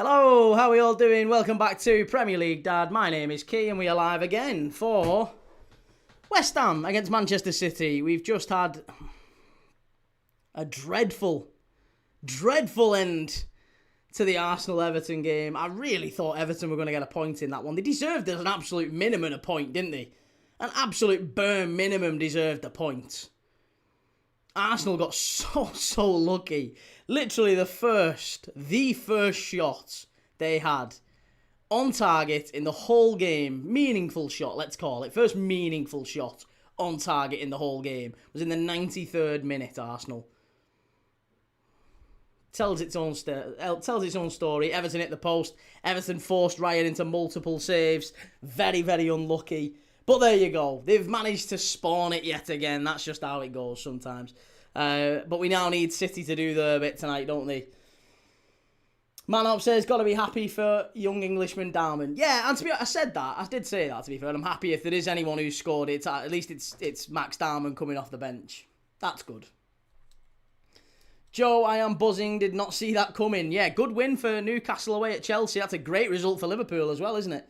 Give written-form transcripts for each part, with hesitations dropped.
Hello, how are we all doing? Welcome back to Premier League Dad. My name is Key and we are live again for West Ham against Manchester City. We've just had a dreadful end to the Arsenal-Everton game. I really thought Everton were going to get a point in that one. They deserved as an absolute minimum a point, didn't they? An absolute bare minimum deserved a point. Arsenal got so lucky. Literally the first shot they had on target in the whole game, meaningful shot, let's call it, first meaningful shot on target in the whole game, was in the 93rd minute, Arsenal. Tells its own story. Everton hit the post. Everton forced Ryan into multiple saves. Very, very unlucky. But there you go. They've managed to spawn it yet again. That's just how it goes sometimes. But we now need City to do their bit tonight, don't they? Man Up says, got to be happy for young Englishman Dowman. Yeah, and to be honest, I said that. I did say that, to be fair. I'm happy if there is anyone who scored it. At least it's Max Dowman coming off the bench. That's good. Joe, I am buzzing. Did not see that coming. Yeah, good win for Newcastle away at Chelsea. That's a great result for Liverpool as well, isn't it?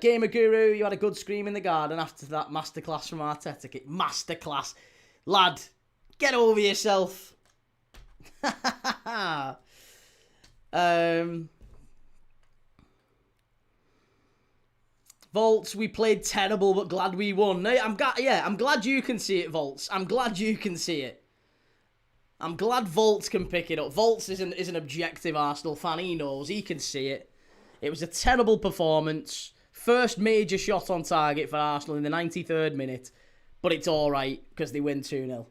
Gamer Guru, you had a good scream in the garden after that masterclass from Arteta. Masterclass. Lad, get over yourself. Volts, we played terrible, but glad we won. I'm glad you can see it, Volts. I'm glad you can see it. I'm glad Volts can pick it up. Volts is an objective Arsenal fan. He knows. He can see it. It was a terrible performance. First major shot on target for Arsenal in the 93rd minute. But it's all right because they win 2-0.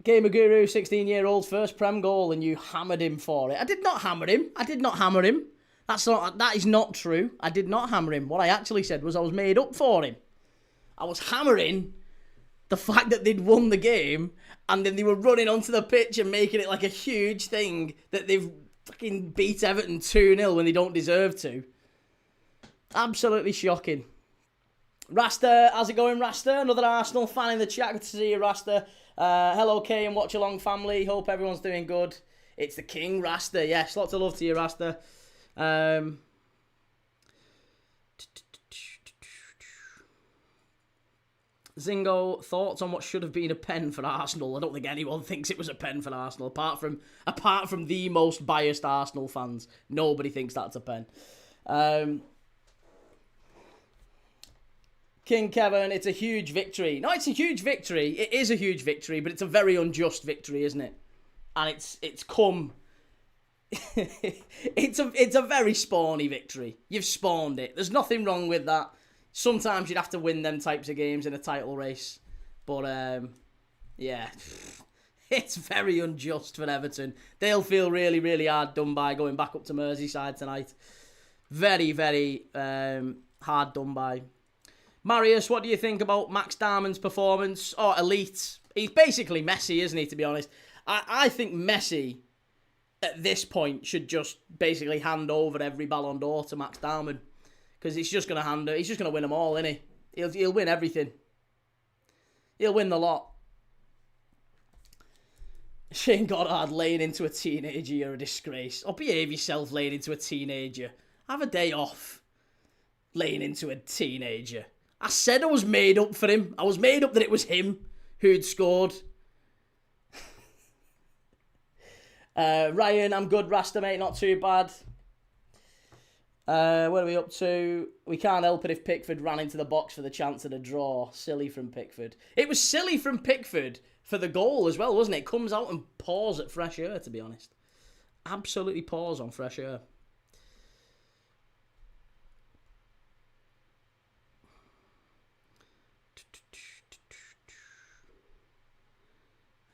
Gamer Guru, 16-year-old, first Prem goal, and you hammered him for it. I did not hammer him. That is not true. I did not hammer him. What I actually said was I was made up for him. I was hammering the fact that they'd won the game, and then they were running onto the pitch and making it like a huge thing that they've fucking beat Everton 2-0 when they don't deserve to. Absolutely shocking. Rasta, how's it going, Rasta? Another Arsenal fan in the chat. Good to see you, Rasta. Hello, Kay and Watchalong family. Hope everyone's doing good. It's the King, Rasta. Yes, lots of love to you, Rasta. Zingo, thoughts on what should have been a pen for Arsenal? I don't think anyone thinks it was a pen for Arsenal, apart from the most biased Arsenal fans. Nobody thinks that's a pen. King Kevin, it's a huge victory. No, it's a huge victory. It is a huge victory, but it's a very unjust victory, isn't it? And it's come. it's a very spawny victory. You've spawned it. There's nothing wrong with that. Sometimes you'd have to win them types of games in a title race. But, yeah. It's very unjust for Everton. They'll feel really, really hard done by going back up to Merseyside tonight. Very, very hard done by. Marius, what do you think about Max Dowman's performance? Oh, elite. He's basically Messi, isn't he, to be honest? I think Messi, at this point, should just basically hand over every Ballon d'Or to Max Dowman. Because he's just going to win them all, isn't he? He'll win everything. He'll win the lot. Shane Goddard laying into a teenager, you're a disgrace. Or behave yourself laying into a teenager. Have a day off laying into a teenager. I said I was made up for him. I was made up that it was him who'd scored. Ryan, I'm good, Rasta, mate. Not too bad. What are we up to? We can't help it if Pickford ran into the box for the chance at a draw. Silly from Pickford. It was silly from Pickford for the goal as well, wasn't it? Comes out and paws at fresh air, to be honest. Absolutely paws on fresh air.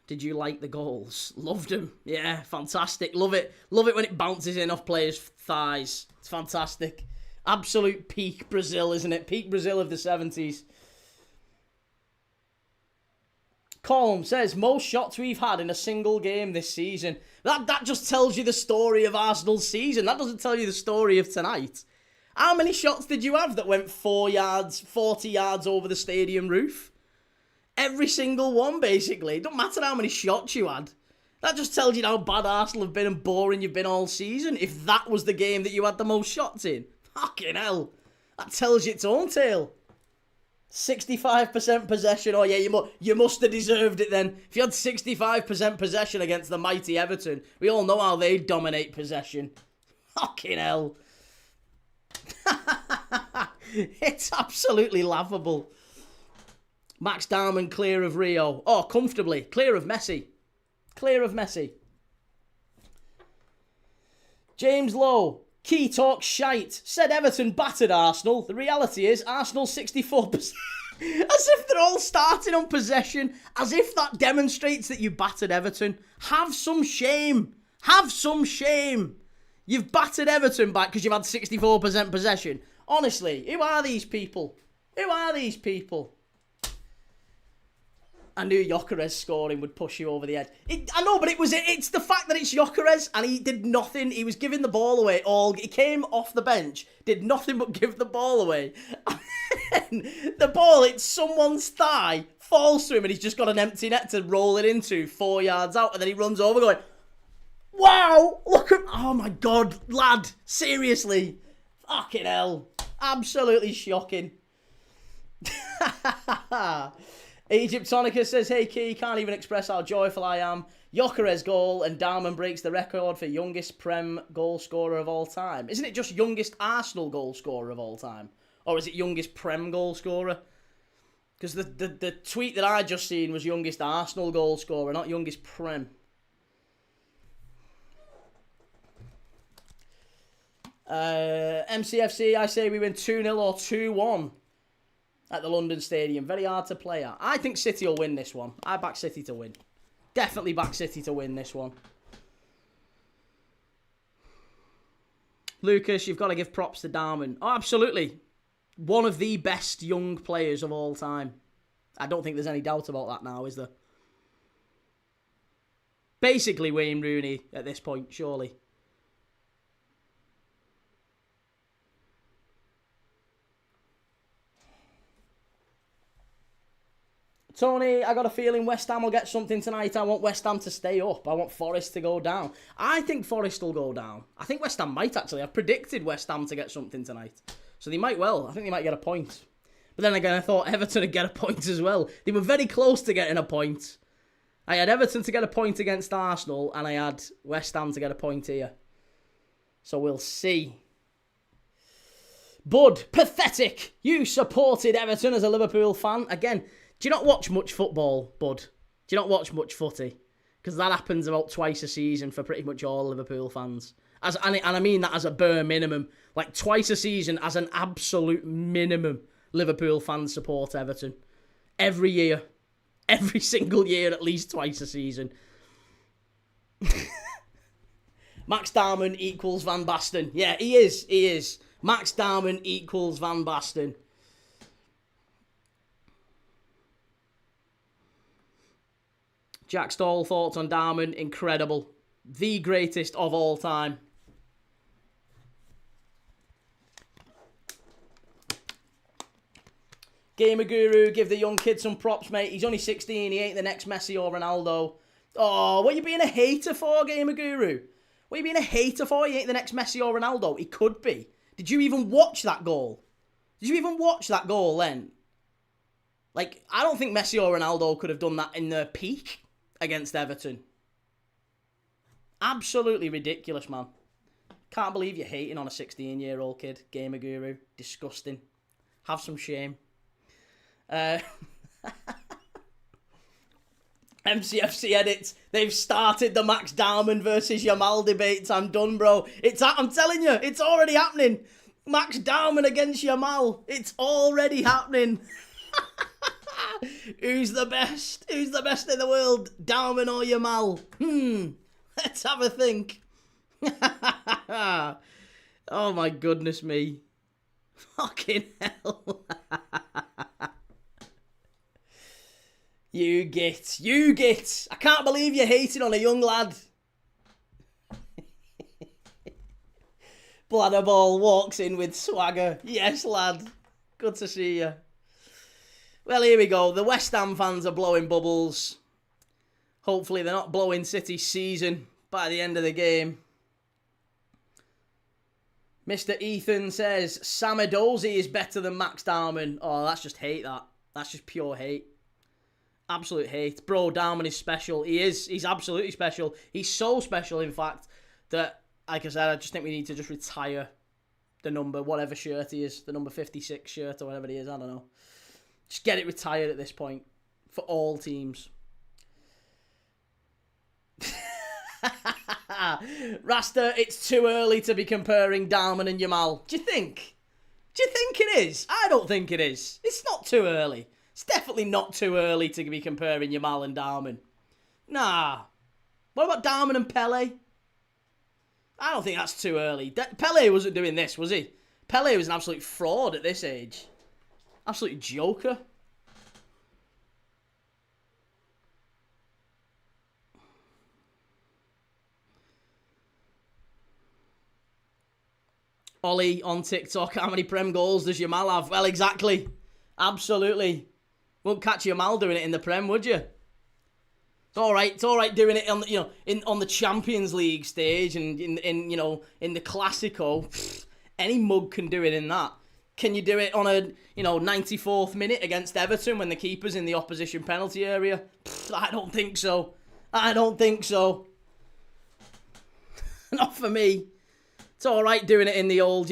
Did you like the goals? Loved them. Yeah, fantastic. Love it. Love it when it bounces in off players' thighs. It's fantastic. Absolute peak Brazil, isn't it? Peak Brazil of the 70s. Colm says, most shots we've had in a single game this season. That just tells you the story of Arsenal's season. That doesn't tell you the story of tonight. How many shots did you have that went 40 yards over the stadium roof? Every single one, basically. It don't matter how many shots you had. That just tells you how bad Arsenal have been and boring you've been all season. If that was the game that you had the most shots in. Fucking hell. That tells you its own tale. 65% possession. Oh yeah, you must have deserved it then. If you had 65% possession against the mighty Everton, we all know how they dominate possession. Fucking hell. It's absolutely laughable. Max Dowman clear of Rio. Oh, comfortably. Clear of Messi. Clear of Messi. James Lowe. Key talk shite. Said Everton battered Arsenal. The reality is Arsenal 64%. As if they're all starting on possession. As if that demonstrates that you battered Everton. Have some shame. Have some shame. You've battered Everton back because you've had 64% possession. Honestly, who are these people? Who are these people? I knew Gyökeres scoring would push you over the edge. I know, but it's the fact that it's Gyökeres and he did nothing. He was giving the ball away all. He came off the bench, did nothing but give the ball away. And then the ball hits someone's thigh, falls to him, and he's just got an empty net to roll it into 4 yards out, and then he runs over going, wow, look at, oh my God, lad, seriously. Fucking hell. Absolutely shocking. Egyptonica says, hey Key, can't even express how joyful I am. Gyökeres goal and Dowman breaks the record for youngest Prem goal scorer of all time. Isn't it just youngest Arsenal goal scorer of all time? Or is it youngest Prem goal scorer? Because the tweet that I just seen was youngest Arsenal goal scorer, not youngest Prem. MCFC, I say we win 2-0 or 2-1 at the London Stadium. Very hard to play at. I think City will win this one. I back City to win. Definitely back City to win this one. Lucas, you've got to give props to Dowman. Oh, absolutely. One of the best young players of all time. I don't think there's any doubt about that now, is there? Basically Wayne Rooney at this point, surely. Tony, I got a feeling West Ham will get something tonight. I want West Ham to stay up. I want Forest to go down. I think Forest will go down. I think West Ham might actually. I've predicted West Ham to get something tonight. So they might well. I think they might get a point. But then again, I thought Everton would get a point as well. They were very close to getting a point. I had Everton to get a point against Arsenal, and I had West Ham to get a point here. So we'll see. Bud, pathetic. You supported Everton as a Liverpool fan. Again, do you not watch much football, Bud? Do you not watch much footy? Because that happens about twice a season for pretty much all Liverpool fans. And I mean that as a bare minimum. Like twice a season as an absolute minimum, Liverpool fans support Everton. Every year. Every single year, at least twice a season. Max Dowman equals Van Basten. Yeah, he is. He is. Max Dowman equals Van Basten. Jack Stoll, thoughts on Dowman? Incredible. The greatest of all time. Gamer Guru, give the young kid some props, mate. He's only 16. He ain't the next Messi or Ronaldo. Oh, what are you being a hater for, Gamer Guru? What are you being a hater for? He ain't the next Messi or Ronaldo. He could be. Did you even watch that goal? Did you even watch that goal then? Like, I don't think Messi or Ronaldo could have done that in their peak against Everton. Absolutely ridiculous, man. Can't believe you're hating on a 16-year-old kid. Gamer Guru. Disgusting. Have some shame. MCFC edits. They've started the Max Dowman versus Yamal debates. I'm done, bro. I'm telling you, it's already happening. Max Dowman against Yamal. It's already happening. Who's the best? Who's the best in the world? Dowman or Yamal? Let's have a think. Oh my goodness me. Fucking hell. You git. I can't believe you're hating on a young lad. Bladderball walks in with swagger. Yes, lad. Good to see you. Well, here we go. The West Ham fans are blowing bubbles. Hopefully they're not blowing City's season by the end of the game. Mr. Ethan says, Sam Edozie is better than Max Dowman. Oh, that's just hate, that. That's just pure hate. Absolute hate. Bro, Dowman is special. He is. He's absolutely special. He's so special, in fact, that, like I said, I just think we need to just retire the number, whatever shirt he is, the number 56 shirt or whatever it is, I don't know. Just get it retired at this point for all teams. Rasta, it's too early to be comparing Dowman and Yamal. Do you think? Do you think it is? I don't think it is. It's not too early. It's definitely not too early to be comparing Yamal and Dowman. Nah. What about Dowman and Pele? I don't think that's too early. Pele wasn't doing this, was he? Pele was an absolute fraud at this age. Absolute joker. Ollie on TikTok, how many Prem goals does Yamal have? Well, exactly. Absolutely. Won't catch Yamal doing it in the Prem, would you? It's all right doing it on on the Champions League stage and in the Classico. Pfft, any mug can do it in that. Can you do it on a 94th minute against Everton when the keeper's in the opposition penalty area? Pfft, I don't think so. I don't think so. Not for me. It's all right doing it in the old,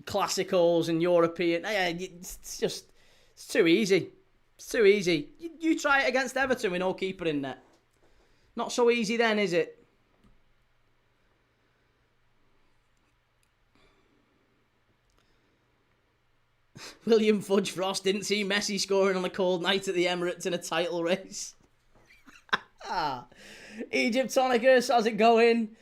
Classicals and European. It's too easy. It's too easy. You try it against Everton with no keeper in net. Not so easy then, is it? William Fudge Frost didn't see Messi scoring on a cold night at the Emirates in a title race. Egyptonicus, how's it going?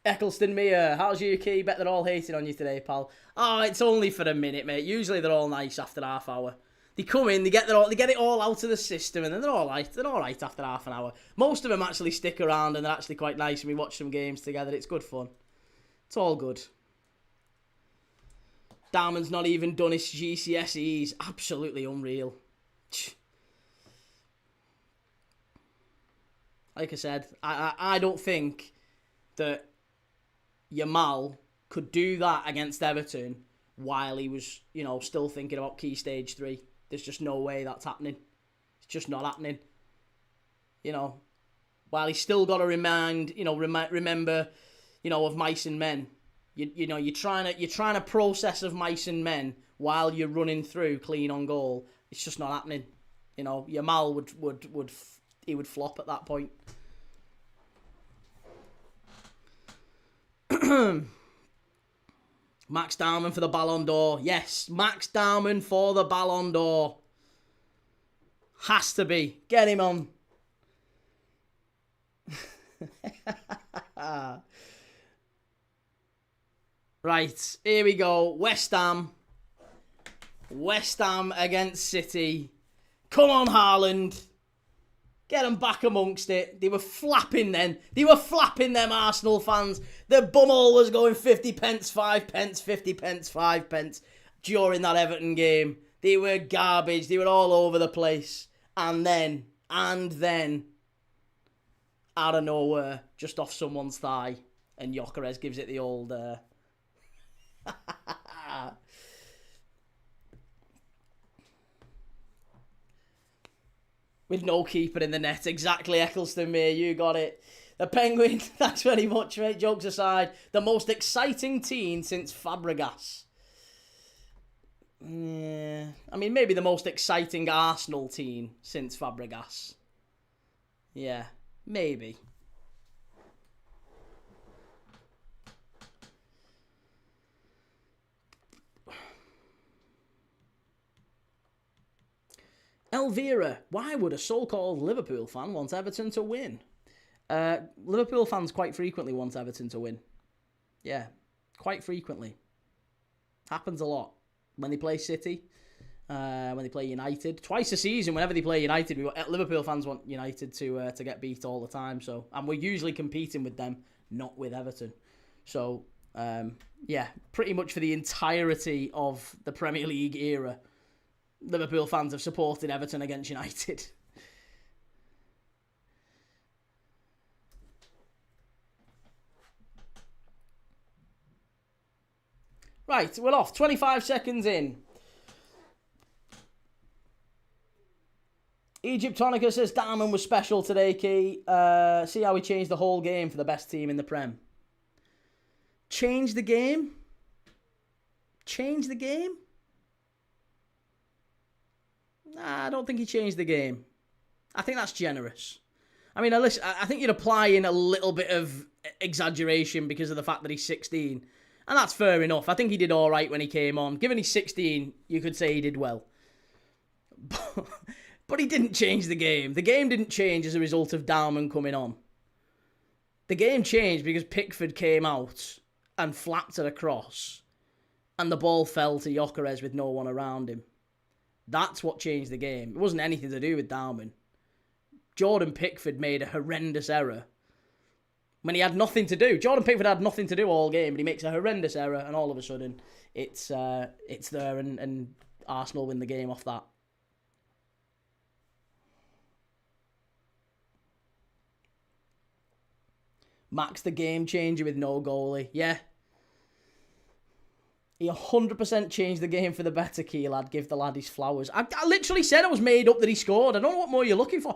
Eccleston Mia, how's your key? Bet they're all hating on you today, pal. Oh, it's only for a minute, mate. Usually they're all nice after half hour. They come in, they get it all out of the system, and then they're all right. They're all right after half an hour. Most of them actually stick around, and they're actually quite nice, and we watch some games together. It's good fun. It's all good. Dowman's not even done his GCSEs. Absolutely unreal. Like I said, I don't think that Yamal could do that against Everton while he was, still thinking about Key Stage 3. There's just no way that's happening. It's just not happening. While he's still got to remember, of mice and men. You're trying to process of mice and men while you're running through clean on goal. It's just not happening. Yamal would flop at that point. Max Dowman for the Ballon d'Or. Yes, Max Dowman for the Ballon d'Or. Has to be. Get him on. Right, here we go. West Ham. West Ham against City. Come on, Haaland. Get them back amongst it. They were flapping then. They were flapping them Arsenal fans. The bumhole was going 50 pence, 5 pence, 50 pence, 5 pence during that Everton game. They were garbage. They were all over the place. And then, out of nowhere, just off someone's thigh, and Gyökeres gives it the old... With no keeper in the net. Exactly, Eccleston, mate. You got it. The Penguin, thanks very much, mate. Jokes aside, the most exciting team since Fabregas. Yeah. I mean, maybe the most exciting Arsenal team since Fabregas. Yeah, maybe. Elvira, why would a so-called Liverpool fan want Everton to win? Liverpool fans quite frequently want Everton to win. Yeah, quite frequently. Happens a lot. When they play City, when they play United. Twice a season, whenever they play United, Liverpool fans want United to get beat all the time. So, and we're usually competing with them, not with Everton. So, yeah, pretty much for the entirety of the Premier League era, Liverpool fans have supported Everton against United. Right, we're off. 25 seconds in. Egyptonica says Dowman was special today, Key. See how he changed the whole game for the best team in the Prem. Change the game? Change the game? Nah, I don't think he changed the game. I think that's generous. I mean, listen, I think you're applying a little bit of exaggeration because of the fact that he's 16. And that's fair enough. I think he did all right when he came on. Given he's 16, you could say he did well. But he didn't change the game. The game didn't change as a result of Dowman coming on. The game changed because Pickford came out and flapped it across. And the ball fell to Gyökeres with no one around him. That's what changed the game. It wasn't anything to do with Dowman. Jordan Pickford made a horrendous error when he had nothing to do. Jordan Pickford had nothing to do all game, but he makes a horrendous error, and all of a sudden, it's there, and Arsenal win the game off that. Max the game changer with no goalie. Yeah. He 100% changed the game for the better, Key lad. Give the lad his flowers. I literally said I was made up that he scored. I don't know what more you're looking for.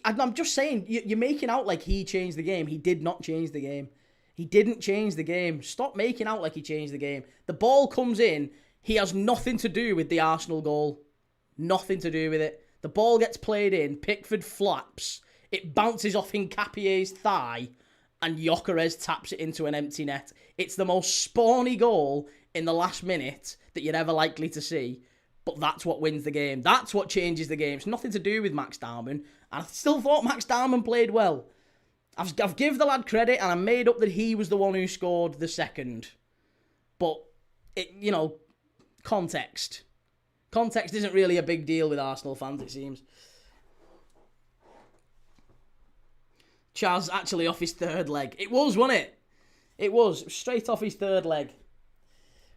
I'm just saying, you're making out like he changed the game. He did not change the game. He didn't change the game. Stop making out like he changed the game. The ball comes in. He has nothing to do with the Arsenal goal. Nothing to do with it. The ball gets played in. Pickford flaps. It bounces off Nkapie's thigh. And Gyökeres taps it into an empty net. It's the most spawny goal in the last minute that you're ever likely to see. But that's what wins the game. That's what changes the game. It's nothing to do with Max Dowman. And I still thought Max Dowman played well. I've given the lad credit, and I made up that he was the one who scored the second. But, context. Context isn't really a big deal with Arsenal fans, it seems. Chaz actually off his third leg. It was, wasn't it? It was. Straight off his third leg.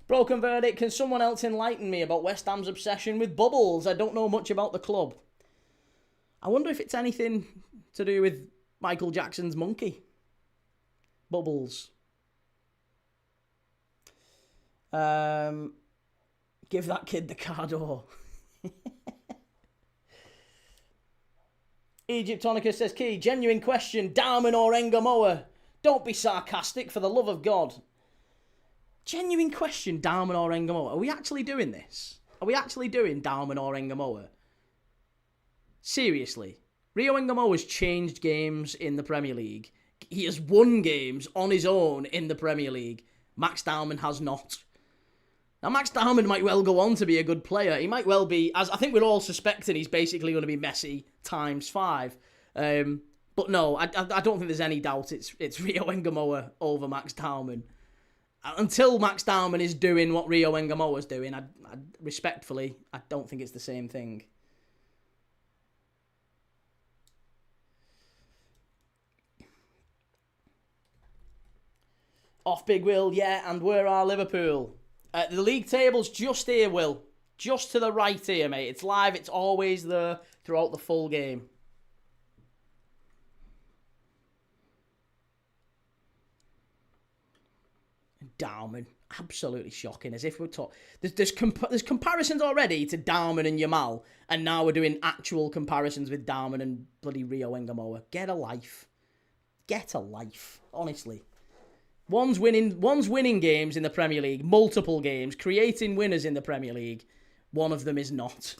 Broken verdict. Can someone else enlighten me about West Ham's obsession with bubbles? I don't know much about the club. I wonder if it's anything to do with Michael Jackson's monkey. Bubbles. Give that kid the car door. Egyptonica says, Key, genuine question, Dowman or Ngumoha? Don't be sarcastic, for the love of God. Genuine question, Dowman or Ngumoha? Are we actually doing this? Are we actually doing Dowman or Ngumoha? Seriously. Rio Ngumoha's changed games in the Premier League. He has won games on his own in the Premier League. Max Dowman has not. Now, Max Dowman might well go on to be a good player. He might well be, as I think we're all suspecting, he's basically going to be Messi times 5. But no, I don't think there's any doubt it's Rio Ngumoha over Max Dowman. Until Max Dowman is doing what Rio Ngumoha's doing, I respectfully, I don't think it's the same thing. Off Big Will, yeah, and where are Liverpool? The league table's just here, Will. Just to the right here, mate. It's live. It's always there throughout the full game. Dowman. Absolutely shocking. As if we're talking... There's comparisons already to Dowman and Yamal. And now we're doing actual comparisons with Dowman and bloody Rio Ngumoha. Get a life. Get a life. Honestly. One's winning games in the Premier League, multiple games, creating winners in the Premier League. One of them is not.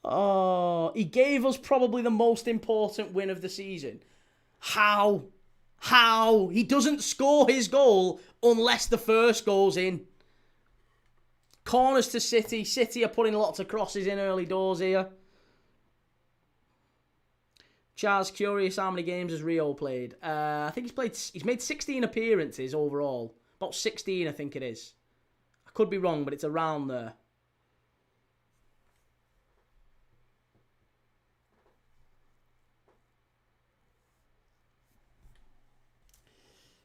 Oh, he gave us probably the most important win of the season. How? He doesn't score his goal unless the first goal's in. Corners to City. City are putting lots of crosses in early doors here. Charles, curious how many games has Rio played? I think he's made 16 appearances overall. About 16, I think it is. I could be wrong, but it's around there.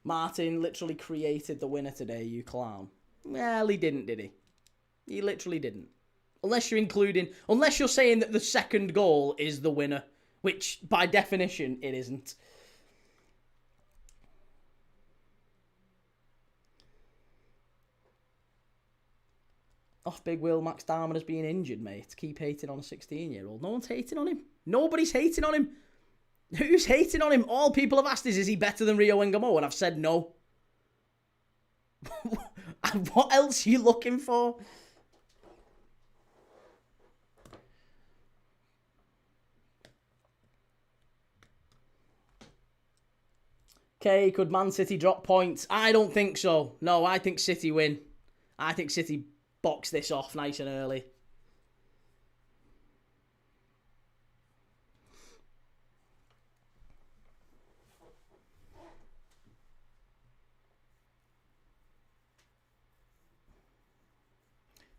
Martin literally created the winner today, you clown. Well, he didn't, did he? He literally didn't. Unless you're saying that the second goal is the winner, which by definition it isn't. Off big Will, Max Dowman has been injured, mate. Keep hating on a 16-year-old. No one's hating on him. Nobody's hating on him. Who's hating on him? All people have asked is he better than Rio Ngumoha? And I've said no. What else are you looking for? Okay, could Man City drop points? I don't think so. No, I think City win. I think City box this off nice and early.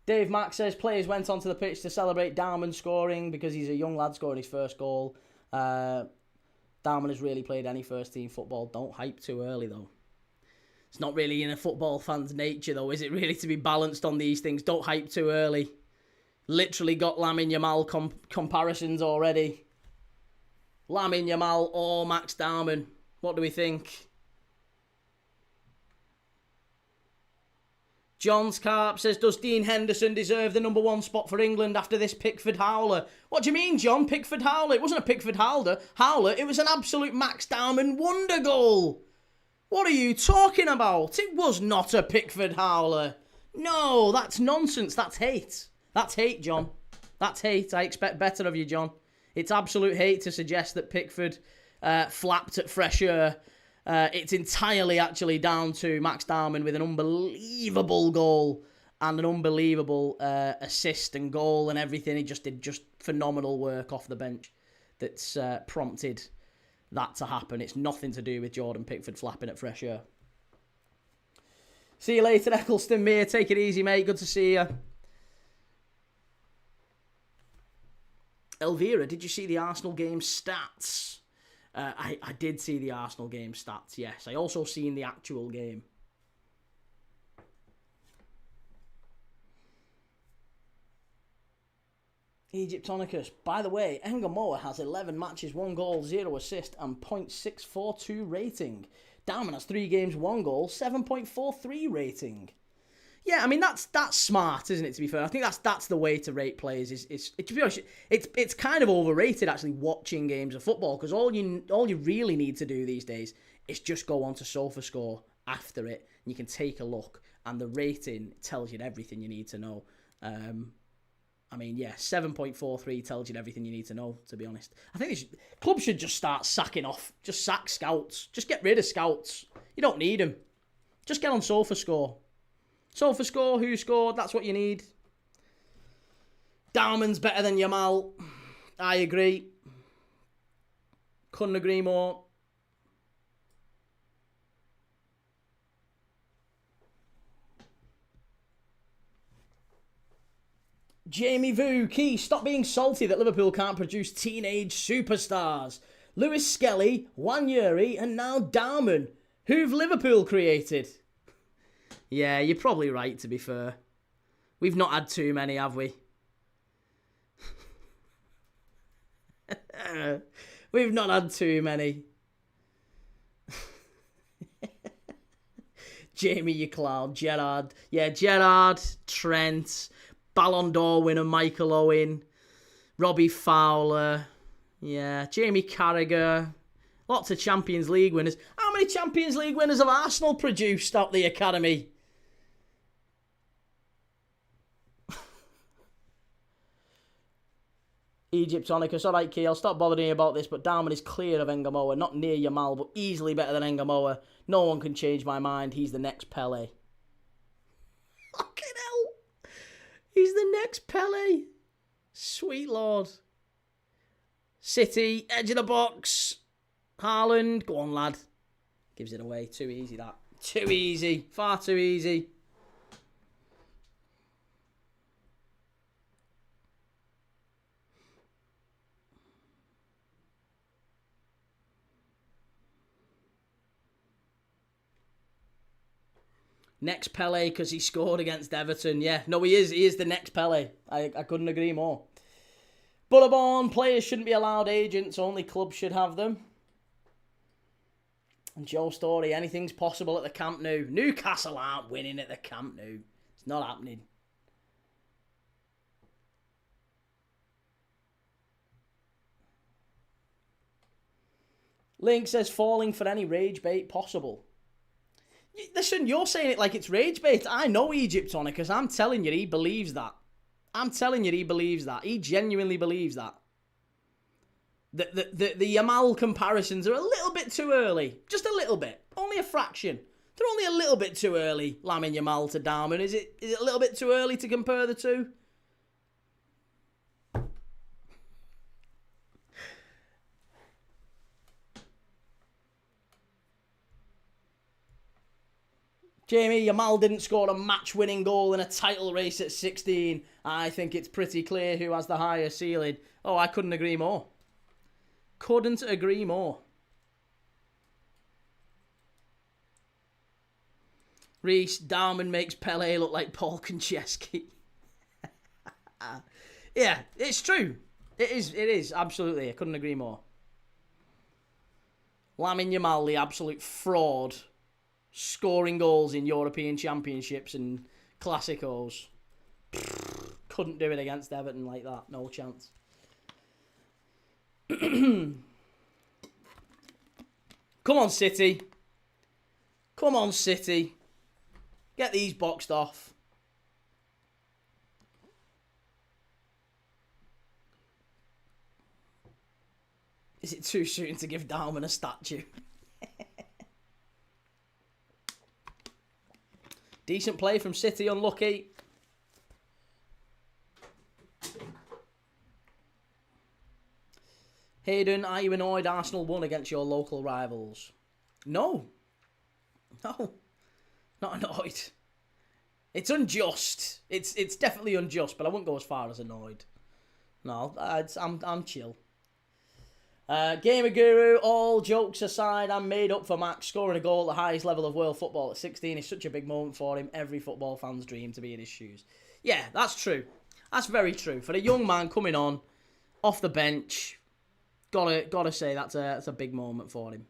Dave Mack says players went onto the pitch to celebrate Dowman scoring because he's a young lad scoring his first goal. Dowman has really played any first team football. Don't hype too early though. It's not really in a football fan's nature though, is it really, to be balanced on these things? Don't hype too early. Literally got Lamine Yamal comparisons already. Lamine Yamal or Max Dowman. What do we think? John Scarp says, does Dean Henderson deserve the #1 spot for England after this Pickford howler? What do you mean, John? Pickford howler? It wasn't a Pickford howler. It was an absolute Max Dowman wonder goal. What are you talking about? It was not a Pickford howler. No, that's nonsense. That's hate. That's hate, John. That's hate. I expect better of you, John. It's absolute hate to suggest that Pickford flapped at fresh air. It's entirely actually down to Max Dowman with an unbelievable goal and an unbelievable assist and goal and everything. He just did phenomenal work off the bench that's prompted that to happen. It's nothing to do with Jordan Pickford flapping at fresh air. See you later, Eccleston Mere. Take it easy, mate. Good to see you. Elvira, did you see the Arsenal game stats? I did see the Arsenal game stats, yes. I also seen the actual game. Egyptonicus. By the way, Ngumoha has 11 matches, 1 goal, 0 assist, and 0.642 rating. Dowman has 3 games, 1 goal, 7.43 rating. Yeah, I mean that's smart, isn't it? To be fair, I think that's the way to rate players. To be honest, it's kind of overrated actually watching games of football, because all you really need to do these days is just go on to SofaScore after it, and you can take a look, and the rating tells you everything you need to know. I mean, yeah, 7.43 tells you everything you need to know, to be honest. I think clubs should just start sacking off. Just sack scouts. Just get rid of scouts. You don't need them. Just get on SofaScore. SofaScore, who scored, that's what you need. Dowman's better than Yamal. I agree. Couldn't agree more. Jamie Vu, Key, stop being salty that Liverpool can't produce teenage superstars. Lewis Skelly, Wanyeri, and now Dowman. Who've Liverpool created? Yeah, you're probably right, to be fair. We've not had too many, have we? We've not had too many. Jamie, you clown. Gerrard. Yeah, Gerrard, Trent, Ballon d'Or winner Michael Owen, Robbie Fowler. Yeah, Jamie Carragher. Lots of Champions League winners. How many Champions League winners have Arsenal produced out the academy? Egyptonicus. Alright, Key, I'll stop bothering you about this, but Dowman is clear of Ngumoha. Not near Yamal, but easily better than Ngumoha. No one can change my mind. He's the next Pele. Fucking hell. He's the next Pele. Sweet Lord. City, edge of the box. Haaland. Go on, lad. Gives it away. Too easy, that. Too easy. Far too easy. Next Pele because he scored against Everton. Yeah, no, he is. He is the next Pele. I couldn't agree more. Butterborn, players shouldn't be allowed agents. Only clubs should have them. And Joe Story, anything's possible at the Camp Nou. Newcastle aren't winning at the Camp Nou. It's not happening. Link says falling for any rage bait possible. Listen, you're saying it like it's rage bait. I know Egypt's on it because I'm telling you he believes that. I'm telling you he believes that. He genuinely believes that. The Yamal comparisons are a little bit too early. Just a little bit. Only a fraction. They're only a little bit too early, Lamine Yamal to Dowman. Is it a little bit too early to compare the two? Jamie, Yamal didn't score a match-winning goal in a title race at 16. I think it's pretty clear who has the higher ceiling. Oh, I couldn't agree more. Couldn't agree more. Reese, Dowman makes Pele look like Paul Konchesky. Yeah, it's true. It is, absolutely. I couldn't agree more. Lamine Yamal, the absolute fraud. Scoring goals in European Championships and Classicos. Couldn't do it against Everton like that. No chance. Come on, City. Come on, City. Get these boxed off. Is it too soon to give Dowman a statue? Decent play from City, unlucky. Hayden, are you annoyed Arsenal won against your local rivals? No. No. Not annoyed. It's unjust. It's definitely unjust, but I wouldn't go as far as annoyed. No, I'm chill. Gamer Guru, all jokes aside, I'm made up for Max. Scoring a goal at the highest level of world football at 16 is such a big moment for him. Every football fan's dream to be in his shoes. Yeah, that's true. That's very true. For a young man coming on, off the bench, gotta say that's a big moment for him.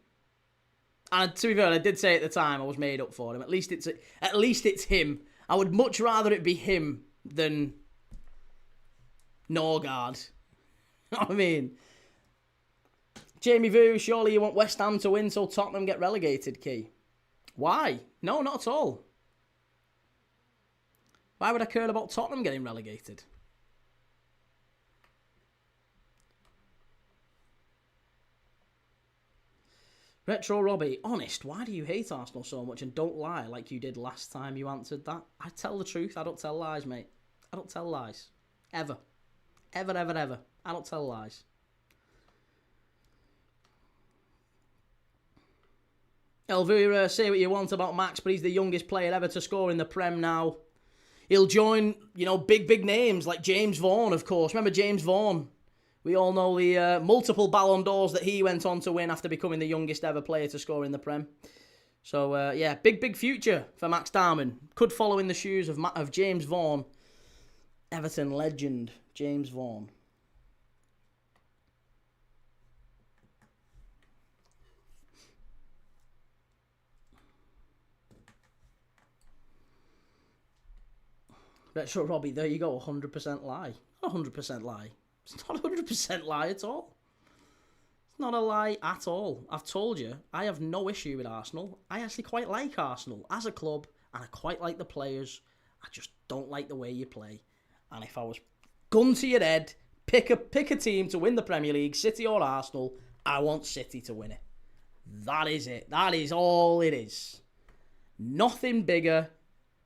And to be fair, I did say at the time I was made up for him. At least it's him. I would much rather it be him than Norgard. You know what I mean? Jamie Vu, surely you want West Ham to win so Tottenham get relegated, Key? Why? No, not at all. Why would I care about Tottenham getting relegated? Retro Robbie, honest, why do you hate Arsenal so much and don't lie like you did last time you answered that? I tell the truth, I don't tell lies, mate. I don't tell lies. Ever. Ever, ever, ever. I don't tell lies. Elvira, say what you want about Max, but he's the youngest player ever to score in the Prem now. He'll join, big names like James Vaughan, of course. Remember James Vaughan? We all know the multiple Ballon d'Ors that he went on to win after becoming the youngest ever player to score in the Prem. So, yeah, big future for Max Dowman. Could follow in the shoes of James Vaughan. Everton legend, James Vaughan. Retro Robbie, there you go, 100% lie. Not 100% lie. It's not 100% lie at all. It's not a lie at all. I've told you, I have no issue with Arsenal. I actually quite like Arsenal as a club, and I quite like the players. I just don't like the way you play. And if I was gun to your head, pick a team to win the Premier League, City or Arsenal, I want City to win it. That is it. That is all it is. Nothing bigger.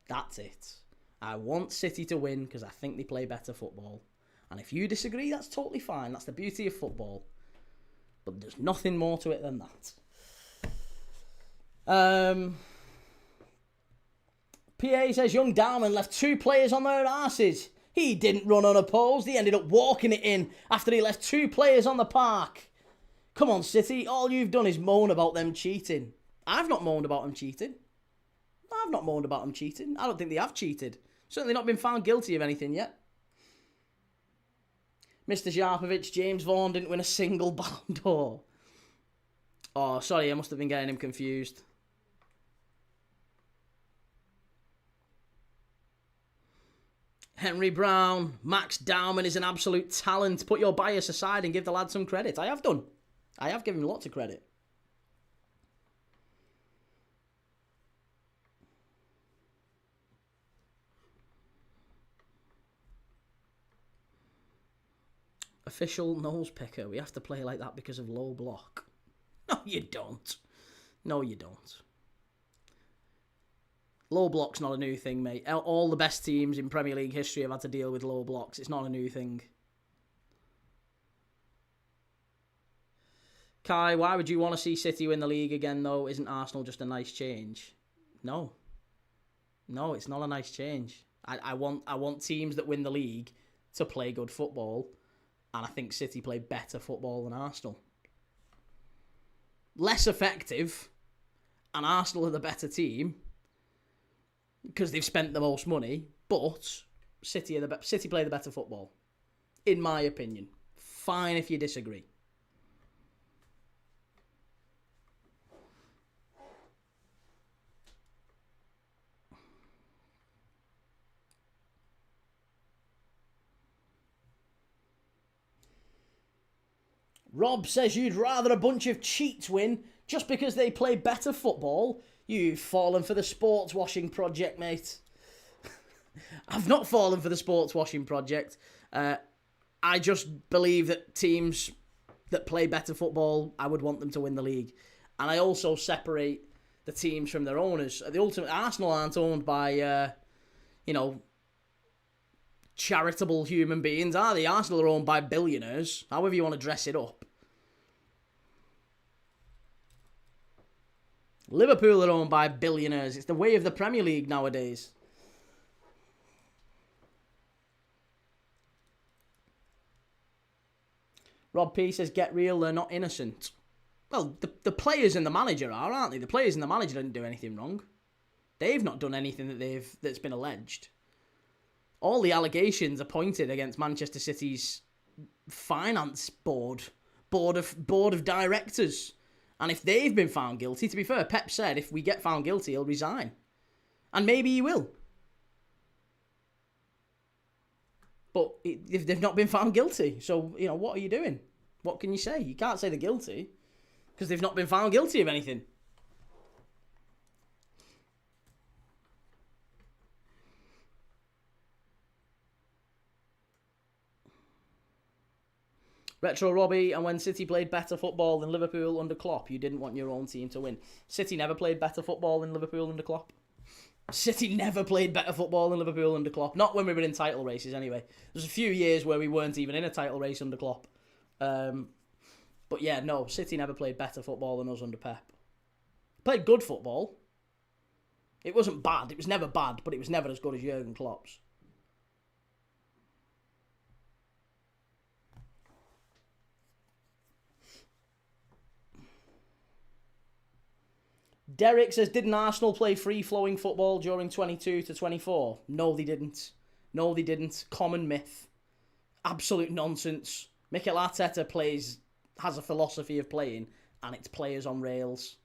That's it. I want City to win because I think they play better football. And if you disagree, that's totally fine. That's the beauty of football. But there's nothing more to it than that. PA says, young Dowman left 2 players on their arses. He didn't run unopposed. He ended up walking it in after he left 2 players on the park. Come on, City. All you've done is moan about them cheating. I've not moaned about them cheating. I've not moaned about them cheating. I don't think they have cheated. Certainly not been found guilty of anything yet. Mr. Sharpovich, James Vaughan didn't win a single Ballon d'Or. Oh, sorry, I must have been getting him confused. Henry Brown, Max Dowman is an absolute talent. Put your bias aside and give the lad some credit. I have done. I have given him lots of credit. Official nose picker. We have to play like that because of low block. No, you don't. No, you don't. Low block's not a new thing, mate. All the best teams in Premier League history have had to deal with low blocks. It's not a new thing. Kai, why would you want to see City win the league again, though? Isn't Arsenal just a nice change? No. No, it's not a nice change. I want teams that win the league to play good football, and I think City play better football than Arsenal. Less effective, and Arsenal are the better team because they've spent the most money, but City play the better football, in my opinion. Fine if you disagree. Rob says you'd rather a bunch of cheats win just because they play better football. You've fallen for the sports washing project, mate. I've not fallen for the sports washing project. I just believe that teams that play better football, I would want them to win the league. And I also separate the teams from their owners. The ultimate Arsenal aren't owned by, charitable human beings, are they? Arsenal are owned by billionaires, however you want to dress it up. Liverpool are owned by billionaires. It's the way of the Premier League nowadays. Rob P says, get real, they're not innocent. Well, the players and the manager are, aren't they? The players and the manager didn't do anything wrong. They've not done anything that's been alleged. All the allegations are pointed against Manchester City's finance board of directors. And if they've been found guilty, to be fair, Pep said if we get found guilty, he'll resign. And maybe he will. But if they've not been found guilty, so, what are you doing? What can you say? You can't say they're guilty because they've not been found guilty of anything. Retro Robbie, and when City played better football than Liverpool under Klopp, you didn't want your own team to win. City never played better football than Liverpool under Klopp. City never played better football than Liverpool under Klopp. Not when we were in title races, anyway. There's a few years where we weren't even in a title race under Klopp. But yeah, no, City never played better football than us under Pep. Played good football. It wasn't bad. It was never bad, but it was never as good as Jurgen Klopp's. Derek says, didn't Arsenal play free-flowing football during 22 to 24? No, they didn't. No, they didn't. Common myth. Absolute nonsense. Mikel Arteta has a philosophy of playing, and it's players on rails.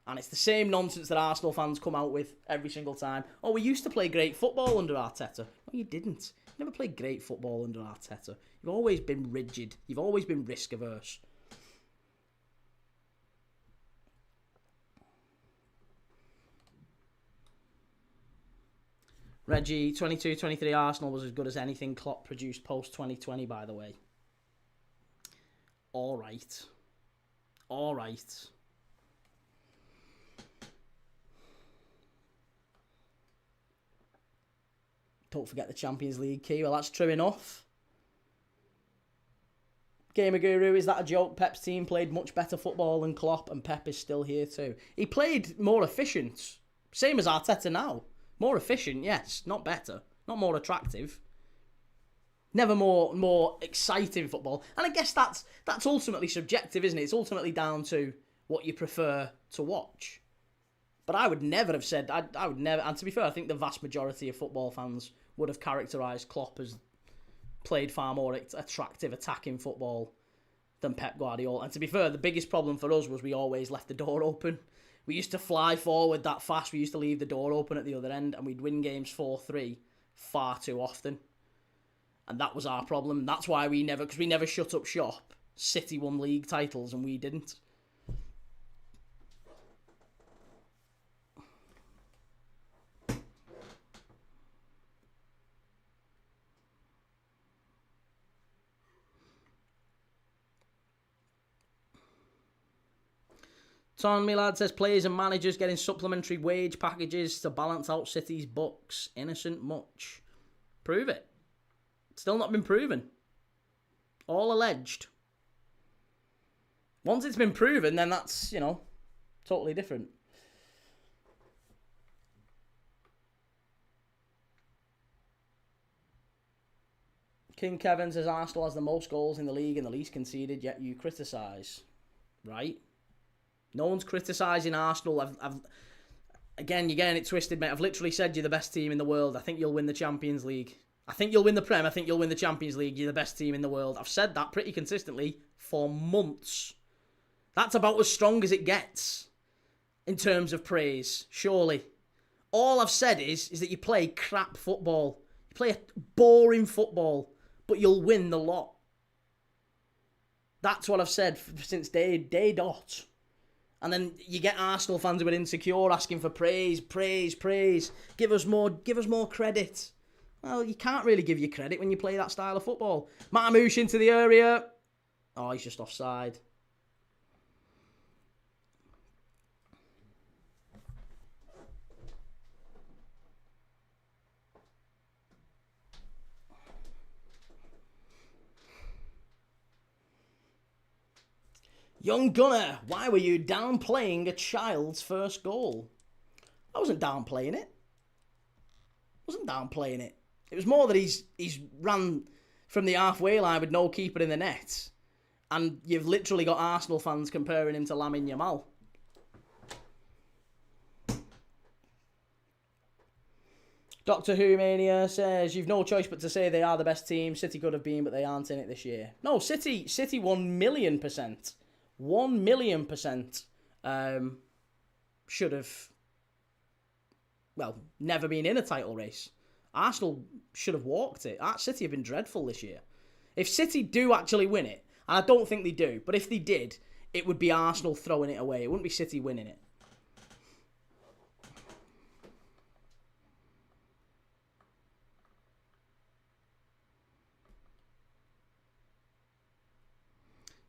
And it's the same nonsense that Arsenal fans come out with every single time. Oh, we used to play great football under Arteta. No, you didn't. You never played great football under Arteta. You've always been rigid. You've always been risk-averse. Reggie, 22-23 Arsenal was as good as anything Klopp produced post-2020, by the way. All right. All right. Don't forget the Champions League key. Well, that's true enough. Gamer Guru, is that a joke? Pep's team played much better football than Klopp, and Pep is still here too. He played more efficient. Same as Arteta now. More efficient, yes. Not better. Not more attractive. Never more exciting football. And I guess that's ultimately subjective, isn't it? It's ultimately down to what you prefer to watch. But I would never have said, I would never, and to be fair, I think the vast majority of football fans would have characterised Klopp as played far more attractive attacking football than Pep Guardiola. And to be fair, the biggest problem for us was we always left the door open. We used to fly forward that fast. We used to leave the door open at the other end, and we'd win games 4-3 far too often. And that was our problem. That's why because we never shut up shop. City won league titles and we didn't. Ton Milad says players and managers getting supplementary wage packages to balance out City's books. Innocent much. Prove it. Still not been proven. All alleged. Once it's been proven, then that's, totally different. King Kevin says Arsenal has the most goals in the league and the least conceded, yet you criticise. Right? No one's criticising Arsenal. Again, you're getting it twisted, mate. I've literally said you're the best team in the world. I think you'll win the Champions League. I think you'll win the Prem. I think you'll win the Champions League. You're the best team in the world. I've said that pretty consistently for months. That's about as strong as it gets in terms of praise, surely. All I've said is that you play crap football. You play a boring football, but you'll win the lot. That's what I've said since day dot. And then you get Arsenal fans who are insecure asking for praise. Give us more credit. Well, you can't really give you credit when you play that style of football. Marmouche into the area. Oh, he's just offside. Young Gunner, why were you downplaying a child's first goal? I wasn't downplaying it. It was more that he's ran from the halfway line with no keeper in the net. And you've literally got Arsenal fans comparing him to Lamine Yamal. Doctor Who Mania says, you've no choice but to say they are the best team. City could have been, but they aren't in it this year. No, City 1,000,000%. 1,000,000% should have, never been in a title race. Arsenal should have walked it. City have been dreadful this year. If City do actually win it, and I don't think they do, but if they did, it would be Arsenal throwing it away. It wouldn't be City winning it.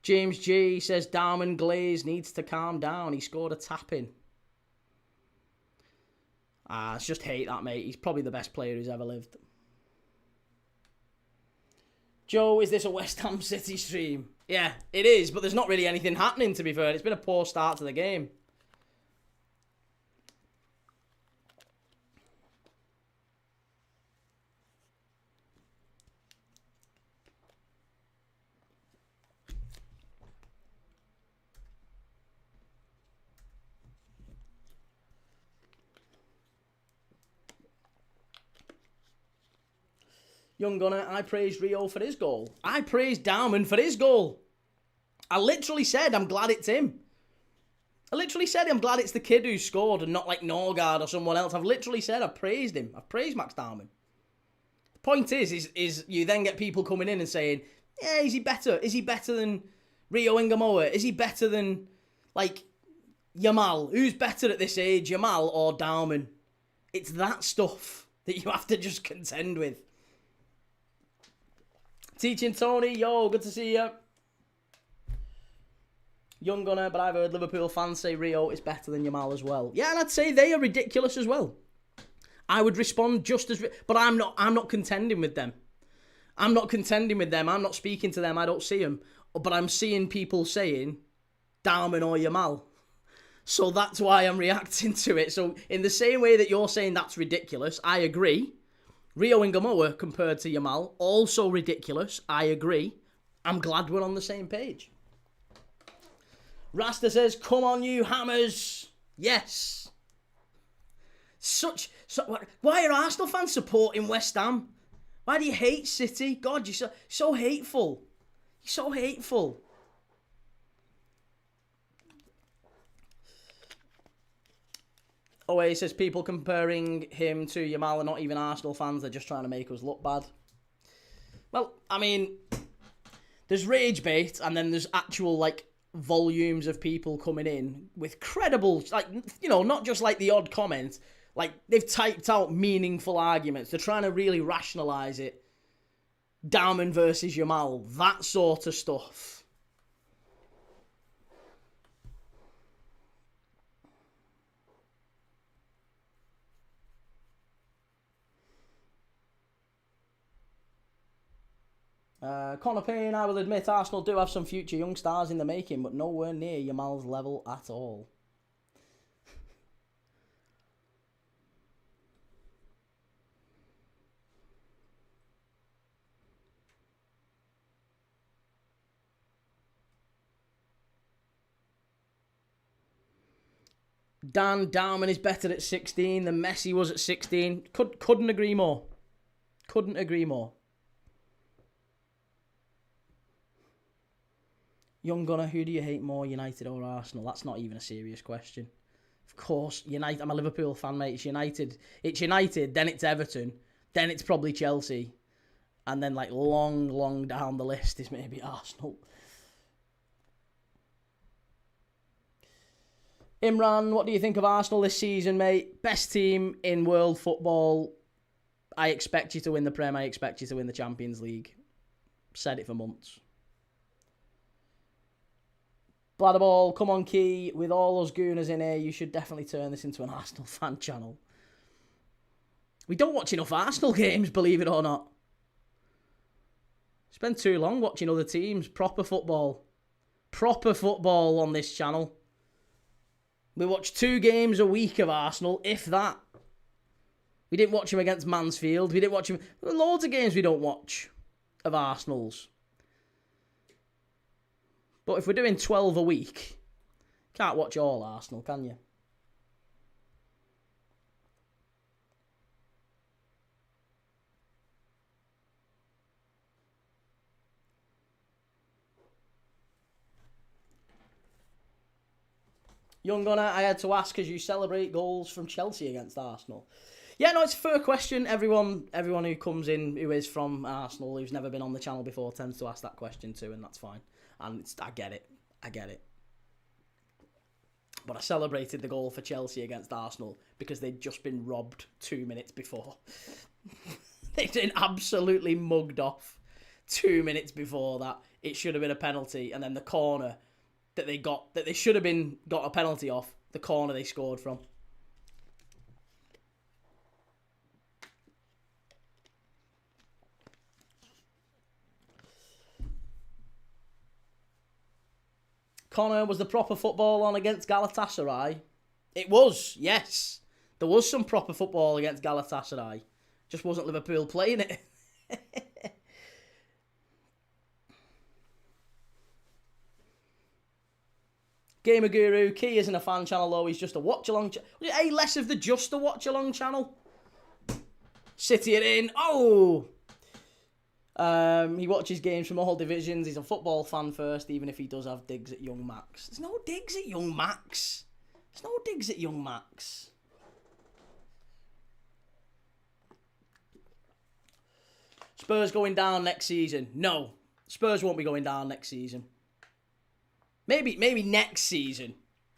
James G says Dowman Glaze needs to calm down. He scored a tap-in. It's just hate that, mate. He's probably the best player who's ever lived. Joe, is this a West Ham City stream? Yeah, it is, but there's not really anything happening, to be fair. It's been a poor start to the game. Young Gunner, I praised Rio for his goal. I praised Dowman for his goal. I literally said I'm glad it's him. I literally said I'm glad it's the kid who scored and not like Norgard or someone else. I've literally said I've praised him. I've praised Max Dowman. The point is you then get people coming in and saying, yeah, is he better? Is he better than Rio Ngumoha? Is he better than, Yamal? Who's better at this age, Yamal or Dowman? It's that stuff that you have to just contend with. Teaching Tony, yo, good to see you. Young Gunner, but I've heard Liverpool fans say Rio is better than Yamal as well. Yeah, and I'd say they are ridiculous as well. I would respond just as, but I'm not contending with them. I'm not speaking to them. I don't see them, but I'm seeing people saying Dowman or Yamal. So that's why I'm reacting to it. So in the same way that you're saying that's ridiculous, I agree. Rio Ngumoha compared to Yamal, also ridiculous. I agree. I'm glad we're on the same page. Rasta says, come on you hammers. Yes. Why are Arsenal fans supporting West Ham? Why do you hate City? God, you're so hateful. You're so hateful. Oh, he says people comparing him to Yamal are not even Arsenal fans. They're just trying to make us look bad. Well, I mean, there's rage bait, and then there's actual, like, volumes of people coming in with credible, like, you know, not just like the odd comment. Like, they've typed out meaningful arguments. They're trying to really rationalise it. Dowman versus Yamal, that sort of stuff. Connor Payne, I will admit Arsenal do have some future young stars in the making, but nowhere near Yamal's level at all. Dan Dowman is better at 16 than Messi was at 16. Couldn't agree more. Couldn't agree more. Young Gunner, who do you hate more, United or Arsenal? That's not even a serious question. Of course, United. I'm a Liverpool fan, mate. It's United. It's United, then it's Everton, then it's probably Chelsea. And then, like, long down the list is maybe Arsenal. Imran, what do you think of Arsenal this season, mate? Best team in world football. I expect you to win the Prem. I expect you to win the Champions League. Said it for months. Bladderball, come on, Key. With all those gooners in here, you should definitely turn this into an Arsenal fan channel. We don't watch enough Arsenal games, believe it or not. Spend too long watching other teams. Proper football. Proper football on this channel. We watch 2 games a week of Arsenal, if that. We didn't watch them against Mansfield. We didn't watch them. Loads of games we don't watch of Arsenal's. But if we're doing 12 a week, can't watch all Arsenal, can you? Young Gunner, I had to ask, as you celebrate goals from Chelsea against Arsenal. Yeah, no, it's a fair question. Everyone who comes in who is from Arsenal, who's never been on the channel before, tends to ask that question too, and that's fine. And I get it. But I celebrated the goal for Chelsea against Arsenal because they'd just been robbed 2 minutes before. They'd been absolutely mugged off 2 minutes before that. It should have been a penalty, and then the corner that they should have got a penalty off, the corner they scored from. Connor, was the proper football on against Galatasaray? It was, yes. There was some proper football against Galatasaray. Just wasn't Liverpool playing it. Gamer Guru, Key isn't a fan channel though, he's just a watch-along channel. Hey, less of the just a watch-along channel. City it in. Oh! He watches games from all divisions. He's a football fan first, even if he does have digs at young Max. There's no digs at young Max. There's no digs at young Max. Spurs going down next season. No. Spurs won't be going down next season. Maybe next season.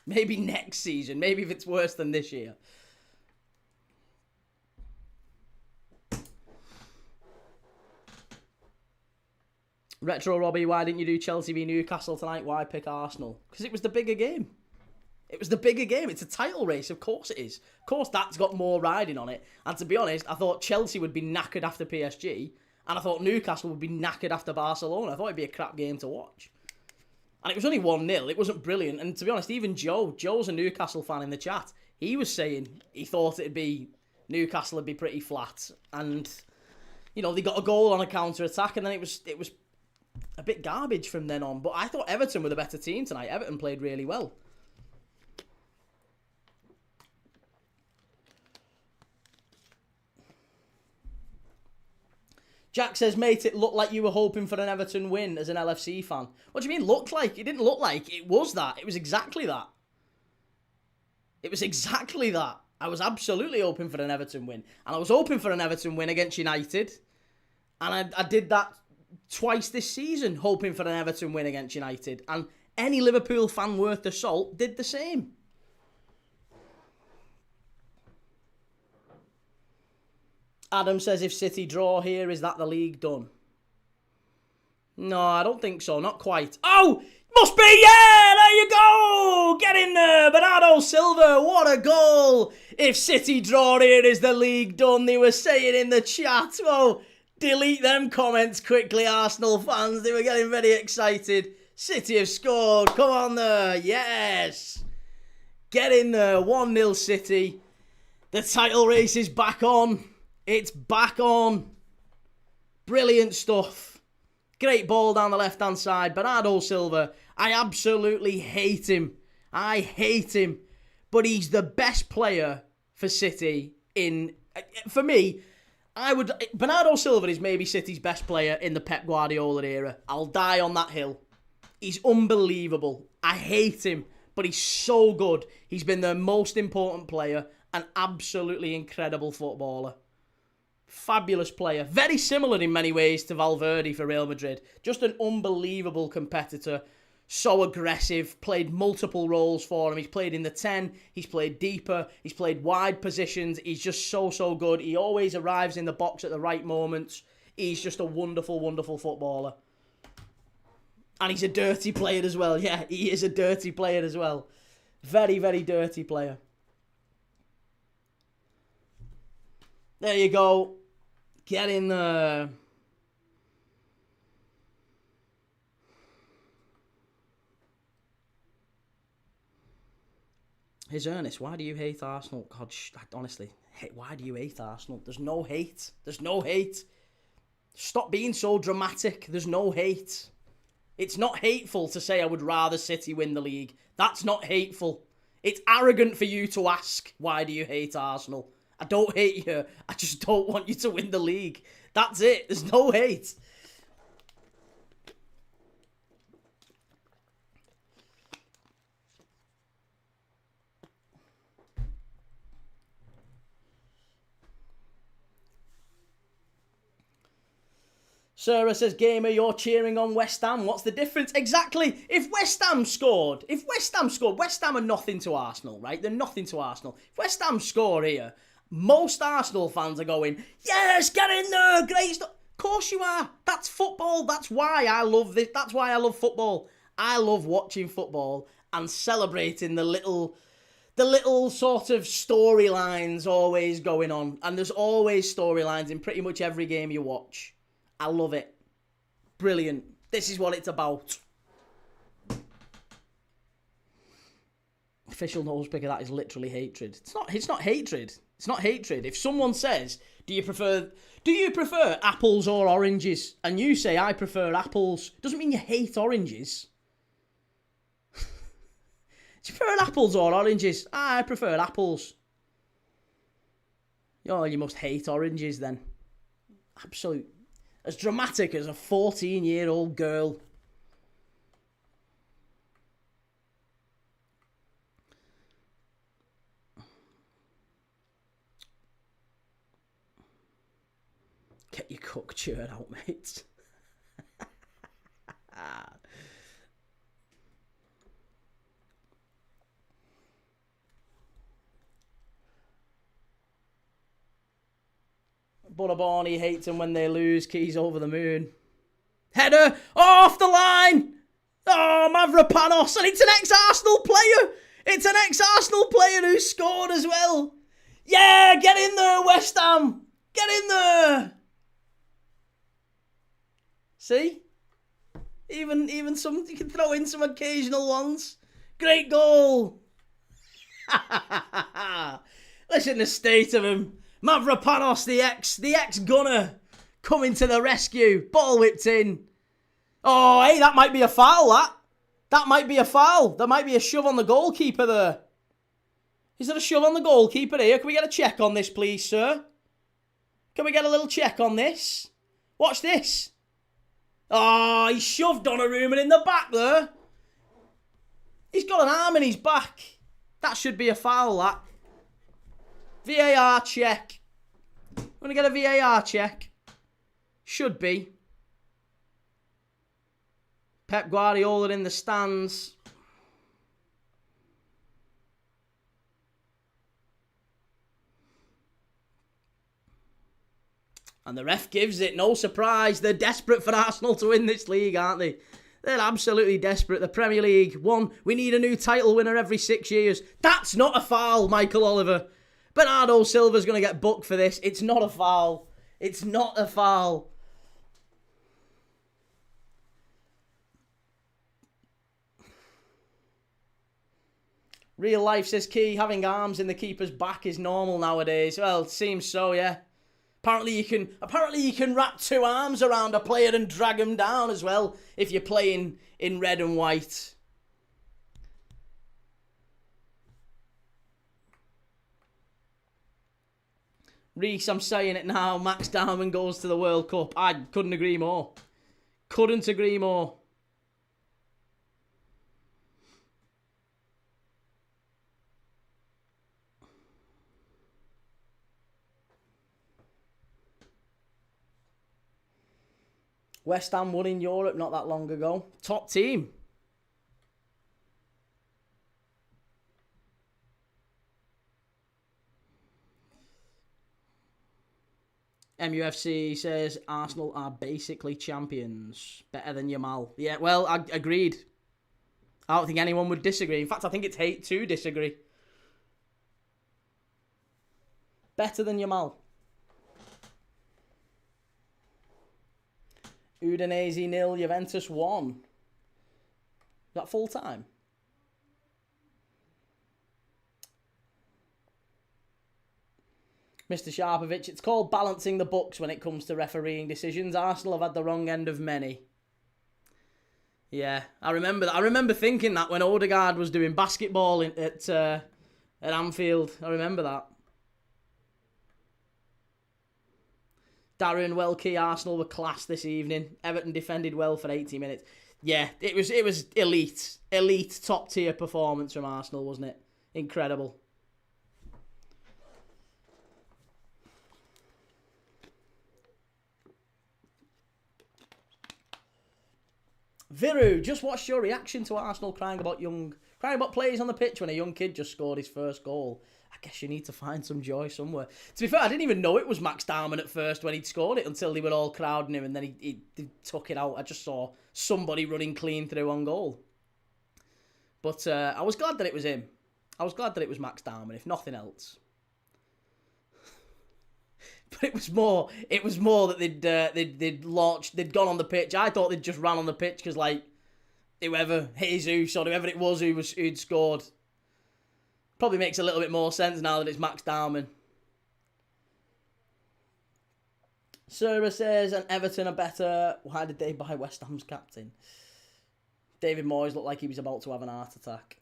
Maybe next season. Maybe if it's worse than this year. Retro Robbie, why didn't you do Chelsea v Newcastle tonight? Why pick Arsenal? Because it was the bigger game. It was the bigger game. It's a title race. Of course it is. Of course that's got more riding on it. And to be honest, I thought Chelsea would be knackered after PSG. And I thought Newcastle would be knackered after Barcelona. I thought it'd be a crap game to watch. And it was only 1-0. It wasn't brilliant. And to be honest, even Joe's a Newcastle fan in the chat. He was saying he thought Newcastle would be pretty flat. And, you know, they got a goal on a counter-attack. And then it was a bit garbage from then on. But I thought Everton were the better team tonight. Everton played really well. Jack says, mate, it looked like you were hoping for an Everton win as an LFC fan. What do you mean looked like? It didn't look like. It was that. It was exactly that. It was exactly that. I was absolutely hoping for an Everton win. And I was hoping for an Everton win against United. And I did that twice this season, hoping for an Everton win against United. And any Liverpool fan worth the salt did the same. Adam says, if City draw here, is that the league done? No, I don't think so. Not quite. Oh, must be. Yeah, there you go. Get in there. Bernardo Silva, what a goal. If City draw here, is the league done? They were saying in the chat. Oh, delete them comments quickly, Arsenal fans. They were getting very excited. City have scored. Come on there. Yes. Get in there. 1-0 City. The title race is back on. It's back on. Brilliant stuff. Great ball down the left-hand side. Bernardo Silva. I absolutely hate him. I hate him. But he's the best player for City in... For me, Bernardo Silva is maybe City's best player in the Pep Guardiola era. I'll die on that hill. He's unbelievable. I hate him, but he's so good. He's been their most important player. An absolutely incredible footballer. Fabulous player. Very similar in many ways to Valverde for Real Madrid. Just an unbelievable competitor. So aggressive. Played multiple roles for him. He's played in the 10. He's played deeper. He's played wide positions. He's just so good. He always arrives in the box at the right moments. He's just a wonderful, wonderful footballer. And he's a dirty player as well. Yeah, he is a dirty player as well. Very, very dirty player. There you go. Get in there. Here's Ernest. Why do you hate Arsenal? God, honestly, why do you hate Arsenal? There's no hate. There's no hate. Stop being so dramatic. There's no hate. It's not hateful to say I would rather City win the league. That's not hateful. It's arrogant for you to ask, why do you hate Arsenal? I don't hate you. I just don't want you to win the league. That's it. There's no hate. Sarah says, Gamer, you're cheering on West Ham. What's the difference? Exactly. If West Ham scored, West Ham are nothing to Arsenal, right? They're nothing to Arsenal. If West Ham score here, most Arsenal fans are going, yes, get in there, great stuff. Of course you are. That's football. That's why I love this. That's why I love football. I love watching football and celebrating the little sort of storylines always going on. And there's always storylines in pretty much every game you watch. I love it. Brilliant. This is what it's about. Official nose pick of that is literally hatred. It's not hatred. It's not hatred. If someone says, do you prefer apples or oranges? And you say, I prefer apples. Doesn't mean you hate oranges. Do you prefer apples or oranges? I prefer apples. Oh, you must hate oranges then. Absolute. As dramatic as a 14-year-old girl. Get your cook shirt out, mate. Bonaboni hates them when they lose. Keys over the moon. Header off the line. Oh, Mavropanos. And it's an ex-Arsenal player. It's an ex-Arsenal player who scored as well. Yeah, get in there, West Ham. Get in there. See? Even some, you can throw in some occasional ones. Great goal. Listen to the state of him. Mavropanos, the ex-gunner, coming to the rescue. Ball whipped in. Oh, hey, that might be a foul, that might be a foul. There might be a shove on the goalkeeper there. Is there a shove on the goalkeeper here? Can we get a check on this, please, sir? Can we get a little check on this? Watch this. Oh, he shoved Donnarumma in the back there. He's got an arm in his back. That should be a foul, that. VAR check. Want to get a VAR check? Should be. Pep Guardiola in the stands. And the ref gives it. No surprise. They're desperate for Arsenal to win this league, aren't they? They're absolutely desperate. The Premier League, we need a new title winner every 6 years. That's not a foul, Michael Oliver. Bernardo Silva's going to get booked for this. It's not a foul. It's not a foul. Real life, says Key, having arms in the keeper's back is normal nowadays. Well, it seems so, yeah. Apparently you can wrap 2 arms around a player and drag him down as well if you're playing in red and white. Reese, I'm saying it now. Max Dowman goes to the World Cup. I couldn't agree more. Couldn't agree more. West Ham won in Europe not that long ago. Top team. MUFC says Arsenal are basically champions. Better than Yamal. Yeah, well, I agreed. I don't think anyone would disagree. In fact, I think it's hate to disagree. Better than Yamal. Udinese 0, Juventus 1. Is that full time? Mr. Sharpovich, it's called balancing the books when it comes to refereeing decisions. Arsenal have had the wrong end of many. Yeah, I remember that. I remember thinking that when Odegaard was doing basketball at Anfield. I remember that. Darren Welke, Arsenal were class this evening. Everton defended well for 80 minutes. Yeah, it was elite, top tier performance from Arsenal, wasn't it? Incredible. Viru, just watched your reaction to Arsenal crying about players on the pitch when a young kid just scored his first goal. I guess you need to find some joy somewhere. To be fair, I didn't even know it was Max Dowman at first when he'd scored it until they were all crowding him and then he took it out. I just saw somebody running clean through on goal. But I was glad that it was him. I was glad that it was Max Dowman, if nothing else. But it was more that they'd gone on the pitch. I thought they'd just ran on the pitch because like whoever Jesus or whoever it was who'd scored. Probably makes a little bit more sense now that it's Max Dowman. Sura says, and Everton are better. Why did they buy West Ham's captain? David Moyes looked like he was about to have an heart attack.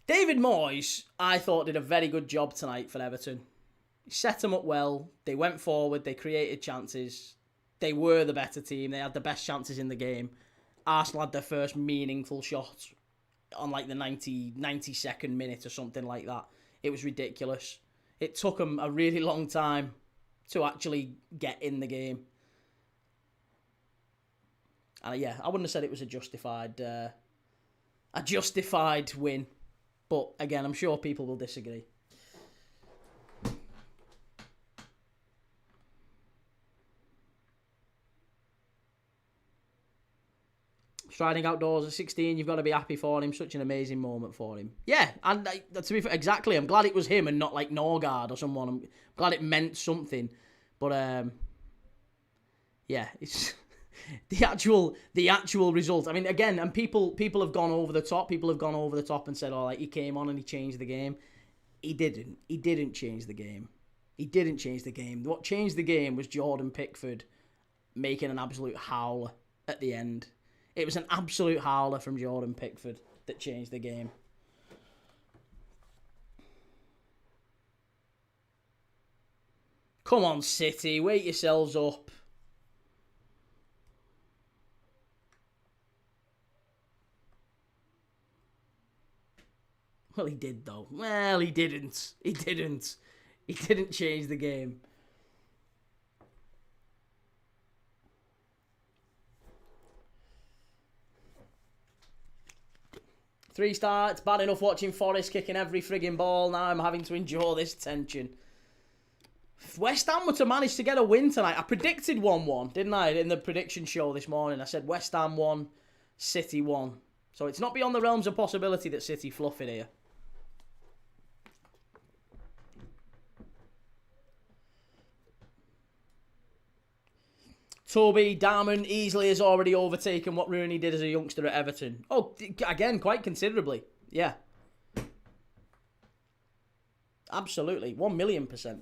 David Moyes, I thought, did a very good job tonight for Everton. He set them up well. They went forward. They created chances. They were the better team. They had the best chances in the game. Arsenal had their first meaningful shot on like the 92nd minute or something like that. It was ridiculous. It took them a really long time to actually get in the game. And yeah, I wouldn't have said it was a justified win. But again, I'm sure people will disagree. Striding outdoors at 16, you've got to be happy for him. Such an amazing moment for him. Yeah, and to be fair, exactly. I'm glad it was him and not like Norgard or someone. I'm glad it meant something. But yeah, it's the actual result. I mean, again, and people have gone over the top. People have gone over the top and said, "Oh, like he came on and he changed the game." He didn't. He didn't change the game. He didn't change the game. What changed the game was Jordan Pickford making an absolute howler at the end. It was an absolute howler from Jordan Pickford that changed the game. Come on, City. Wake yourselves up. Well, he did, though. Well, he didn't. He didn't. He didn't change the game. Three star. It's bad enough watching Forest kicking every frigging ball. Now I'm having to endure this tension. If West Ham were to manage to get a win tonight, I predicted 1-1, didn't I, in the prediction show this morning? I said West Ham 1, City 1. So it's not beyond the realms of possibility that City fluff it here. Toby Dowman easily has already overtaken what Rooney did as a youngster at Everton. Oh, again, quite considerably. Yeah. Absolutely. 1,000,000%.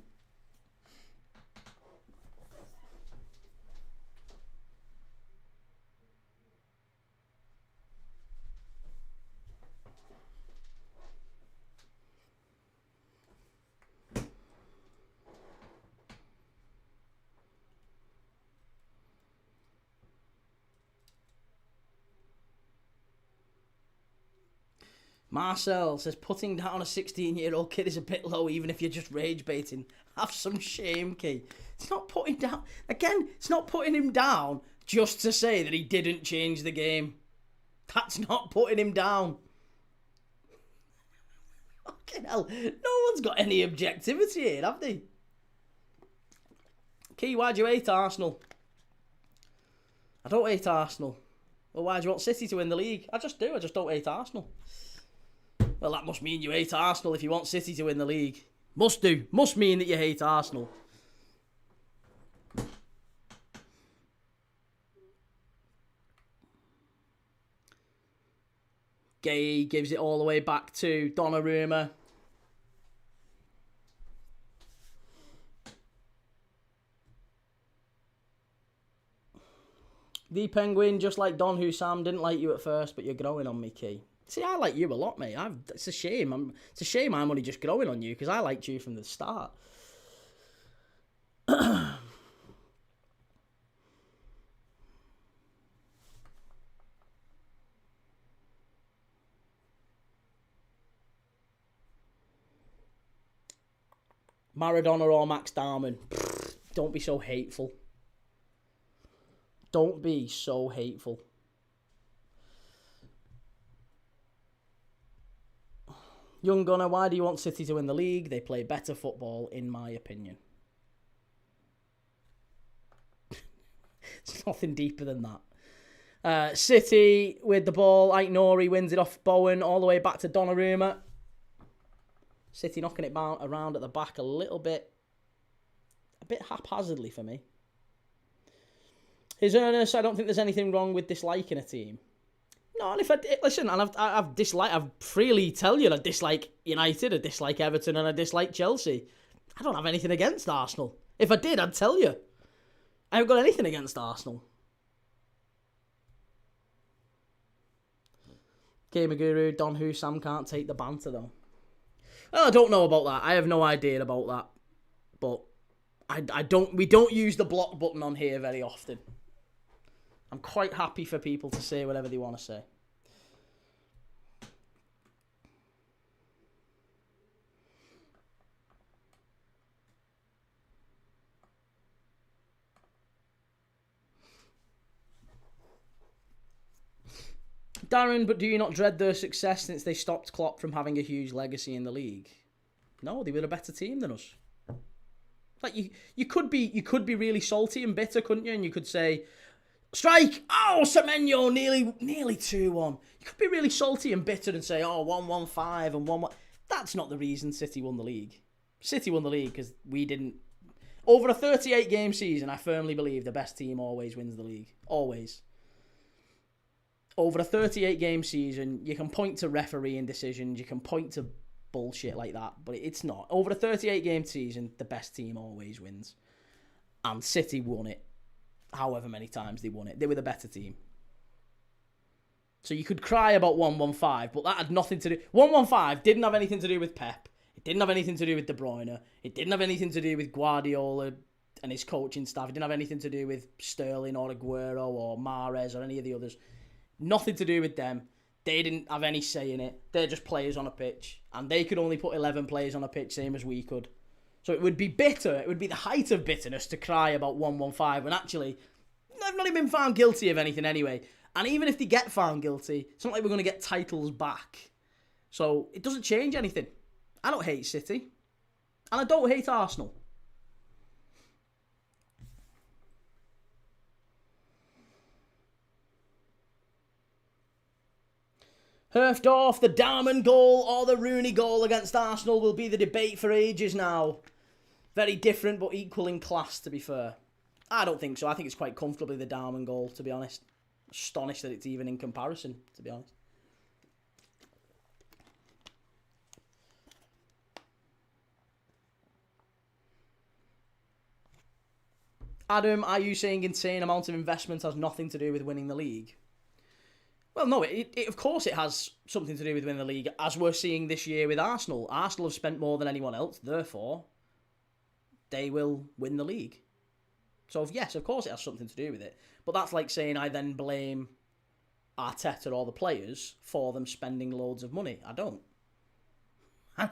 Marcel says, putting down a 16-year-old kid is a bit low, even if you're just rage baiting. Have some shame, Key. It's not putting down... Again, it's not putting him down just to say that he didn't change the game. That's not putting him down. Fucking hell. No one's got any objectivity here, have they? Key, why do you hate Arsenal? I don't hate Arsenal. Well, why do you want City to win the league? I just do. I just don't hate Arsenal. Well, that must mean you hate Arsenal if you want City to win the league. Must do. Must mean that you hate Arsenal. Gay gives it all the way back to Donnarumma. The Penguin, just like Don Hussam, didn't like you at first, but you're growing on me, Key. See, I like you a lot, mate. It's a shame. It's a shame I'm only just growing on you because I liked you from the start. Maradona or Max Dowman? Don't be so hateful. Don't be so hateful. Young Gunner, why do you want City to win the league? They play better football, in my opinion. It's nothing deeper than that. City with the ball. Ait Nori wins it off Bowen all the way back to Donnarumma. City knocking it around at the back a bit haphazardly for me. His Ernest, I don't think there's anything wrong with disliking a team. No, and if listen, and I've freely tell you I dislike United, I dislike Everton, and I dislike Chelsea. I don't have anything against Arsenal. If I did, I'd tell you. I haven't got anything against Arsenal. Gamer Guru, Don Hussam can't take the banter though. Well, I don't know about that. I have no idea about that. But we don't use the block button on here very often. I'm quite happy for people to say whatever they want to say. Darren, but do you not dread their success since they stopped Klopp from having a huge legacy in the league? No, they were a better team than us. Like you could be really salty and bitter, couldn't you? And you could say, strike! Oh, Semenyo, nearly 2-1. You could be really salty and bitter and say, oh, 1-1-5 and 1-1. That's not the reason City won the league. City won the league because we didn't... Over a 38-game season, I firmly believe the best team always wins the league. Always. Over a 38-game season, you can point to refereeing decisions, you can point to bullshit like that, but it's not. Over a 38-game season, the best team always wins. And City won it. However many times they won it. They were the better team. So you could cry about 1-1-5, but that had nothing to do... 1-1-5 didn't have anything to do with Pep. It didn't have anything to do with De Bruyne. It didn't have anything to do with Guardiola and his coaching staff. It didn't have anything to do with Sterling or Aguero or Mahrez or any of the others. Nothing to do with them. They didn't have any say in it. They're just players on a pitch. And they could only put 11 players on a pitch, same as we could. So it would be bitter. It would be the height of bitterness to cry about 115 when actually they've not even been found guilty of anything anyway. And even if they get found guilty, it's not like we're going to get titles back. So it doesn't change anything. I don't hate City. And I don't hate Arsenal. Herfdorf, the Dowman goal or the Rooney goal against Arsenal will be the debate for ages now. Very different but equal in class, to be fair. I don't think so. I think it's quite comfortably the Dowman goal, to be honest. Astonished that it's even in comparison, to be honest. Adam, are you saying insane amount of investment has nothing to do with winning the league? Well, no, of course it has something to do with winning the league, as we're seeing this year with Arsenal. Arsenal have spent more than anyone else, therefore, they will win the league. So, yes, of course it has something to do with it. But that's like saying I then blame Arteta or the players for them spending loads of money. I don't. And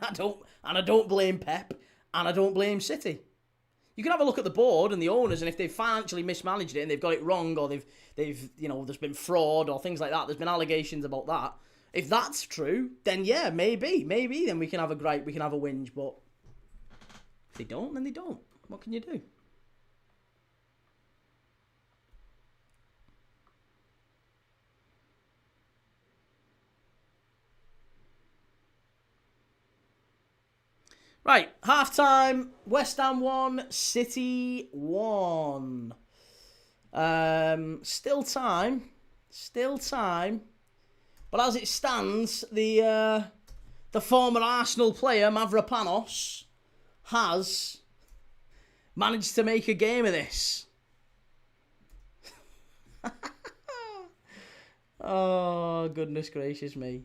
I don't blame Pep, and I don't blame City. You can have a look at the board and the owners, and if they've financially mismanaged it and they've got it wrong, or they've there's been fraud or things like that, there's been allegations about that. If that's true, then yeah, maybe then we can have a gripe, we can have a whinge, but if they don't, then they don't. What can you do? Right, half-time, West Ham 1, City 1. Still time. But as it stands, the former Arsenal player, Mavropanos, has managed to make a game of this. Oh, goodness gracious me.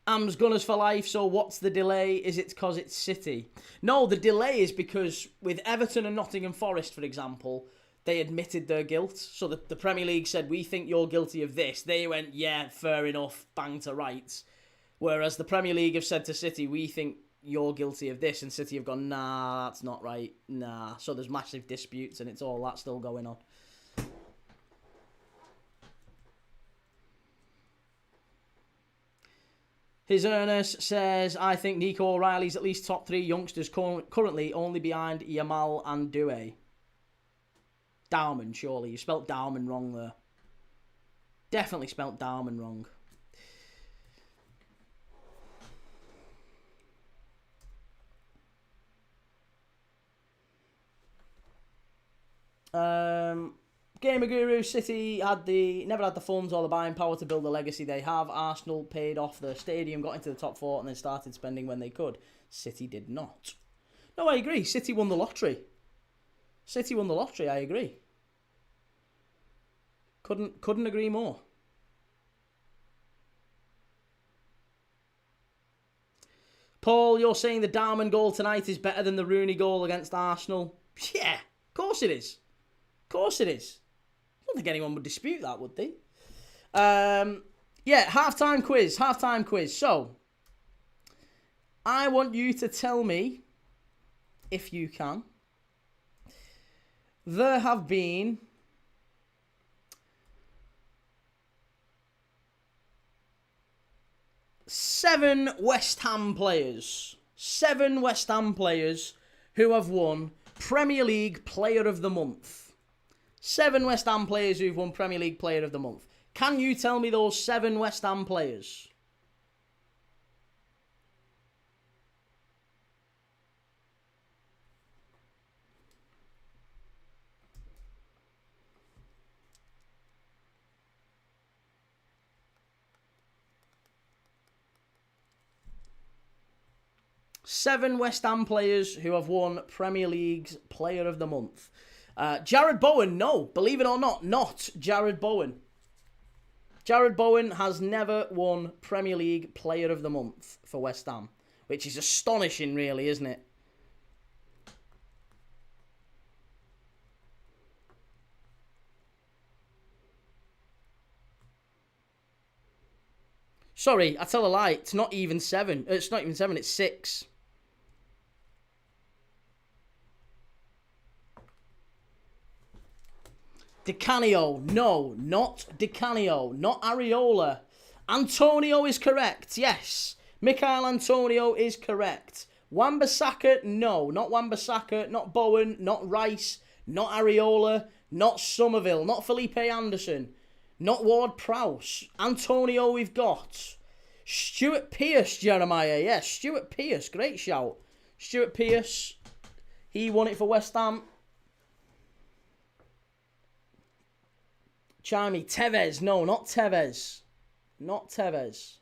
Am's Gunners for life, so what's the delay? Is it because it's City? No, the delay is because with Everton and Nottingham Forest, for example, they admitted their guilt. So the Premier League said, we think you're guilty of this. They went, yeah, fair enough, bang to rights. Whereas the Premier League have said to City, we think you're guilty of this. And City have gone, nah, that's not right, nah. So there's massive disputes and it's all that still going on. His Ernest says, I think Nico O'Reilly's at least top 3 youngsters currently only behind Yamal and Doué. Dowman, surely. You spelt Dowman wrong there. Definitely spelt Dowman wrong. Gamer Guru, City never had the funds or the buying power to build the legacy they have. Arsenal paid off their stadium, got into the top 4 and then started spending when they could. City did not. No, I agree. City won the lottery. I agree. Couldn't agree more. Paul, you're saying the Dowman goal tonight is better than the Rooney goal against Arsenal? Yeah, of course it is. I don't think anyone would dispute that, would they? Yeah, halftime quiz. So, I want you to tell me, if you can, there have been 7 West Ham players who have won Premier League Player of the Month. 7 West Ham players who've won Premier League Player of the Month. Can you tell me those 7 West Ham players? Seven West Ham players who have won Premier League's Player of the Month. Jared Bowen, no. Believe it or not Jared Bowen. Jared Bowen has never won Premier League Player of the Month for West Ham, which is astonishing, really, isn't it? Sorry, I tell a lie. It's not even 7. It's not even 7, it's 6. Di Canio. No, not Di Canio. Not Areola. Antonio is correct. Yes. Michael Antonio is correct. Wan-Bissaka. No, not Wan-Bissaka. Not Bowen. Not Rice. Not Areola. Not Somerville. Not Felipe Anderson. Not Ward-Prowse. Antonio we've got. Stuart Pearce, Jeremiah. Yes, Stuart Pearce. Great shout. Stuart Pearce. He won it for West Ham. Chimey. Tevez. No, not Tevez. Not Tevez.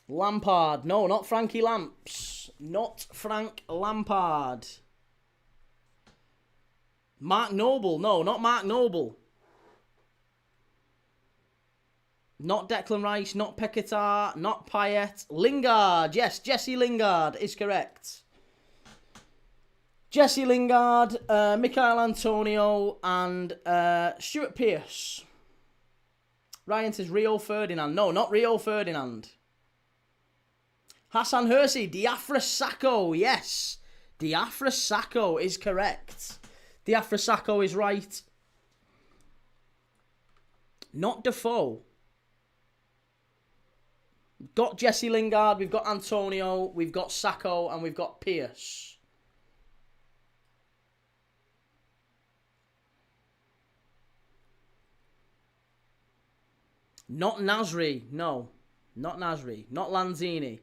Lampard. No, not Frankie Lamps. Not Frank Lampard. Mark Noble. No, not Mark Noble. Not Declan Rice. Not Paquetá. Not Payet. Lingard. Yes, Jesse Lingard is correct. Jesse Lingard, Michael Antonio, and Stuart Pearce. Ryan says Rio Ferdinand. No, not Rio Ferdinand. Hassan Hersey. Diafra Sakho. Yes. Diafra Sakho is correct. Diafra Sakho is right. Not Defoe. We've got Jesse Lingard, we've got Antonio, we've got Sakho, and we've got Pearce. Not Nasri. No. Not Nasri. Not Lanzini.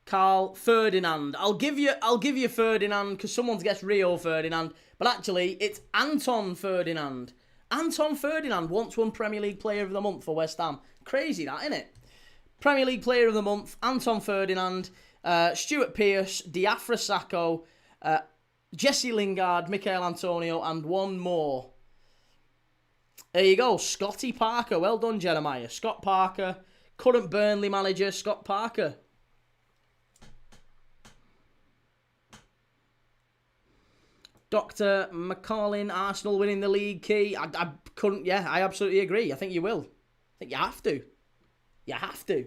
Carl Ferdinand. I'll give you Ferdinand because someone gets Rio Ferdinand, but actually it's Anton Ferdinand. Anton Ferdinand once won Premier League Player of the Month for West Ham. Crazy that, isn't it? Premier League Player of the Month, Anton Ferdinand, Stuart Pearce, Diafra Sakho, Jesse Lingard, Michael Antonio, and one more. There you go, Scotty Parker. Well done, Jeremiah. Scott Parker, current Burnley manager, Scott Parker. Dr. McCarlin, Arsenal winning the league key. I couldn't, yeah, I absolutely agree. I think you will. I think you have to. You have to.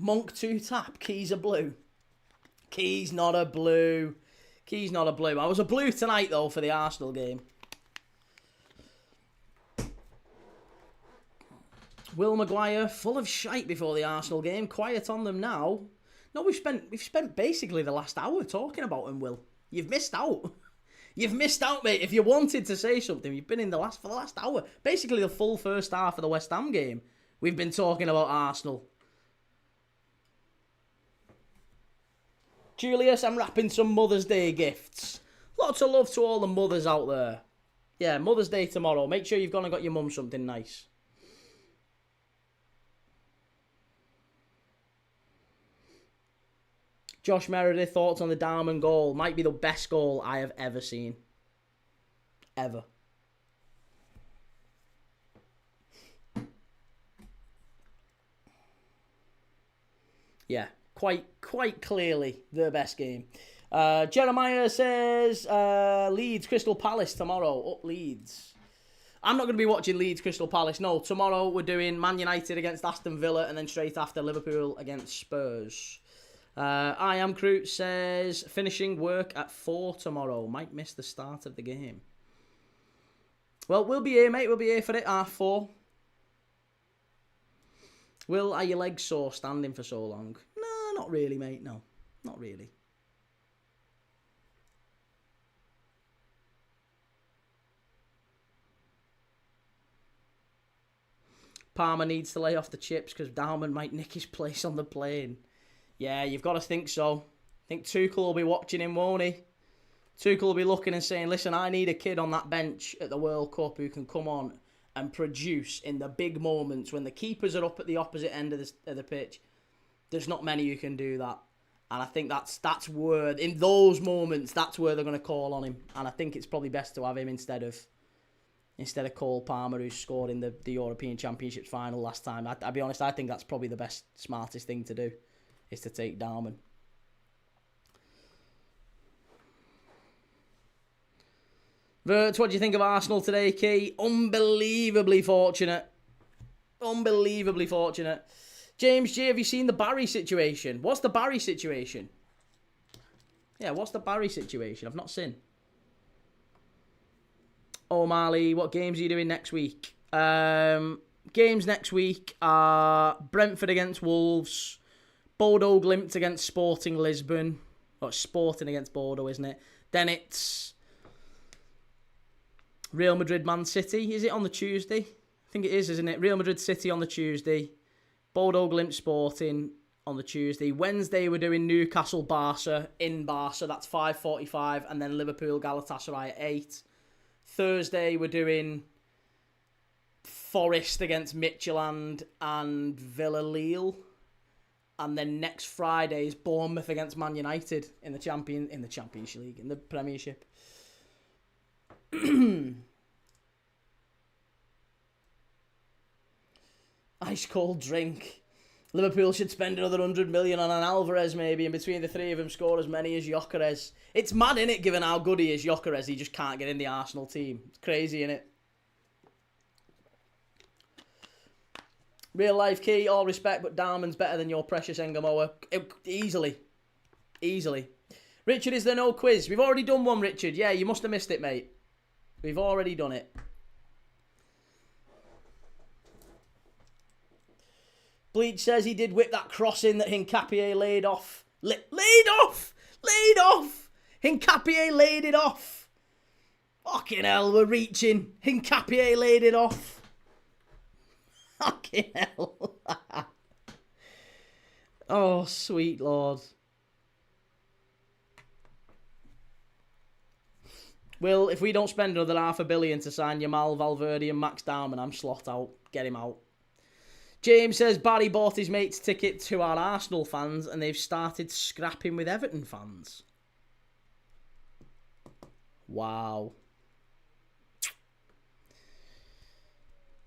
Monk 2 tap. Keys are blue. Keys not a blue. Keys not a blue. I was a blue tonight, though, for the Arsenal game. Will Maguire, full of shite before the Arsenal game. Quiet on them now. No, we've spent basically the last hour talking about him, Will. You've missed out. You've missed out, mate. If you wanted to say something, you've been in for the last hour. Basically the full first half of the West Ham game. We've been talking about Arsenal. Julius, I'm wrapping some Mother's Day gifts. Lots of love to all the mothers out there. Yeah, Mother's Day tomorrow. Make sure you've gone and got your mum something nice. Josh Meredith, thoughts on the Dowman goal? Might be the best goal I have ever seen. Ever. Yeah, quite clearly the best game. Jeremiah says Leeds Crystal Palace tomorrow. Up Leeds. I'm not going to be watching Leeds Crystal Palace. No, tomorrow we're doing Man United against Aston Villa and then straight after Liverpool against Spurs. I Am Crew says finishing work at 4 tomorrow. Might miss the start of the game. Well, we'll be here, mate. We'll be here for it. 4:30. Will, are your legs sore standing for so long? No, not really, mate. No, not really. Palmer needs to lay off the chips because Dowman might nick his place on the plane. Yeah, you've got to think so. I think Tuchel will be watching him, won't he? Tuchel will be looking and saying, listen, I need a kid on that bench at the World Cup who can come on and produce in the big moments when the keepers are up at the opposite end of the pitch, there's not many who can do that. And I think that's where, in those moments, that's where they're going to call on him. And I think it's probably best to have him instead of Cole Palmer, who scored in the European Championships final last time. I'll be honest, I think that's probably the best, smartest thing to do, is to take Dowman. Vert, what do you think of Arsenal today, Key? Unbelievably fortunate. Unbelievably fortunate. James J, have you seen the Barry situation? What's the Barry situation? Yeah, what's the Barry situation? I've not seen. O'Malley, what games are you doing next week? Games next week are Brentford against Wolves, Bodo Glimt against Sporting Lisbon. Or Sporting against Bodo, isn't it? Then it's Real Madrid Man City. Is it on the Tuesday? I think it is, isn't it? Real Madrid City on the Tuesday. Bodo Glimt Sporting on the Tuesday. Wednesday we're doing Newcastle Barca in Barca. That's 5:45, and then Liverpool Galatasaray at 8. Thursday we're doing Forest against Midtjylland and Villarreal, and then next Friday is Bournemouth against Man United in the Champions League, in the Premiership. Ice cold drink. Liverpool should spend another 100 million on an Alvarez maybe, and between the three of them score as many as Gyökeres. It's mad, innit, given how good he is, Gyökeres. He just can't get in the Arsenal team. It's crazy, innit? Real life Key, all respect, but Dowman's better than your precious Ngumoha. Easily. Easily. Richard, is there no quiz? We've already done one, Richard. Yeah, you must have missed it, mate. We've already done it. Bleach says he did whip that cross in that Hincapié laid off. Laid off! Laid off! Hincapié laid it off. Fucking hell, we're reaching. Hincapié laid it off. Fucking hell. Oh, sweet Lord. Well, if we don't spend another $500 million to sign Yamal, Valverde and Max Dowman, I'm slot out. Get him out. James says Barry bought his mate's ticket to our Arsenal fans and they've started scrapping with Everton fans. Wow.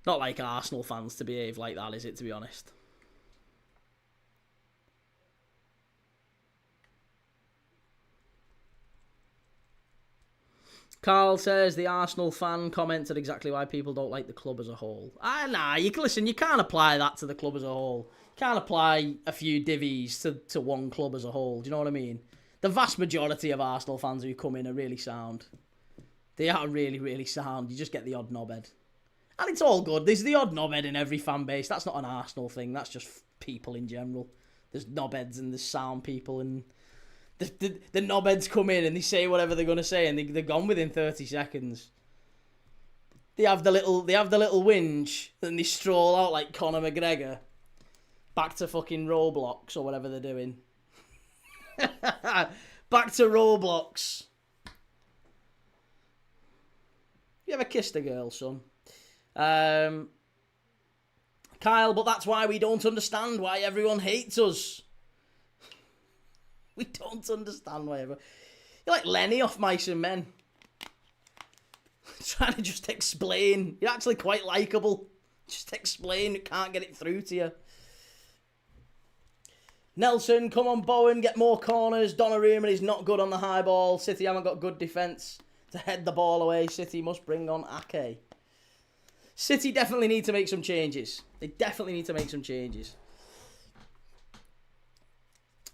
Not like Arsenal fans to behave like that, is it, to be honest? Carl says the Arsenal fan commented exactly why people don't like the club as a whole. Nah, you can't apply that to the club as a whole. You can't apply a few divvies to one club as a whole. Do you know what I mean? The vast majority of Arsenal fans who come in are really sound. They are really, really sound. You just get the odd knobhead. And it's all good. There's the odd knobhead in every fan base. That's not an Arsenal thing. That's just people in general. There's knobheads and there's sound people, and the knobheads come in and they say whatever they're going to say and they're gone within 30 seconds. They have the little whinge and they stroll out like Conor McGregor back to fucking Roblox or whatever they're doing. Back to Roblox. You ever kissed a girl, son? Kyle, but that's why we don't understand why everyone hates us. We don't understand why everyone... You're like Lenny off Mice and Men. Trying to just explain. You're actually quite likeable. Just explain. Can't get it through to you. Nelson, come on, Bowen. Get more corners. Donnarumma is not good on the high ball. City haven't got good defence to head the ball away. City must bring on Ake. City definitely need to make some changes. They definitely need to make some changes.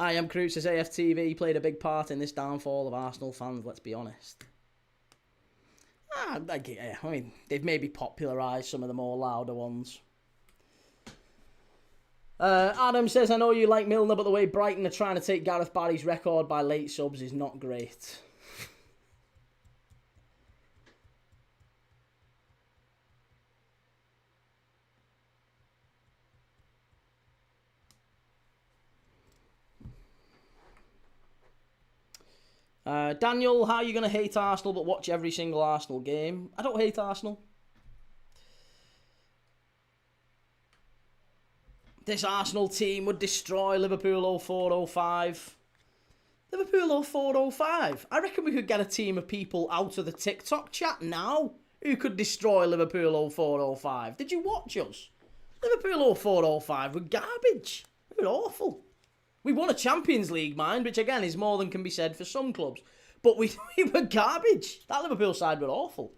I Am Cruz says AFTV played a big part in this downfall of Arsenal fans, let's be honest. I mean, they've maybe popularised some of the more louder ones. Adam says, I know you like Milner, but the way Brighton are trying to take Gareth Barry's record by late subs is not great. Daniel, how are you going to hate Arsenal but watch every single Arsenal game? I don't hate Arsenal. This Arsenal team would destroy Liverpool 04-05. Liverpool 04-05. I reckon we could get a team of people out of the TikTok chat now who could destroy Liverpool 04-05. Did you watch us? Liverpool 04-05 were garbage. We were awful. We won a Champions League, mind, which again is more than can be said for some clubs. But we were garbage. That Liverpool side were awful.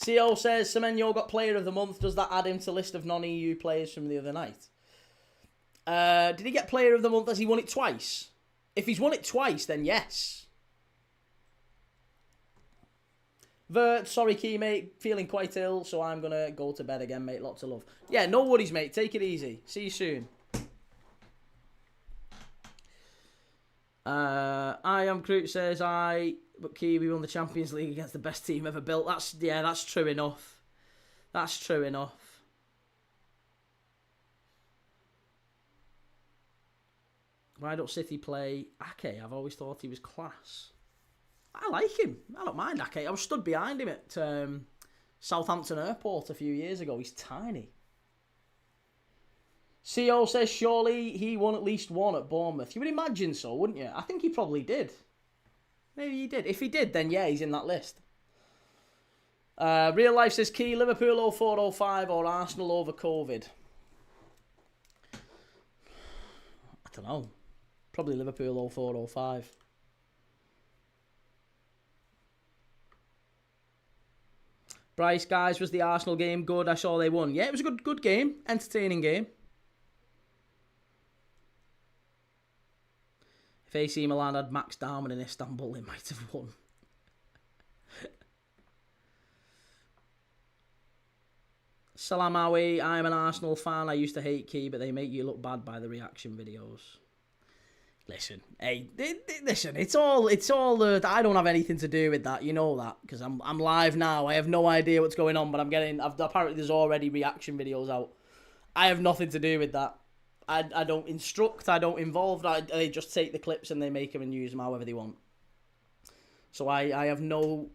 CO says, Semenyo got player of the month. Does that add him to list of non-EU players from the other night? Did he get player of the month as he won it twice? If he's won it twice, then yes. Vert, sorry, Key, mate. Feeling quite ill, so I'm going to go to bed again, mate. Lots of love. Yeah, no worries, mate. Take it easy. See you soon. I am Crute says, but Key, we won the Champions League against the best team ever built. That's true enough. That's true enough. Why don't City play Ake? I've always thought he was class. I like him. I don't mind Ake. I was stood behind him at Southampton Airport a few years ago. He's tiny. CO says, surely he won at least one at Bournemouth. You would imagine so, wouldn't you? I think he probably did. Maybe he did. If he did, then yeah, he's in that list. Real Life says, Key, Liverpool 04-05 or Arsenal over COVID? I don't know. Probably Liverpool 04-05. Bryce, guys, was the Arsenal game good? I saw they won. Yeah, it was a good game. Entertaining game. If AC Milan had Max Dowman in Istanbul, they might have won. Salam Awi, I'm an Arsenal fan. I used to hate Key, but they make you look bad by the reaction videos. Listen, hey, listen. It's all. I don't have anything to do with that. You know that because I'm live now. I have no idea what's going on, but apparently there's already reaction videos out. I have nothing to do with that. I don't instruct. I don't involve. They just take the clips and they make them and use them however they want. So I have no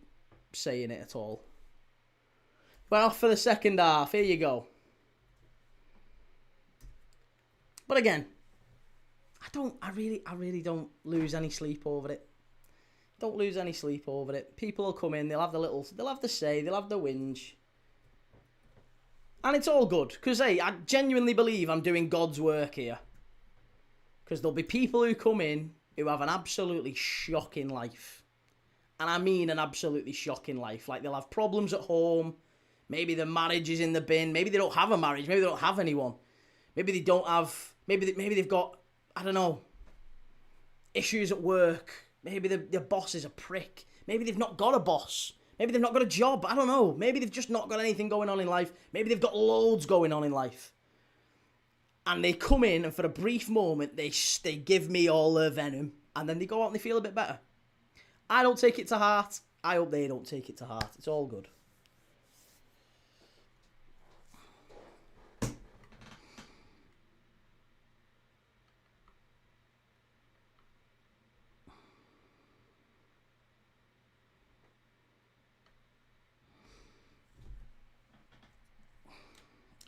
say in it at all. Well, for the second half, here you go. But again, I really don't lose any sleep over it. Don't lose any sleep over it. People will come in, they'll have the say, they'll have the whinge. And it's all good. Because, hey, I genuinely believe I'm doing God's work here. Because there'll be people who come in who have an absolutely shocking life. And I mean an absolutely shocking life. Like, they'll have problems at home. Maybe the marriage is in the bin. Maybe they don't have a marriage. Maybe they don't have anyone. Maybe they don't have... Maybe they've got, I don't know, issues at work. Maybe the boss is a prick. Maybe they've not got a boss. Maybe they've not got a job. I don't know. Maybe they've just not got anything going on in life. Maybe they've got loads going on in life. And they come in and for a brief moment, they give me all their venom. And then they go out and they feel a bit better. I don't take it to heart. I hope they don't take it to heart. It's all good.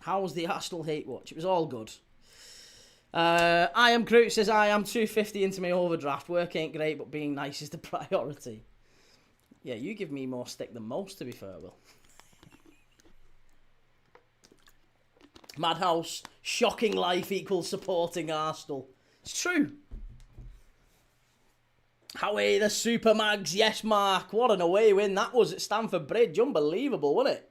How was the Arsenal hate watch? It was all good. I am Crute says, I am 250 into my overdraft. Work ain't great, but being nice is the priority. Yeah, you give me more stick than most, to be fair, Will. Madhouse, shocking life equals supporting Arsenal. It's true. Howie, the Super Mags. Yes, Mark. What an away win that was at Stamford Bridge. Unbelievable, wasn't it?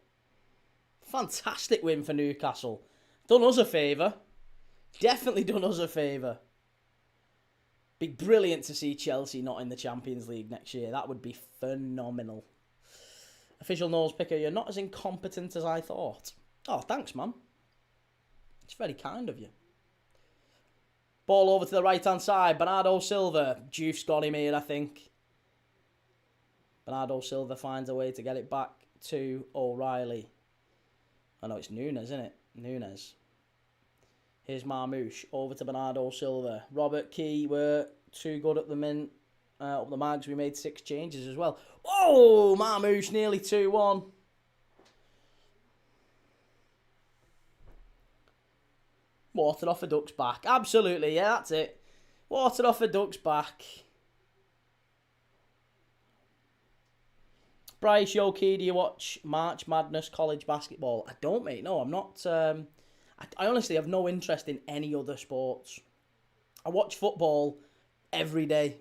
Fantastic win for Newcastle. Done us a favour. Definitely done us a favour. Be brilliant to see Chelsea not in the Champions League next year. That would be phenomenal. Official nose picker, you're not as incompetent as I thought. Oh, thanks, man. It's very kind of you. Ball over to the right-hand side. Bernardo Silva. Juice got him here, I think. Bernardo Silva finds a way to get it back to O'Reilly. I know it's Nunes, isn't it? Nunes. Here's Marmouche. Over to Bernardo Silva. Robert Key were too good at the mint. Up the mags, we made 6 changes as well. Oh, Marmouche nearly 2-1. Watered off a duck's back. Absolutely, yeah, that's it. Watered off a duck's back. Bryce, Yoki, do you watch March Madness college basketball? I don't, mate. No, I'm not. I honestly have no interest in any other sports. I watch football every day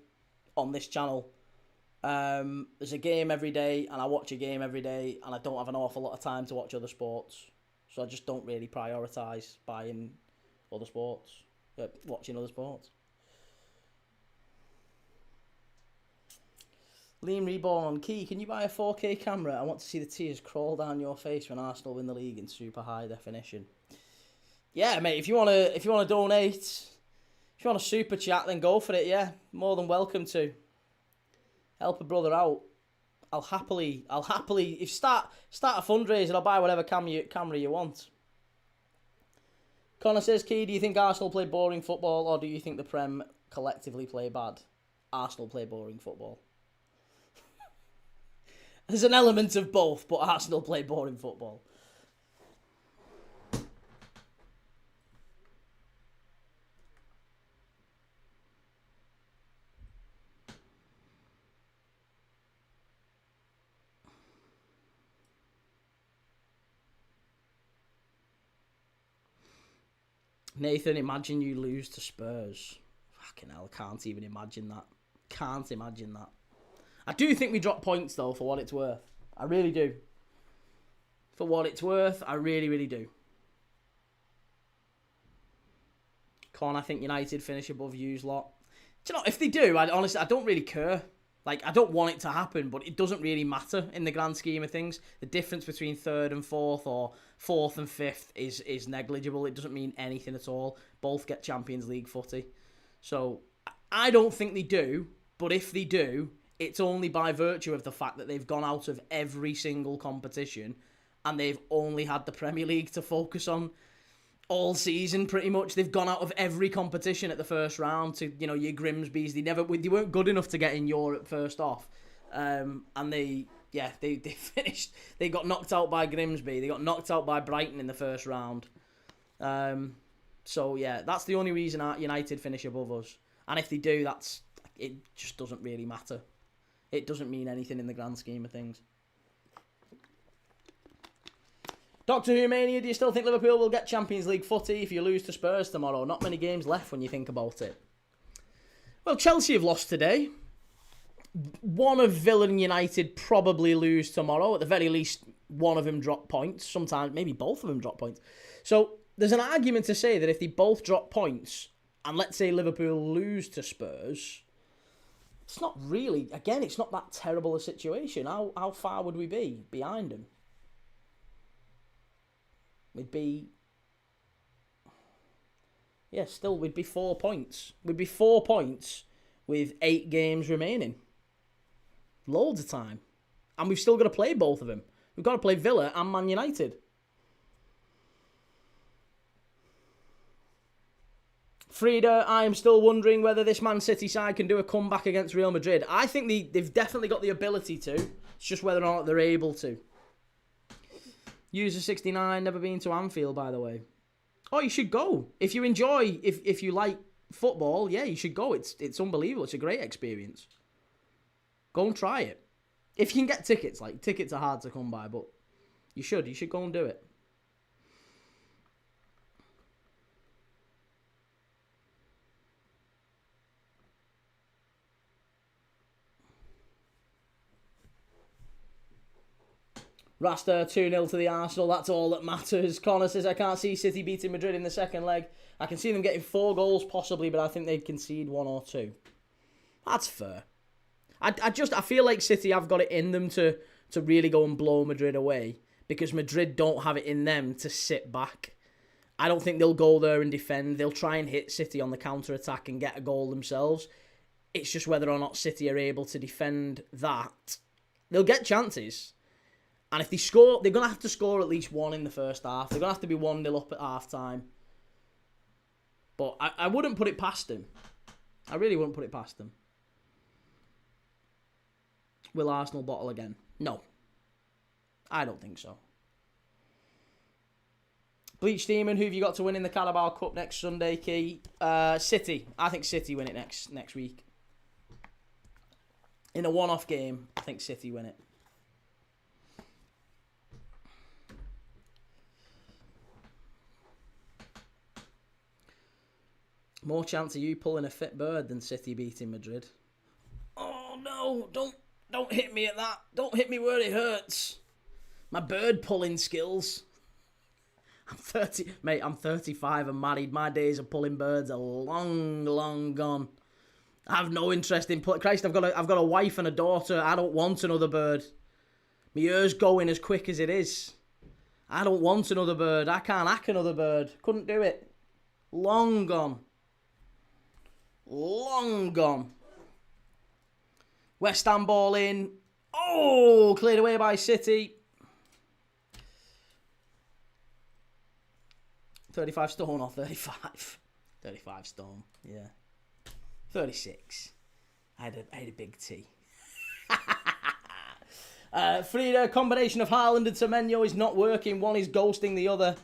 on this channel. There's a game every day, and I watch a game every day, and I don't have an awful lot of time to watch other sports. So I just don't really prioritise buying other sports, watching other sports. Liam Reborn on Key, can you buy a 4K camera? I want to see the tears crawl down your face when Arsenal win the league in super high definition. Yeah, mate, if you wanna donate, if you want a super chat, then go for it, yeah. More than welcome to. Help a brother out. I'll happily if start a fundraiser, I'll buy whatever camera you want. Connor says, Key, do you think Arsenal play boring football, or do you think the Prem collectively play bad? Arsenal play boring football. There's an element of both, but Arsenal play boring football. Nathan, imagine you lose to Spurs. Fucking hell, can't even imagine that. Can't imagine that. I do think we drop points, though, for what it's worth. I really do. For what it's worth, I really, really do. Con, I think United finish above yous lot. Do you know, if they do, I don't really care. Like, I don't want it to happen, but it doesn't really matter in the grand scheme of things. The difference between third and fourth or fourth and fifth is negligible. It doesn't mean anything at all. Both get Champions League footy. So, I don't think they do, but if they do, it's only by virtue of the fact that they've gone out of every single competition and they've only had the Premier League to focus on all season, pretty much. They've gone out of every competition at the first round to, you know, your Grimsby's. They weren't good enough to get in Europe first off. And they finished. They got knocked out by Grimsby. They got knocked out by Brighton in the first round. So, yeah, that's the only reason United finish above us. And if they do, it just doesn't really matter. It doesn't mean anything in the grand scheme of things. Doctor Who Mania, do you still think Liverpool will get Champions League footy if you lose to Spurs tomorrow? Not many games left when you think about it. Well, Chelsea have lost today. One of Villa and United probably lose tomorrow. At the very least, one of them drop points. Sometimes, maybe both of them drop points. So, there's an argument to say that if they both drop points, and let's say Liverpool lose to Spurs, it's not really, again, it's not that terrible a situation. How far would we be behind them? We'd be 4 points. We'd be 4 points with 8 games remaining. Loads of time. And we've still got to play both of them. We've got to play Villa and Man United. Frida, I am still wondering whether this Man City side can do a comeback against Real Madrid. I think they've definitely got the ability to. It's just whether or not they're able to. User 69, never been to Anfield, by the way. Oh, you should go. If you enjoy, if you like football, yeah, you should go. It's unbelievable. It's a great experience. Go and try it. If you can get tickets, like, tickets are hard to come by, but you should go and do it. Rasta 2-0 to the Arsenal. That's all that matters. Connor says, I can't see City beating Madrid in the second leg. I can see them getting 4 goals possibly, but I think they'd concede 1 or 2. That's fair. I feel like City have got it in them to really go and blow Madrid away, because Madrid don't have it in them to sit back. I don't think they'll go there and defend. They'll try and hit City on the counter-attack and get a goal themselves. It's just whether or not City are able to defend that. They'll get chances. And if they score, they're going to have to score at least 1 in the first half. They're going to have to be 1-0 up at half-time. But I wouldn't put it past them. I really wouldn't put it past them. Will Arsenal bottle again? No. I don't think so. Bleach Demon, who have you got to win in the Carabao Cup next Sunday, Key? City. I think City win it next week. In a one-off game, I think City win it. More chance of you pulling a fit bird than City beating Madrid. Oh no, don't hit me at that. Don't hit me where it hurts. My bird pulling skills. I'm 30, mate, I'm 35 and married. My days of pulling birds are long, long gone. I have no interest in Christ, I've got a wife and a daughter. I don't want another bird. My ear's going as quick as it is. I don't want another bird. I can't hack another bird. Couldn't do it. Long gone. Long gone. West Ham ball in. Oh, cleared away by City. 35 stone or 35? 35 stone, yeah. 36. I had a big T. Frida, combination of Haaland and Semenyo is not working. One is ghosting the other.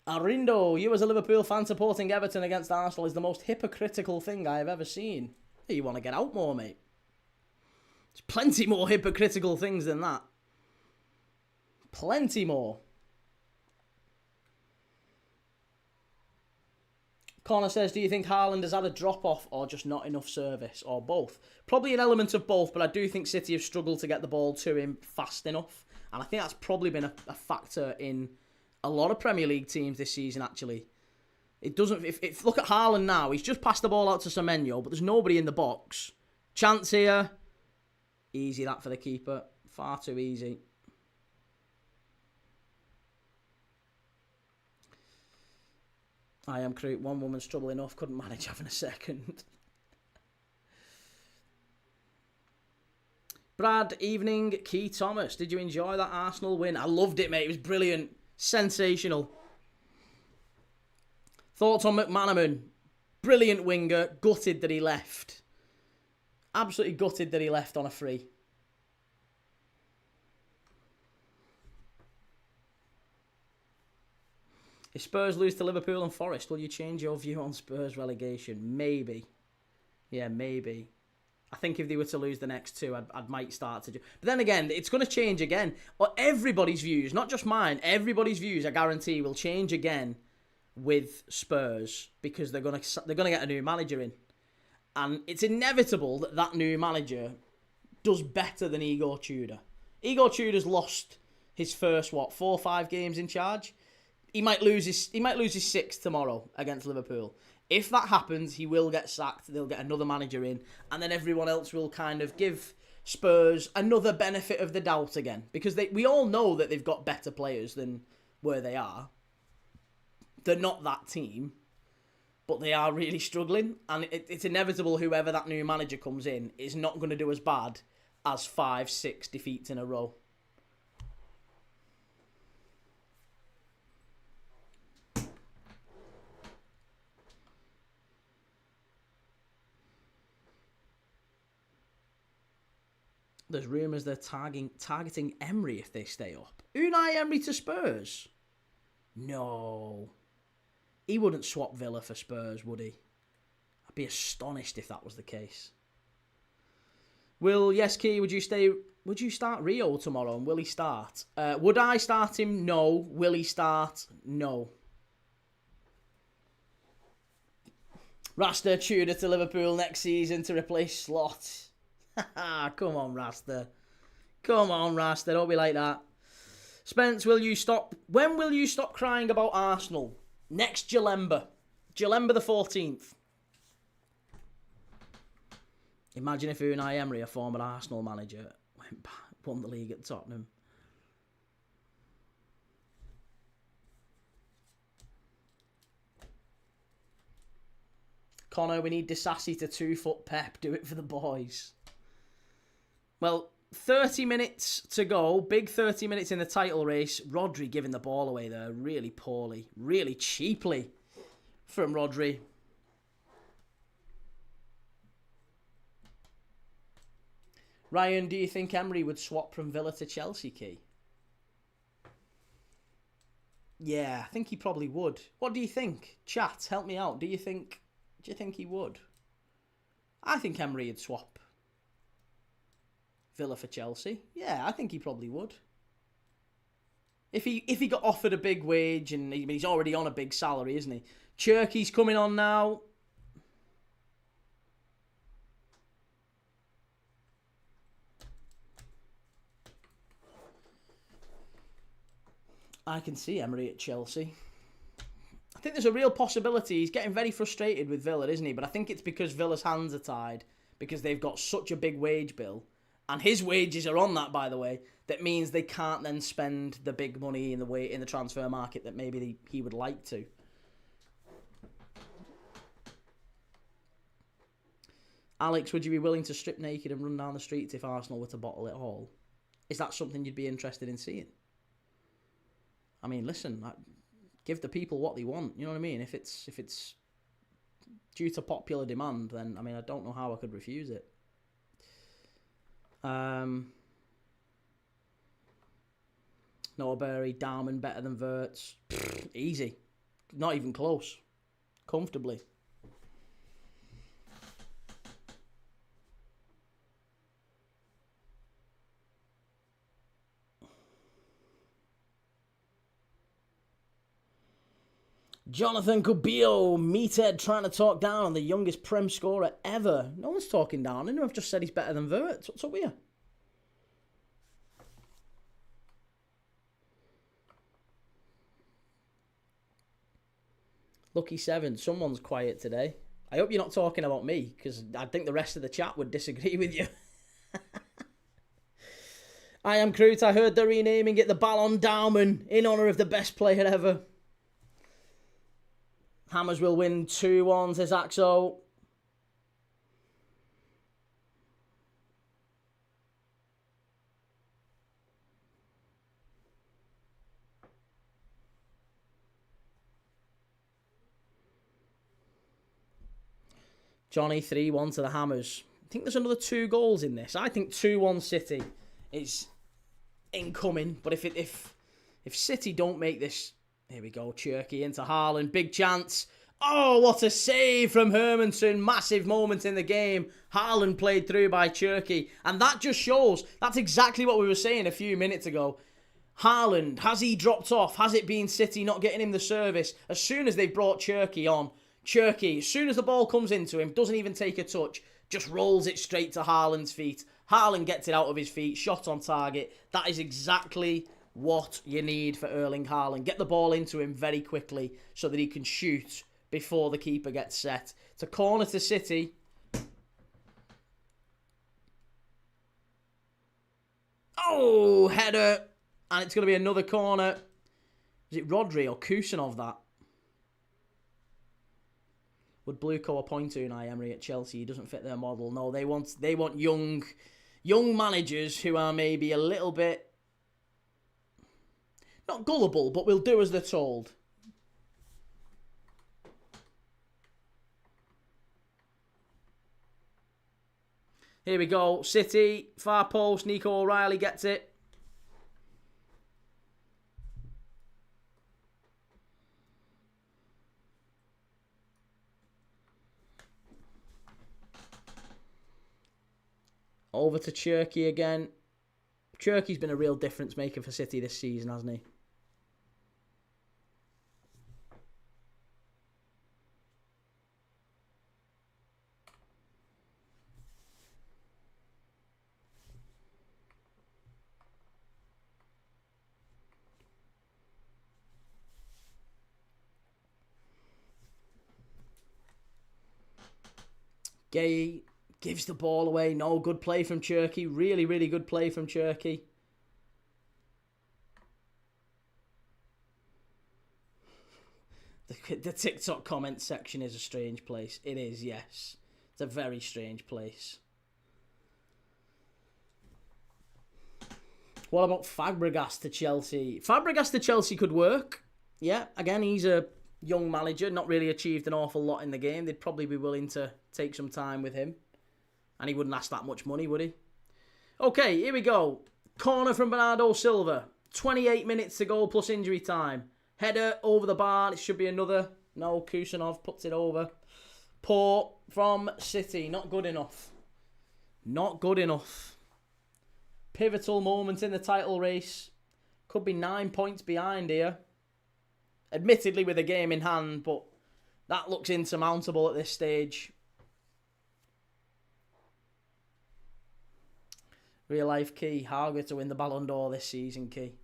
Arindo, you as a Liverpool fan supporting Everton against Arsenal is the most hypocritical thing I have ever seen. You want to get out more, mate. There's plenty more hypocritical things than that. Plenty more. Connor says, do you think Haaland has had a drop-off or just not enough service? Or both? Probably an element of both, but I do think City have struggled to get the ball to him fast enough. And I think that's probably been a factor in a lot of Premier League teams this season, actually. It doesn't... If look at Haaland now, he's just passed the ball out to Semenyo, but there's nobody in the box. Chance here. Easy that for the keeper. Far too easy. I am create one woman's trouble enough. Couldn't manage having a second. Brad, evening. Key Thomas, did you enjoy that Arsenal win? I loved it, mate. It was brilliant. Sensational. Thoughts on McManaman? Brilliant winger. Gutted that he left. Absolutely gutted that he left on a free. If Spurs lose to Liverpool and Forest, will you change your view on Spurs relegation? Maybe. Yeah, maybe. I think if they were to lose the next two, I might start to do... But then again, it's going to change again. Or everybody's views, not just mine, everybody's views, I guarantee, will change again with Spurs because they're going to get a new manager in. And it's inevitable that that new manager does better than Igor Tudor. Igor Tudor's lost his first, 4 or 5 games in charge. He might lose his sixth tomorrow against Liverpool. If that happens, he will get sacked. They'll get another manager in, and then everyone else will kind of give Spurs another benefit of the doubt again, because we all know that they've got better players than where they are. They're not that team, but they are really struggling, and it's inevitable whoever that new manager comes in is not going to do as bad as 5-6 defeats in a row. There's rumours they're targeting Emery if they stay up. Unai Emery to Spurs? No. He wouldn't swap Villa for Spurs, would he? I'd be astonished if that was the case. Yeski, would you start Rio tomorrow and will he start? Would I start him? No. Will he start? No. Rasta Tudor to Liverpool next season to replace Slot. Come on, Rasta. Come on, Rasta. Don't be like that. Spence, when will you stop crying about Arsenal? Next Jalemba. Jalemba the 14th. Imagine if Unai Emery, a former Arsenal manager, won the league at Tottenham. Connor, we need Disassi to 2-foot Pep. Do it for the boys. Well, 30 minutes to go. Big 30 minutes in the title race. Rodri giving the ball away there really poorly. Really cheaply from Rodri. Ryan, do you think Emery would swap from Villa to Chelsea, Key? Yeah, I think he probably would. What do you think? Chat, help me out. Do you think he would? I think Emery would swap Villa for Chelsea. Yeah, I think he probably would. If he got offered a big wage, and he's already on a big salary, isn't he? Cherky's coming on now. I can see Emery at Chelsea. I think there's a real possibility. He's getting very frustrated with Villa, isn't he? But I think it's because Villa's hands are tied, because they've got such a big wage bill. And his wages are on that, by the way. That means they can't then spend the big money in the transfer market that maybe he would like to. Alex, would you be willing to strip naked and run down the streets if Arsenal were to bottle it all? Is that something you'd be interested in seeing? I mean, listen, give the people what they want. You know what I mean? If it's due to popular demand, then I mean, I don't know how I could refuse it. Noah Berry, Dowman better than Wirtz. Easy. Not even close. Comfortably. Jonathan Cubillo, meathead trying to talk down on the youngest Prem scorer ever. No one's talking down on him. I've just said he's better than Wirtz. What's up with you? Lucky 7, someone's quiet today. I hope you're not talking about me, because I think the rest of the chat would disagree with you. I am Crute. I heard they're renaming it the Ballon Dowman in honour of the best player ever. Hammers will win 2-1, says Axo. Johnny, 3-1 to the Hammers. I think there's another 2 goals in this. I think 2-1 City is incoming. But if City don't make this... Here we go, Cherky into Haaland. Big chance. Oh, what a save from Hermanson. Massive moment in the game. Haaland played through by Cherky. And that just shows, that's exactly what we were saying a few minutes ago. Haaland, has he dropped off? Has it been City not getting him the service? As soon as they brought Cherky on, Cherky, as soon as the ball comes into him, doesn't even take a touch, just rolls it straight to Haaland's feet. Haaland gets it out of his feet, shot on target. That is exactly what you need for Erling Haaland. Get the ball into him very quickly so that he can shoot before the keeper gets set. It's a corner to City. Oh, header. And it's going to be another corner. Is it Rodri or Kusanov that? Would Blueco appoint Unai Emery at Chelsea? He doesn't fit their model. No, they want young managers who are maybe a little bit not gullible, but will do as they're told. Here we go. City, far post. Nico O'Reilly gets it. Over to Cherky again. Cherky's been a real difference maker for City this season, hasn't he? Gay gives the ball away. No, good play from Cherky. Really, really good play from Cherky. The TikTok comment section is a strange place. It is, yes. It's a very strange place. What about Fabregas to Chelsea? Fabregas to Chelsea could work. Yeah, again, he's a young manager, not really achieved an awful lot in the game. They'd probably be willing to take some time with him. And he wouldn't ask that much money, would he? Okay, here we go. Corner from Bernardo Silva. 28 minutes to go plus injury time. Header over the bar. It should be another. No, Kusanov puts it over. Poor from City. Not good enough. Not good enough. Pivotal moment in the title race. Could be 9 points behind here. Admittedly with a game in hand, but that looks insurmountable at this stage. Real life Key. Hauger to win the Ballon d'Or this season, Key.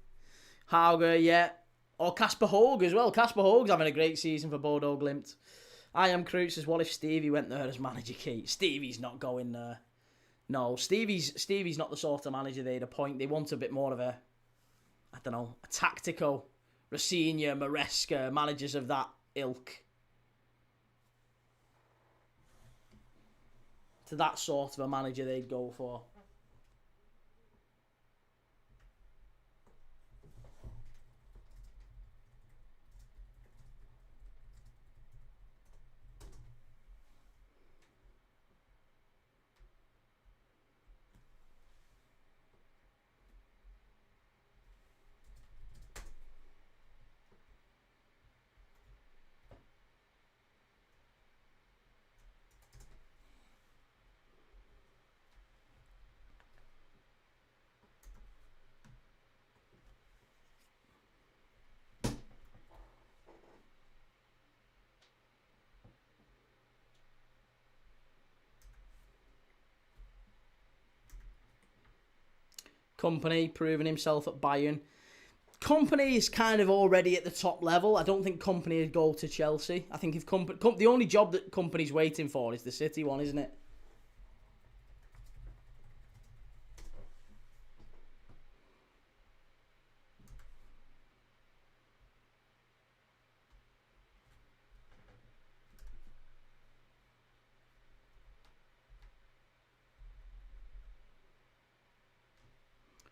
Hauger, yeah. Or Casper Hogue as well. Casper Hogue's having a great season for Bodo Glimt. I am Cruz says, what if Stevie went there as manager, Key? Stevie's not going there. No, Stevie's not the sort of manager they'd appoint. They want a bit more of a, I don't know, a tactical, Rosinha, Maresca, managers of that ilk. To that sort of a manager they'd go for. Company proving himself at Bayern. Company is kind of already at the top level. I don't think Company would go to Chelsea. I think if the only job that Company's waiting for is the City one, isn't it?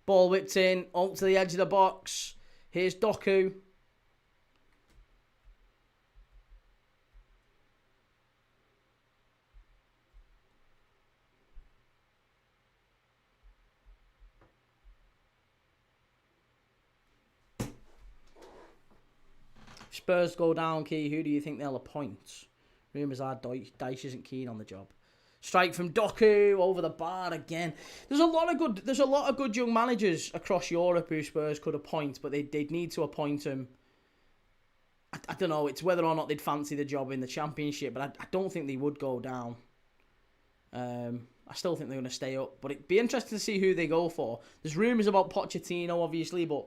Ball whipped in, out to the edge of the box. Here's Doku. Spurs go down, Key. Who do you think they'll appoint? Rumours are Dyche isn't keen on the job. Strike from Doku over the bar again. There's a lot of good young managers across Europe who Spurs could appoint, but they'd need to appoint them. I don't know. It's whether or not they'd fancy the job in the Championship, but I don't think they would go down. I still think they're going to stay up, but it'd be interesting to see who they go for. There's rumours about Pochettino, obviously, but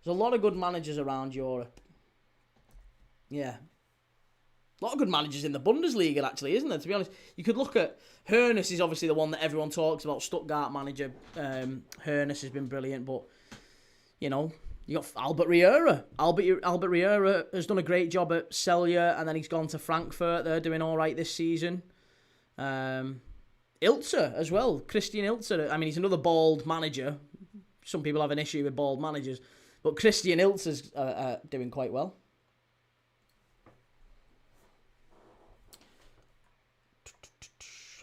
there's a lot of good managers around Europe. Yeah. A lot of good managers in the Bundesliga, actually, isn't there? To be honest, you could look at Hoeneß is obviously the one that everyone talks about. Stuttgart manager Hoeneß has been brilliant, but you know you got Albert Riera. Albert Riera has done a great job at Celje, and then he's gone to Frankfurt. They're doing all right this season. Ilzer as well, Christian Ilzer. I mean, he's another bald manager. Some people have an issue with bald managers, but Christian Ilzer's doing quite well.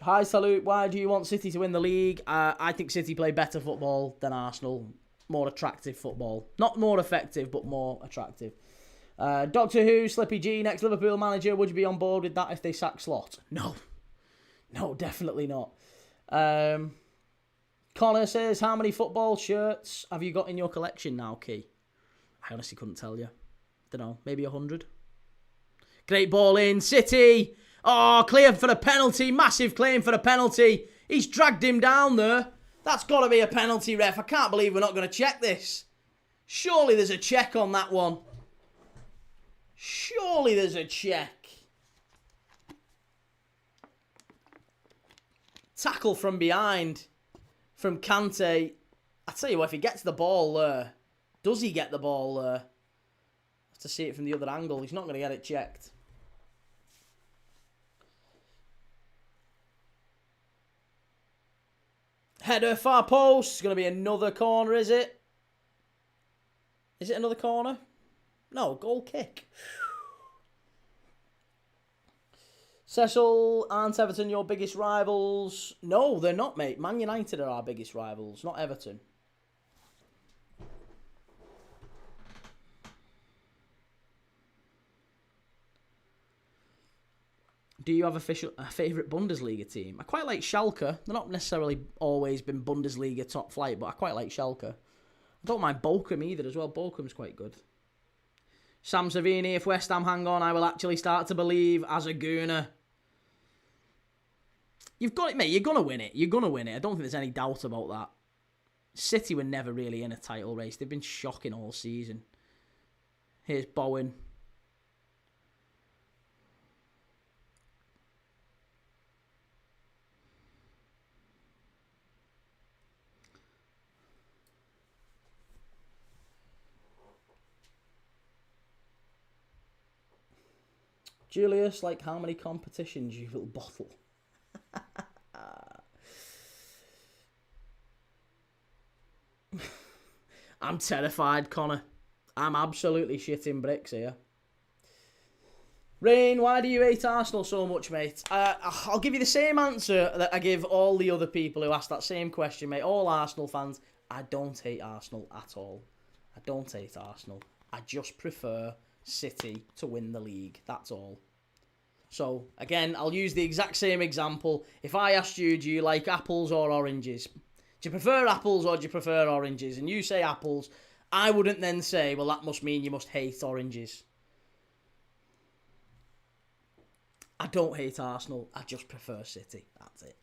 Hi, Salute. Why do you want City to win the league? I think City play better football than Arsenal. More attractive football. Not more effective, but more attractive. Doctor Who, Slippy G, next Liverpool manager. Would you be on board with that if they sack Slot? No. No, definitely not. Connor says, how many football shirts have you got in your collection now, Key? I honestly couldn't tell you. Don't know. Maybe 100. Great ball in. City. Oh, clear for the penalty. Massive claim for the penalty. He's dragged him down there. That's got to be a penalty, ref. I can't believe we're not going to check this. Surely there's a check on that one. Surely there's a check. Tackle from behind from Kante. I tell you what, if he gets the ball there, does he get the ball there? Have to see it from the other angle. He's not going to get it checked. Header, far post. It's going to be another corner, is it? Is it another corner? No, goal kick. Cecil, aren't Everton your biggest rivals? No, they're not, mate. Man United are our biggest rivals, not Everton. Do you have a favourite Bundesliga team? I quite like Schalke. They're not necessarily always been Bundesliga top flight, but I quite like Schalke. I don't mind Bochum either as well. Bochum's quite good. Sam Savini, if West Ham hang on, I will actually start to believe as a Gooner. You've got it, mate. You're going to win it. You're going to win it. I don't think there's any doubt about that. City were never really in a title race. They've been shocking all season. Here's Bowen. Julius, like how many competitions you will bottle? I'm terrified, Connor. I'm absolutely shitting bricks here. Rain, why do you hate Arsenal so much, mate? I'll give you the same answer that I give all the other people who asked that same question, mate. All Arsenal fans. I don't hate Arsenal at all. I don't hate Arsenal. I just prefer City to win the league. That's all. So, again, I'll use the exact same example. If I asked you, do you like apples or oranges? Do you prefer apples or do you prefer oranges? And you say apples, I wouldn't then say, well, that must mean you must hate oranges. I don't hate Arsenal. I just prefer City. That's it.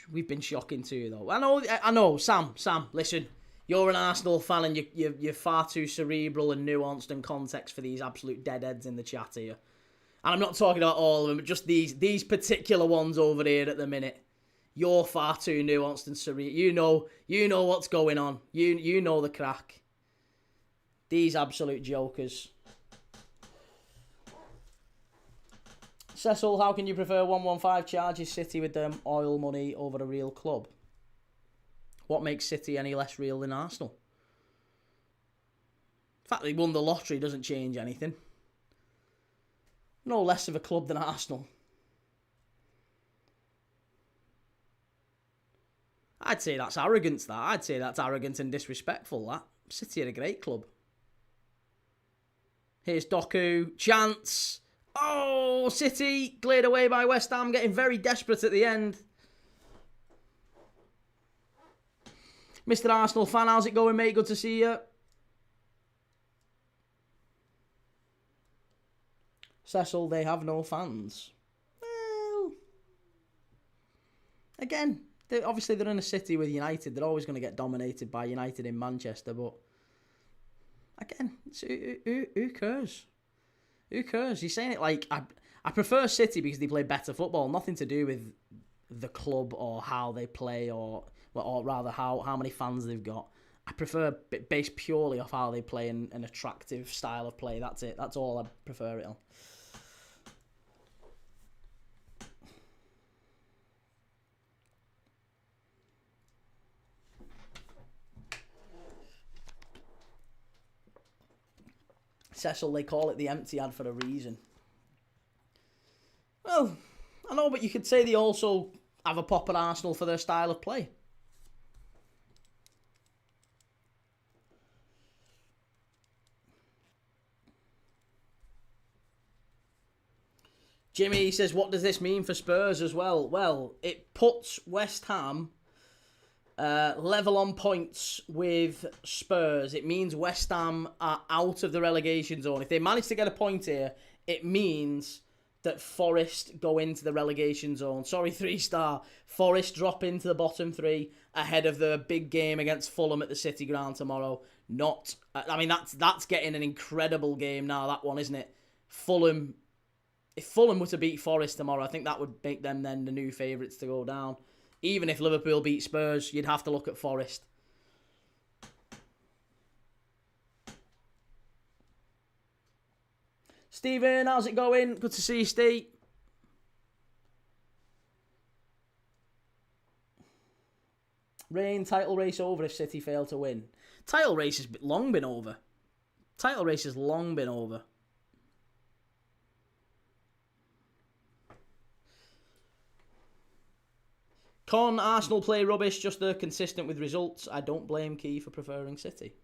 We've been shocking too, though. I know. Sam, listen. You're an Arsenal fan and you're far too cerebral and nuanced and context for these absolute deadheads in the chat here. And I'm not talking about all of them, but just these particular ones over here at the minute. You're far too nuanced and cerebral. You know what's going on. You know the crack. These absolute jokers. Cecil, how can you prefer 115 charges City with their oil money over a real club? What makes City any less real than Arsenal? The fact they won the lottery doesn't change anything. No less of a club than Arsenal. I'd say that's arrogance, that. I'd say that's arrogant and disrespectful, that. City are a great club. Here's Doku. Chance. Oh, City cleared away by West Ham, getting very desperate at the end. Mr. Arsenal fan, how's it going, mate? Good to see you. Cecil, they have no fans. Well, again, obviously they're in a city with United. They're always going to get dominated by United in Manchester, but again, who cares? Who cares? He's saying it like, I prefer City because they play better football. Nothing to do with the club or how they play or rather how many fans they've got. I prefer based purely off how they play and an attractive style of play. That's it. That's all I prefer it on. Cecil, they call it the empty ad for a reason. Well, I know, but you could say they also have a pop at Arsenal for their style of play. Jimmy says, what does this mean for Spurs as well? Well, it puts West Ham level on points with Spurs. It means West Ham are out of the relegation zone. If they manage to get a point here, it means that Forest go into the relegation zone. Sorry, 3-star. Forest drop into the bottom 3 ahead of the big game against Fulham at the City Ground tomorrow. That's getting an incredible game now, that one, isn't it? Fulham. If Fulham were to beat Forest tomorrow, I think that would make them then the new favourites to go down. Even if Liverpool beat Spurs, you'd have to look at Forest. Stephen, how's it going? Good to see you, Steve. Rain, title race over if City fail to win. Title race has long been over. Title race has long been over. Con, Arsenal play rubbish, just they're consistent with results. I don't blame Key for preferring City.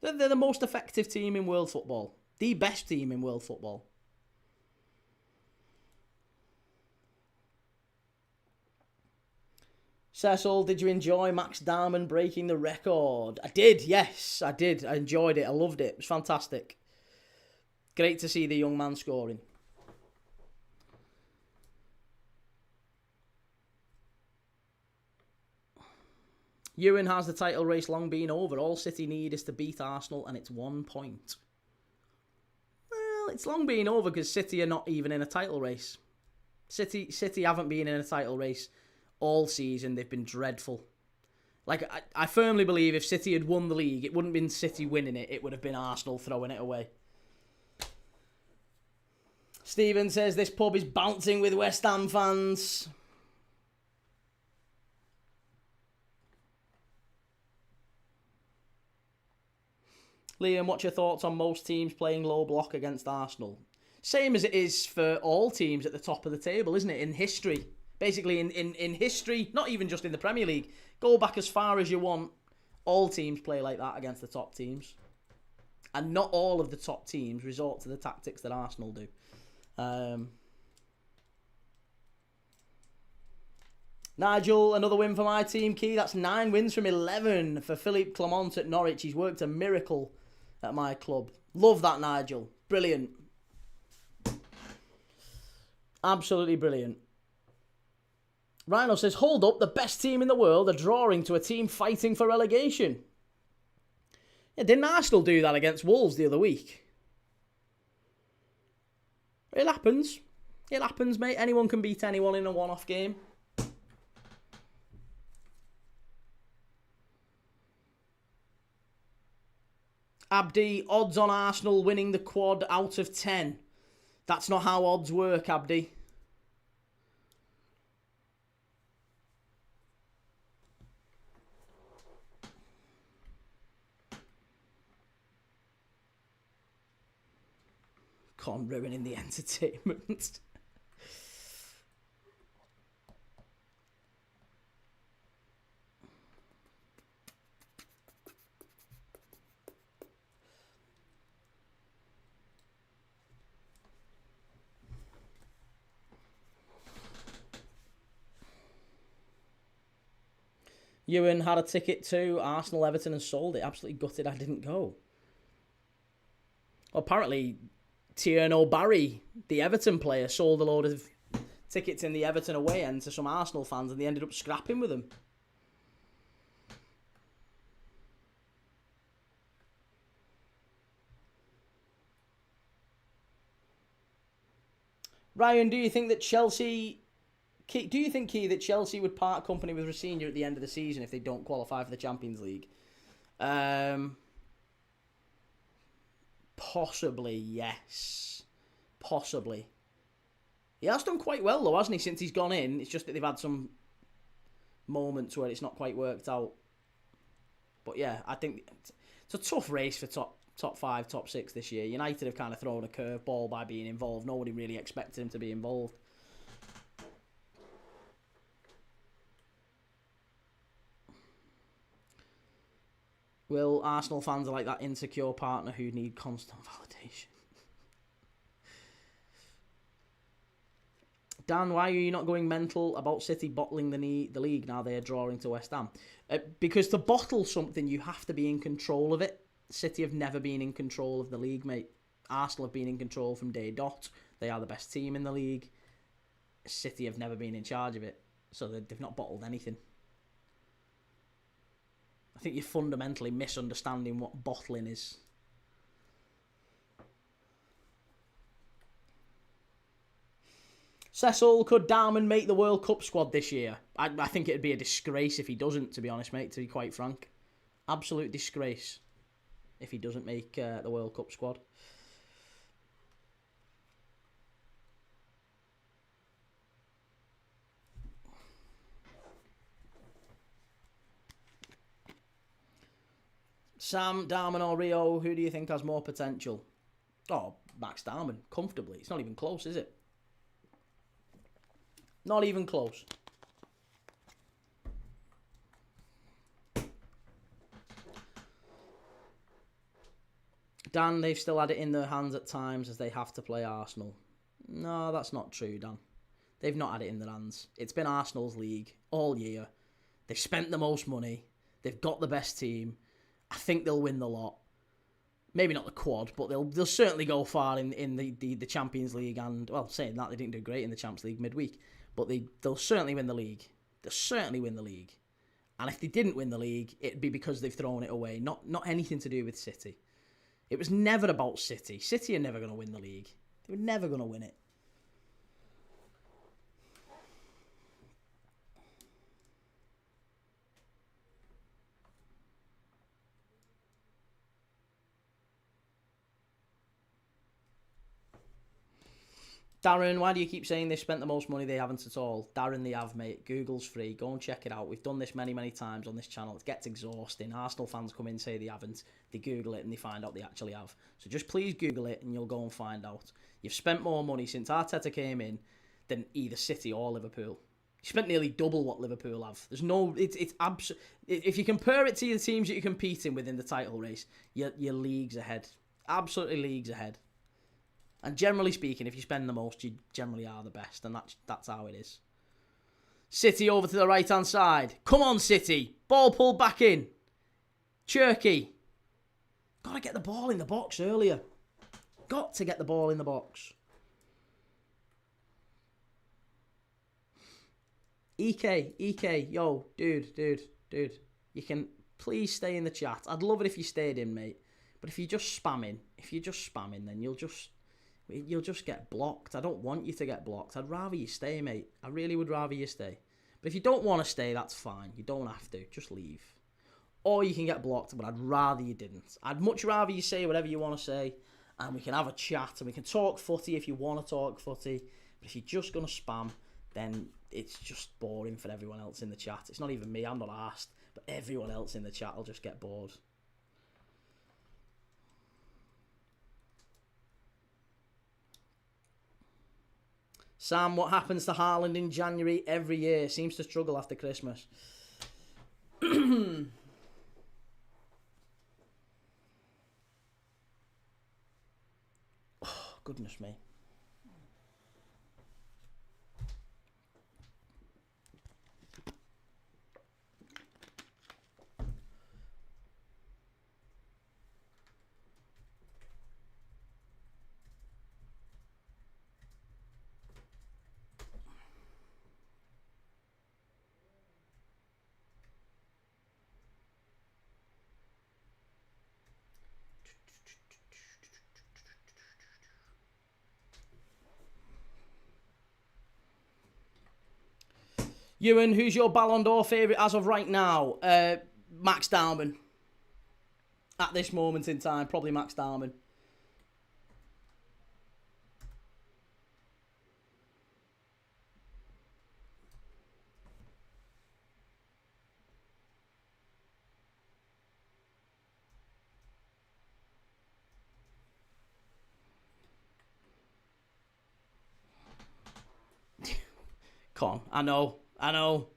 They're the most effective team in world football. The best team in world football. Cecil, did you enjoy Max Dowman breaking the record? I did, yes, I did. I enjoyed it. I loved it. It was fantastic. Great to see the young man scoring. Ewan has the title race long been over. All City need is to beat Arsenal and it's 1 point. Well, it's long been over because City are not even in a title race. City haven't been in a title race all season. They've been dreadful. Like, I firmly believe if City had won the league, it wouldn't have been City winning it. It would have been Arsenal throwing it away. Stephen says this pub is bouncing with West Ham fans. Liam, what's your thoughts on most teams playing low block against Arsenal? Same as it is for all teams at the top of the table, isn't it? In history. Basically, in history, not even just in the Premier League. Go back as far as you want. All teams play like that against the top teams. And not all of the top teams resort to the tactics that Arsenal do. Nigel, another win for my team, Key. That's 9 wins from 11 for Philippe Clement at Norwich. He's worked a miracle at my club. Love that, Nigel. Brilliant. Absolutely brilliant. Rhino says, hold up, the best team in the world are drawing to a team fighting for relegation. Yeah, didn't Arsenal do that against Wolves the other week? It happens. It happens, mate. Anyone can beat anyone in a one-off game. Abdi, odds on Arsenal winning the quad out of 10. That's not how odds work, Abdi. Con ruining the entertainment. Ewan had a ticket to Arsenal Everton and sold it. Absolutely gutted I didn't go. Well, apparently, Tierno Barry, the Everton player, sold a load of tickets in the Everton away end to some Arsenal fans and they ended up scrapping with them. Ryan, do you think that Chelsea... Do you think, Key, that Chelsea would part company with Rosenior at the end of the season if they don't qualify for the Champions League? Possibly, yes. Possibly. He has done quite well, though, hasn't he, since he's gone in? It's just that they've had some moments where it's not quite worked out. But yeah, I think it's a tough race for top 5, top 6 this year. United have kind of thrown a curveball by being involved. Nobody really expected him to be involved. Will Arsenal fans are like that insecure partner who need constant validation? Dan, why are you not going mental about City bottling the league now they are drawing to West Ham? Because to bottle something, you have to be in control of it. City have never been in control of the league, mate. Arsenal have been in control from day dot. They are the best team in the league. City have never been in charge of it. So they've not bottled anything. I think you're fundamentally misunderstanding what bottling is. Cecil, could Dowman make the World Cup squad this year? I think it'd be a disgrace if he doesn't, to be honest, mate, to be quite frank. Absolute disgrace if he doesn't make the World Cup squad. Sam, Dowman or Rio, who do you think has more potential? Oh, Max Dowman, comfortably. It's not even close, is it? Not even close. Dan, they've still had it in their hands at times as they have to play Arsenal. No, that's not true, Dan. They've not had it in their hands. It's been Arsenal's league all year. They've spent the most money. They've got the best team. I think they'll win the lot. Maybe not the quad, but they'll certainly go far in the Champions League. And, well, saying that, they didn't do great in the Champions League midweek. But they'll certainly win the league. They'll certainly win the league. And if they didn't win the league, it'd be because they've thrown it away. Not anything to do with City. It was never about City. City are never going to win the league. They were never going to win it. Darren, why do you keep saying they've spent the most money? They haven't at all. Darren, they have, mate. Google's free. Go and check it out. We've done this many, many times on this channel. It gets exhausting. Arsenal fans come in and say they haven't. They Google it and they find out they actually have. So just please Google it and you'll go and find out. You've spent more money since Arteta came in than either City or Liverpool. You spent nearly double what Liverpool have. There's no... It's if you compare it to the teams that you're competing with in the title race, you're leagues ahead. Absolutely leagues ahead. And generally speaking, if you spend the most, you generally are the best. And that's how it is. City over to the right-hand side. Come on, City. Ball pulled back in. Cherky. Got to get the ball in the box earlier. Got to get the ball in the box. EK, yo, dude. You can please stay in the chat. I'd love it if you stayed in, mate. But if you're just spamming, then you'll just get blocked. I don't want you to get blocked. I'd rather you stay, mate. I really would rather you stay. But if you don't want to stay, that's fine. You don't have to. Just leave. Or you can get blocked, but I'd rather you didn't. I'd much rather you say whatever you want to say, and we can have a chat, and we can talk footy if you want to talk footy. But if you're just going to spam, then it's just boring for everyone else in the chat. It's not even me. I'm not asked. But everyone else in the chat will just get bored. Sam, what happens to Haaland in January every year? Seems to struggle after Christmas. Oh, goodness me. Ewan, who's your Ballon d'Or favourite as of right now? Max Dowman. At this moment in time, probably Max Dowman. Come on, I know.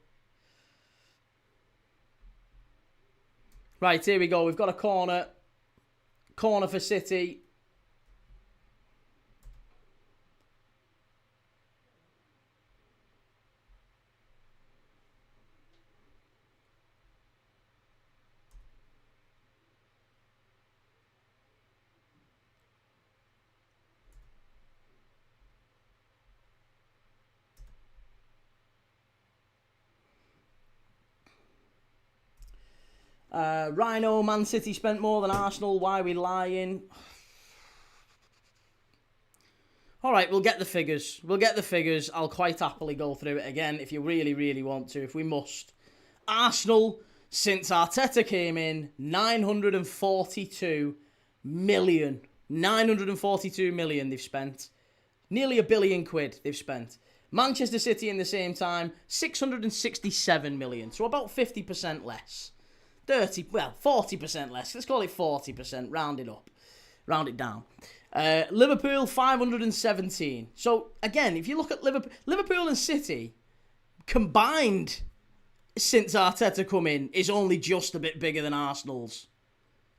Right, here we go. We've got a corner. Corner for City. Rhino, Man City spent more than Arsenal. Why are we lying? All right, we'll get the figures. I'll quite happily go through it again if you really, really want to, if we must. Arsenal, since Arteta came in, 942 million. 942 million they've spent. Nearly £1 billion they've spent. Manchester City in the same time, 667 million. So about 50% less. 40% less. Let's call it 40%. Round it up. Round it down. Liverpool, 517. So, again, if you look at Liverpool and City, combined since Arteta come in, is only just a bit bigger than Arsenal's.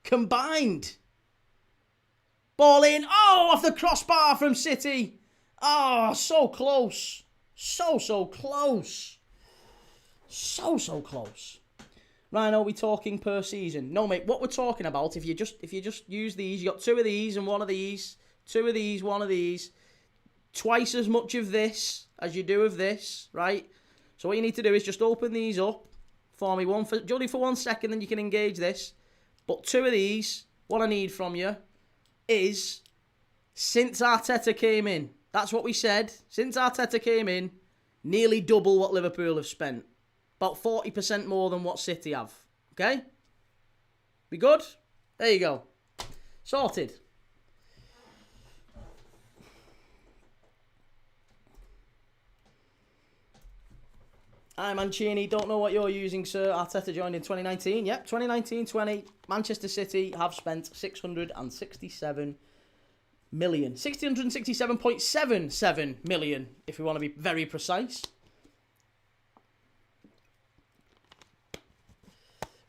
Combined. Ball in. Oh, off the crossbar from City. Oh, so close. So close. So close. Ryan, are we talking per season? No, mate. What we're talking about, if you just use these, you got 2 of these and 1 of these, 2 of these, 1 of these, twice as much of this as you do of this, right? So what you need to do is just open these up for me, only for 1 second, then you can engage this. But 2 of these, what I need from you is, since Arteta came in, that's what we said, since Arteta came in, nearly double what Liverpool have spent. About 40% more than what City have. Okay? We good? There you go. Sorted. Hi, Mancini. Don't know what you're using, sir. Arteta joined in 2019. Yep, 2019-20. Manchester City have spent 667 million. 667.77 million, if we want to be very precise.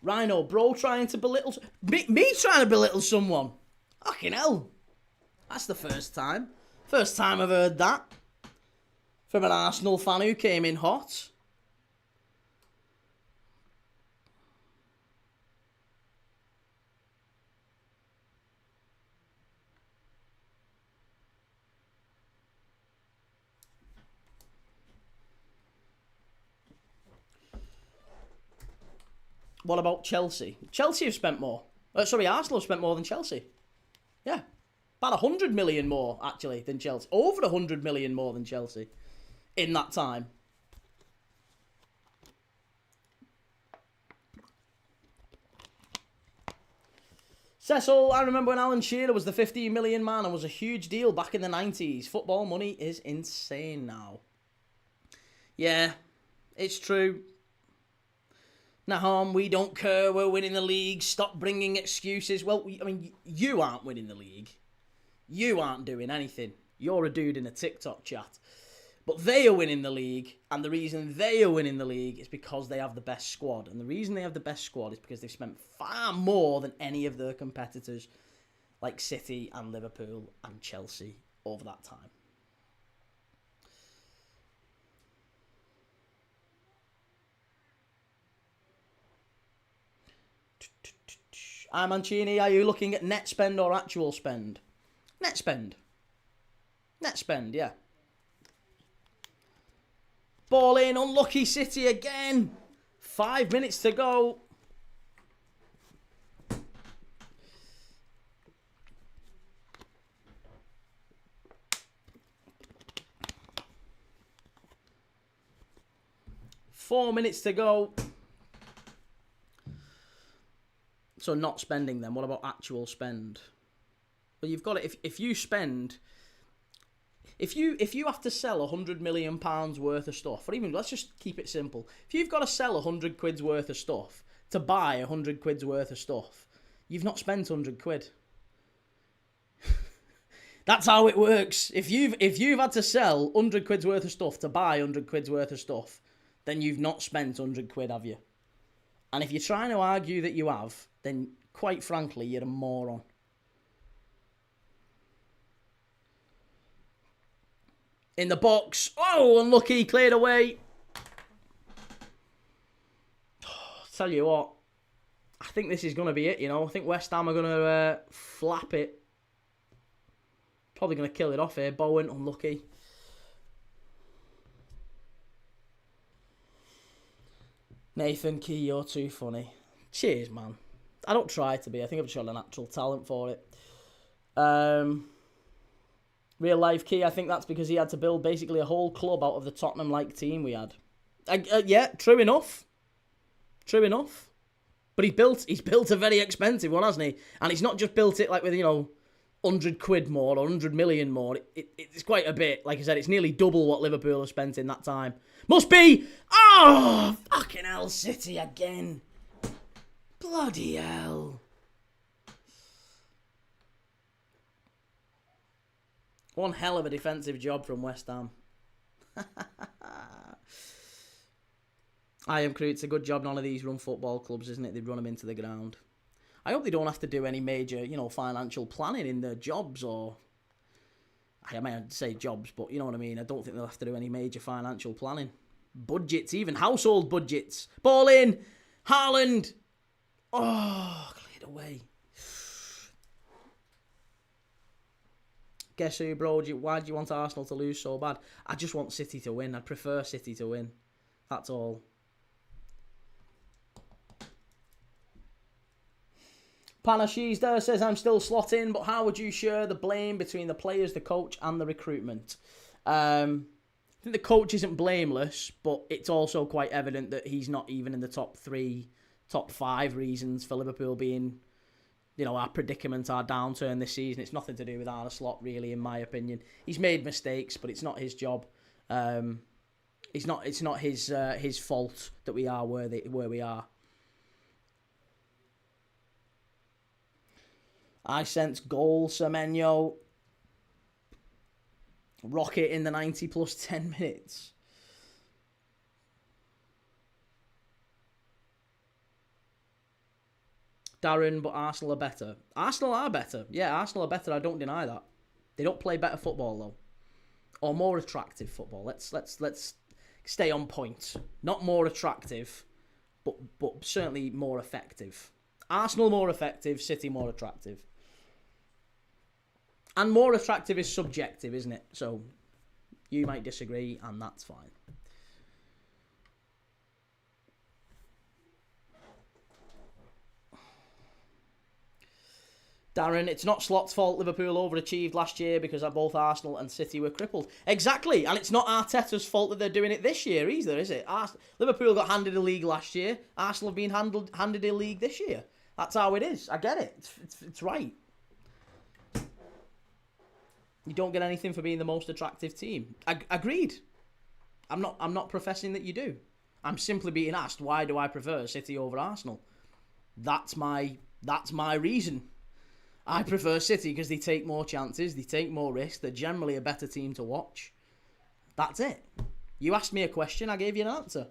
Rhino, bro, trying to belittle... Me trying to belittle someone? Fucking hell. That's the first time. First time I've heard that. From an Arsenal fan who came in hot. What about Chelsea? Chelsea have spent more. Arsenal have spent more than Chelsea. Yeah. About 100 million more, actually, than Chelsea. Over 100 million more than Chelsea in that time. Cecil, I remember when Alan Shearer was the 15 million man and was a huge deal back in the 90s. Football money is insane now. Yeah, it's true. Nahom, we don't care, we're winning the league, stop bringing excuses. Well, I mean, you aren't winning the league. You aren't doing anything. You're a dude in a TikTok chat. But they are winning the league, and the reason they are winning the league is because they have the best squad. And the reason they have the best squad is because they've spent far more than any of their competitors, like City and Liverpool and Chelsea, over that time. Hi Mancini, are you looking at net spend or actual spend? Net spend. Net spend, yeah. Ball in, unlucky City again. 5 minutes to go. Four minutes to go. So not spending then. What about actual spend? Well, you've got it. If you spend, if you have to sell £100 million worth of stuff, or even let's just keep it simple. If you've got to sell 100 quid's worth of stuff to buy 100 quid's worth of stuff, you've not spent 100 quid. That's how it works. If you've had to sell 100 quid's worth of stuff to buy 100 quid's worth of stuff, then you've not spent 100 quid, have you? And if you're trying to argue that you have, then quite frankly, you're a moron. In the box. Oh, unlucky. Cleared away. Tell you what. I think this is going to be it, you know. I think West Ham are going to flap it. Probably going to kill it off here. Bowen, unlucky. Nathan Key, you're too funny. Cheers, man. I don't try to be. I think I've shown a natural talent for it. Real life Key, I think that's because he had to build basically a whole club out of the Tottenham-like team we had. Yeah, true enough. True enough. But he's built a very expensive one, hasn't he? And he's not just built it like with, 100 quid more or 100 million more. It's quite a bit. Like I said, it's nearly double what Liverpool have spent in that time. Must be... Oh, fucking hell, City again. Bloody hell. One hell of a defensive job from West Ham. I am Crew. It's a good job none of these run football clubs, isn't it? They run them into the ground. I hope they don't have to do any major, financial planning in their jobs, or I might say jobs, but you know what I mean. I don't think they'll have to do any major financial planning. Budgets, even household budgets. Ball in, Haaland. Oh, cleared away. Guess who, bro? Why do you want Arsenal to lose so bad? I just want City to win. I prefer City to win. That's all. Panashizda says, I'm still slotting, but how would you share the blame between the players, the coach, and the recruitment? I think the coach isn't blameless, but it's also quite evident that he's not even in the top 3, top 5 reasons for Liverpool being, our predicament, our downturn this season. It's nothing to do with Arne Slot, really, in my opinion. He's made mistakes, but it's not his job. It's not his fault that we are where we are. I sense goal, Semenyo. Rocket in the 90 plus 10 minutes. Darren, but Arsenal are better. Arsenal are better. Yeah, Arsenal are better. I don't deny that. They don't play better football, though. Or more attractive football. Let's stay on point. Not more attractive, but certainly more effective. Arsenal more effective, City more attractive. And more attractive is subjective, isn't it? So you might disagree, and that's fine. Darren, it's not Slot's fault Liverpool overachieved last year because both Arsenal and City were crippled. Exactly, and it's not Arteta's fault that they're doing it this year either, is it? Liverpool got handed a league last year. Arsenal have been handed a league this year. That's how it is. I get it. It's right. You don't get anything for being the most attractive team. Agreed. I'm not professing that you do. I'm simply being asked, why do I prefer City over Arsenal? That's my reason. I prefer City because they take more chances, they take more risks, they're generally a better team to watch. That's it. You asked me a question, I gave you an answer.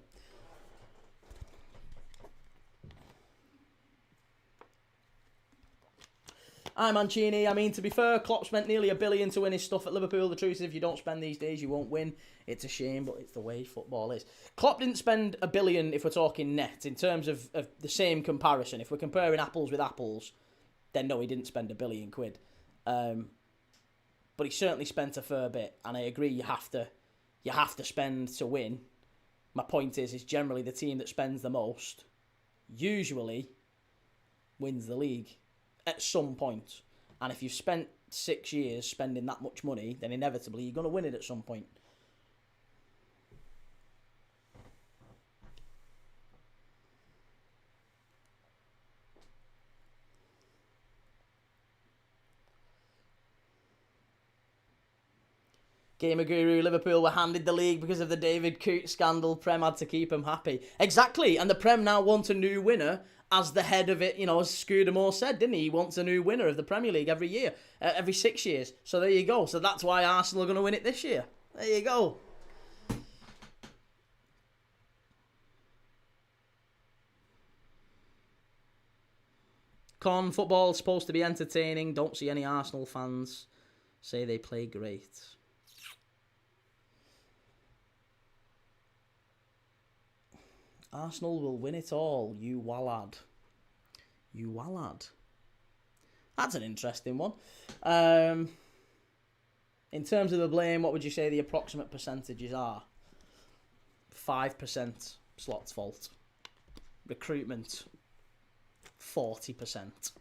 I'm Mancini. I mean, to be fair, Klopp spent nearly $1 billion to win his stuff at Liverpool. The truth is, if you don't spend these days, you won't win. It's a shame, but it's the way football is. Klopp didn't spend $1 billion if we're talking net, in terms of the same comparison. If we're comparing apples with apples, then no, he didn't spend £1 billion. But he certainly spent a fair bit, and I agree, you have to spend to win. My point is generally the team that spends the most usually wins the league at some point. And if you've spent 6 years spending that much money, then inevitably you're going to win it at some point. Gamer Guru, Liverpool were handed the league because of the David Coote scandal. Prem had to keep him happy. Exactly, and the Prem now want a new winner as the head of it, as Scudamore said, didn't he? He wants a new winner of the Premier League every year, every 6 years. So there you go. So that's why Arsenal are going to win it this year. There you go. Football's supposed to be entertaining. Don't see any Arsenal fans say they play great. Arsenal will win it all, you wallad. You wallad. That's an interesting one. In terms of the blame, what would you say the approximate percentages are? 5% Slot's fault. Recruitment, 40%.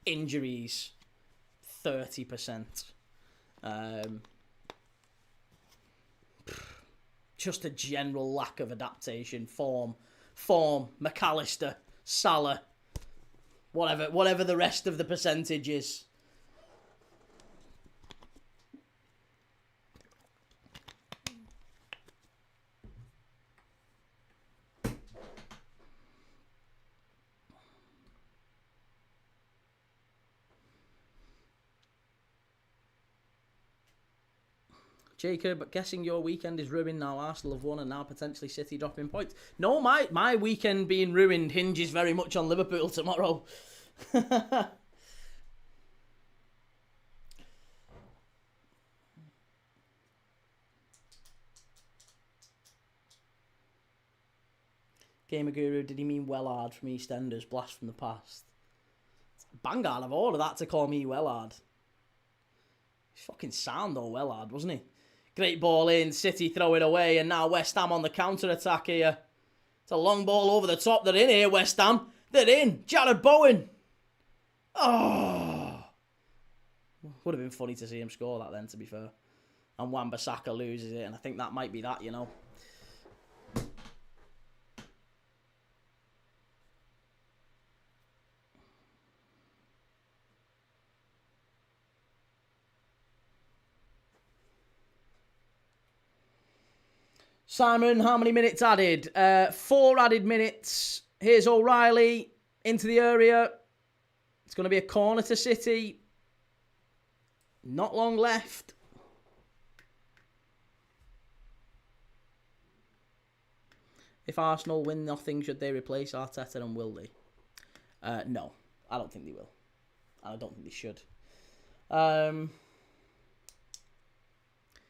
Injuries, 30%. Just a general lack of adaptation, form, McAllister, Salah, whatever the rest of the percentage is. Jacob, guessing your weekend is ruined now. Arsenal have won and now potentially City dropping points. No, my weekend being ruined hinges very much on Liverpool tomorrow. Gamer Guru, did he mean Wellard from EastEnders? Blast from the past. Bang out of order that to call me Wellard. He's fucking sound though, Wellard, wasn't he? Great ball in, City throw it away, and now West Ham on the counter-attack here. It's a long ball over the top. They're in here, West Ham. They're in. Jared Bowen. Oh. Would have been funny to see him score that then, to be fair. And Wan-Bissaka loses it, and I think that might be that, you know. Simon, how many minutes added? 4 added minutes. Here's O'Reilly into the area. It's going to be a corner to City. Not long left. If Arsenal win nothing, should they replace Arteta, and will they? No, I don't think they will. I don't think they should.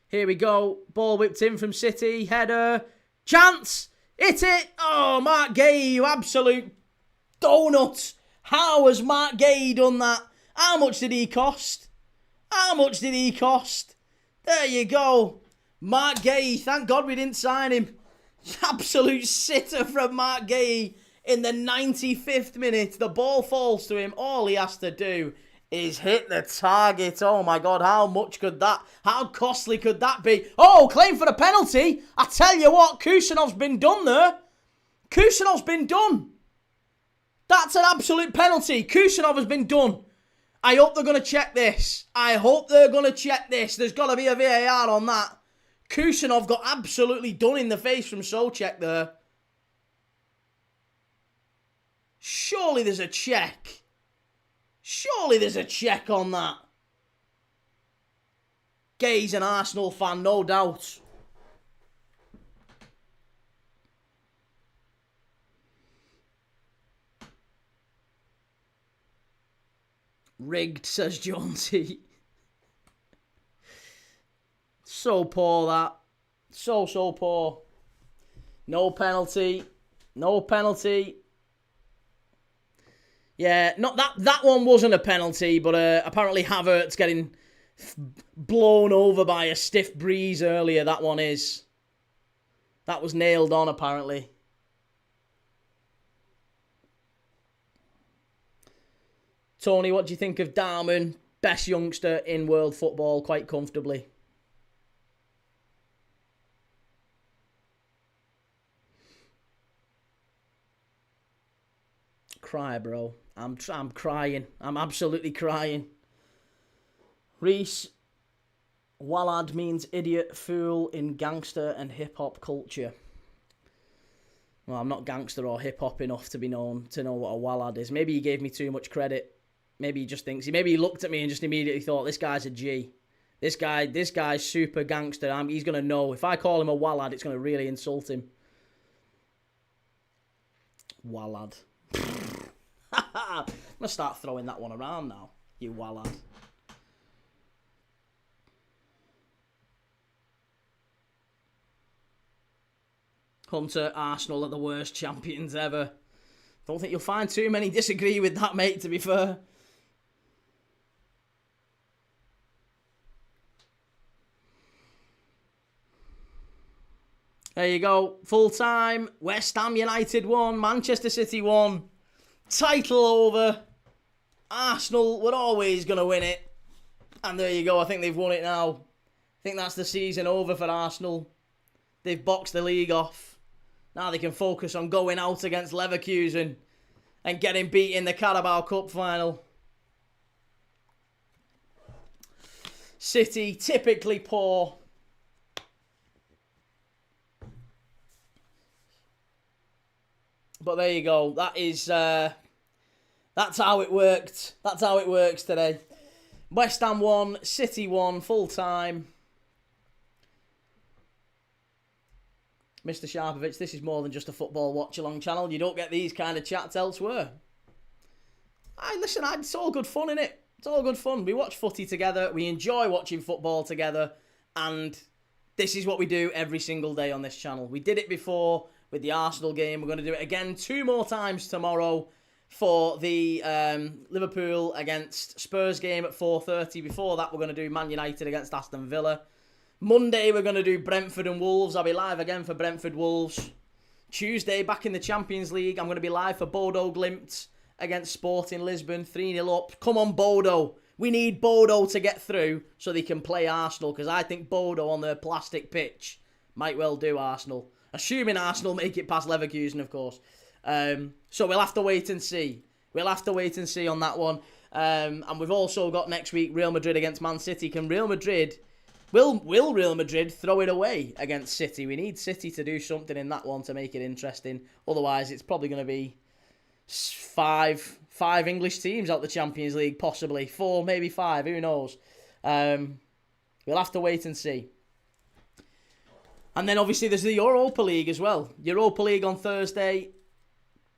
Here we go. Ball whipped in from City. Header. Chance. Hit it. Oh, Mark Gay, you absolute donut. How has Mark Gay done that? How much did he cost? How much did he cost? There you go. Mark Gay. Thank God we didn't sign him. Absolute sitter from Mark Gay in the 95th minute. The ball falls to him. All he has to do is hit the target. Oh my God, how much could that, how costly could that be? Oh, claim for a penalty. I tell you what, Kusanov's been done there. Kusanov's been done. That's an absolute penalty. Kusanov has been done. I hope they're going to check this. I hope they're going to check this. There's got to be a VAR on that. Kusanov got absolutely done in the face from Souček there. Surely there's a check. Surely there's a check on that. Gay's an Arsenal fan, no doubt. Rigged, says Jonesy. So poor that. So poor. No penalty. No penalty. Yeah, not that one wasn't a penalty, but apparently Havertz getting blown over by a stiff breeze earlier. That one is. That was nailed on, apparently. Tony, what do you think of Dowman? Best youngster in world football, quite comfortably. Cry, bro. I'm crying. I'm absolutely crying. Reese, Wallad means idiot, fool in gangster and hip-hop culture. Well, I'm not gangster or hip-hop enough to be known to know what a Wallad is. Maybe he gave me too much credit. Maybe he just thinks... Maybe he looked at me and just immediately thought, this guy's a G. This guy's super gangster. He's going to know. If I call him a Wallad, it's going to really insult him. Wallad. I'm going to start throwing that one around now, you Wallad. Hunter, Arsenal are the worst champions ever. Don't think you'll find too many disagree with that, mate, to be fair. There you go. Full time. West Ham United won. Manchester City won. Title over. Arsenal were always going to win it. And there you go. I think they've won it now. I think that's the season over for Arsenal. They've boxed the league off. Now they can focus on going out against Leverkusen and getting beat in the Carabao Cup final. City, typically poor. But there you go. That is, that's how it worked. That's how it works today. West Ham won, City won, full time. Mr. Sharpovich, this is more than just a football watch-along channel. You don't get these kind of chats elsewhere. listen, it's all good fun, innit? It's all good fun. We watch footy together. We enjoy watching football together. And this is what we do every single day on this channel. We did it before with the Arsenal game. We're going to do it again 2 more times tomorrow for the Liverpool against Spurs game at 4:30. Before that, we're going to do Man United against Aston Villa. Monday, we're going to do Brentford and Wolves. I'll be live again for Brentford Wolves. Tuesday, back in the Champions League, I'm going to be live for Bodo Glimt against Sporting Lisbon. 3-0 up. Come on, Bodo. We need Bodo to get through so they can play Arsenal, because I think Bodo on their plastic pitch might well do Arsenal. Assuming Arsenal make it past Leverkusen, of course. So we'll have to wait and see. We'll have to wait and see on that one. And we've also got next week Real Madrid against Man City. Will Real Madrid throw it away against City? We need City to do something in that one to make it interesting. Otherwise, it's probably going to be five English teams out the Champions League, possibly 4, maybe 5. Who knows? We'll have to wait and see. And then obviously there's the Europa League as well. Europa League on Thursday.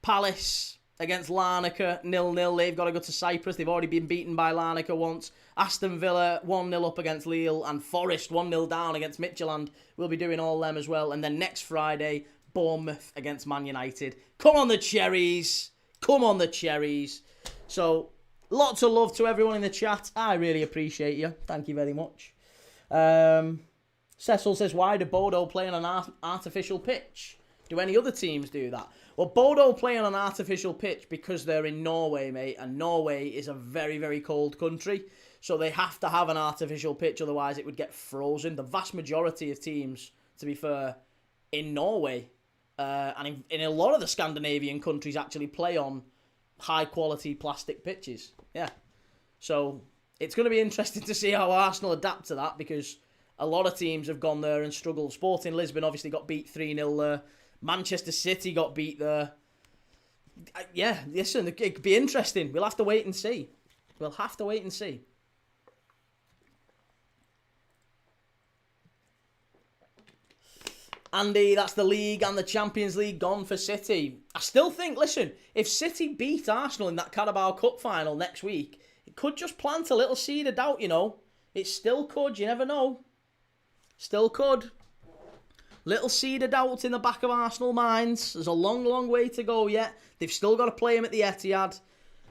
Palace against Larnaca, 0-0. They've got to go to Cyprus. They've already been beaten by Larnaca once. Aston Villa, 1-0 up against Lille. And Forest, 1-0 down against Midtjylland. We'll be doing all them as well. And then next Friday, Bournemouth against Man United. Come on the Cherries. Come on the Cherries. So, lots of love to everyone in the chat. I really appreciate you. Thank you very much. Cecil says, why do Bodo play on an artificial pitch? Do any other teams do that? Well, Bodo play on an artificial pitch because they're in Norway, mate. And Norway is a very, very cold country. So they have to have an artificial pitch, otherwise it would get frozen. The vast majority of teams, to be fair, in Norway and in a lot of the Scandinavian countries actually play on high-quality plastic pitches. Yeah. So it's going to be interesting to see how Arsenal adapt to that, because a lot of teams have gone there and struggled. Sporting Lisbon obviously got beat 3-0 there. Manchester City got beat there. Yeah, listen, it could be interesting. We'll have to wait and see. We'll have to wait and see. Andy, that's the league and the Champions League gone for City. I still think, listen, if City beat Arsenal in that Carabao Cup final next week, it could just plant a little seed of doubt, you know. It still could, you never know. Still could. Little seed of doubt in the back of Arsenal minds. There's a long, long way to go yet. They've still got to play him at the Etihad.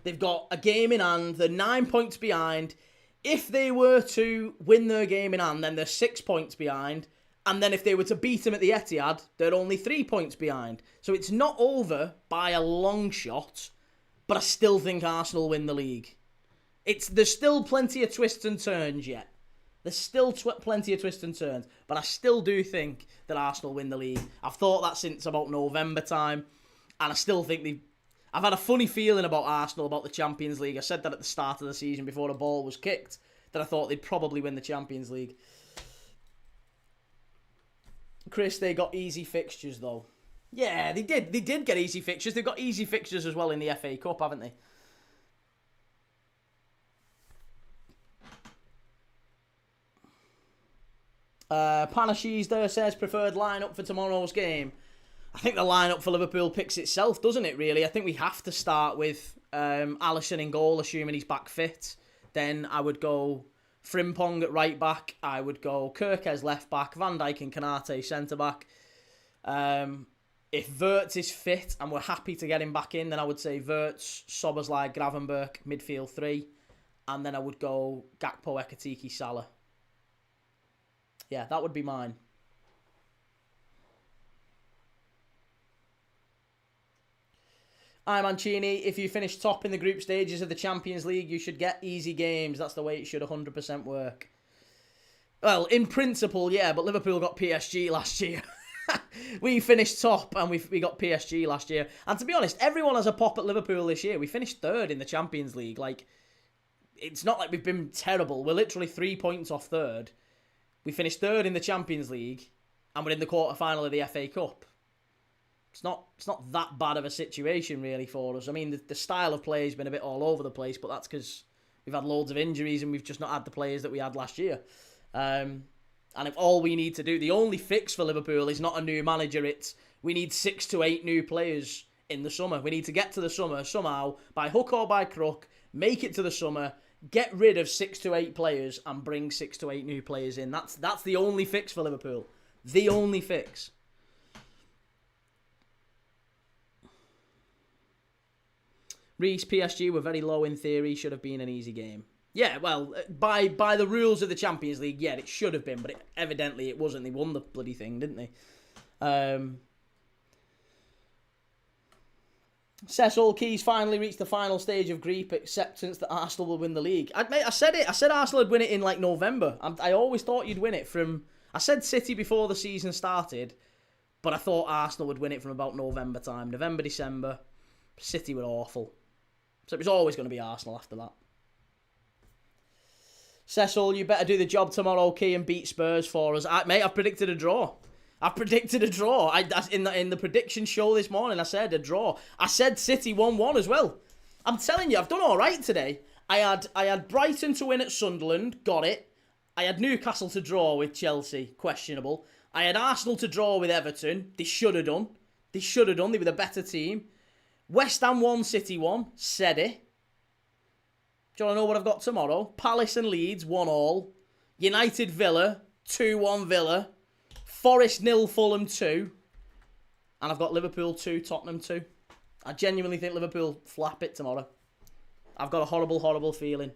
They've got a game in hand. They're 9 points behind. If they were to win their game in hand, then they're 6 points behind. And then if they were to beat them at the Etihad, they're only 3 points behind. So it's not over by a long shot, but I still think Arsenal win the league. There's still plenty of twists and turns yet. There's still plenty of twists and turns, but I still do think that Arsenal win the league. I've thought that since about November time, and I still think I've had a funny feeling about Arsenal, about the Champions League. I said that at the start of the season before the ball was kicked, that I thought they'd probably win the Champions League. Chris, they got easy fixtures, though. Yeah, they did. They did get easy fixtures. They've got easy fixtures as well in the FA Cup, haven't they? Panashes there says preferred lineup for tomorrow's game. I think the lineup for Liverpool picks itself, doesn't it, really? I think we have to start with Alisson in goal, assuming he's back fit. Then I would go Frimpong at right back. I would go Kirkes left back, Van Dijk and Konate centre back. If Wirtz is fit and we're happy to get him back in, then I would say Wirtz, Szoboszlai, Gravenberch, midfield 3. And then I would go Gakpo, Ekitike, Salah. Yeah, that would be mine. Hi Mancini, if you finish top in the group stages of the Champions League, you should get easy games. That's the way it should 100% work. Well, in principle, yeah, but Liverpool got PSG last year. We finished top and we got PSG last year. And to be honest, everyone has a pop at Liverpool this year. We finished 3rd in the Champions League. Like, it's not like we've been terrible. We're literally 3 points off 3rd. We finished 3rd in the Champions League and we're in the quarter-final of the FA Cup. It's not that bad of a situation, really, for us. I mean, the style of play has been a bit all over the place, but that's because we've had loads of injuries and we've just not had the players that we had last year. And if all we need to do, the only fix for Liverpool is not a new manager, it's we need 6 to 8 new players in the summer. We need to get to the summer somehow, by hook or by crook, make it to the summer, get rid of 6 to 8 players and bring 6 to 8 new players in. That's the only fix for Liverpool. The only fix. Reece, PSG were very low in theory, should have been an easy game. Yeah, well, by the rules of the Champions League, yeah, it should have been, but evidently it wasn't. They won the bloody thing, didn't they? Cecil Keys finally reached the final stage of grief acceptance that Arsenal will win the league. I said it. I said Arsenal would win it in like November. I always thought you'd win it from... I said City before the season started, but I thought Arsenal would win it from about November time. November, December. City were awful. So it was always going to be Arsenal after that. Cecil, you better do the job tomorrow, Key, and beat Spurs for us. Mate, I've predicted a draw. In the prediction show this morning, I said a draw. I said City 1-1 as well. I'm telling you, I've done all right today. I had Brighton to win at Sunderland, got it. I had Newcastle to draw with Chelsea, questionable. I had Arsenal to draw with Everton. They should have done. They were the better team. West Ham 1, City 1, said it. Do you want to know what I've got tomorrow? Palace and Leeds 1-1. United Villa 2-1 Villa. Forest 0, Fulham 2. And I've got Liverpool 2, Tottenham 2. I genuinely think Liverpool flap it tomorrow. I've got a horrible, horrible feeling.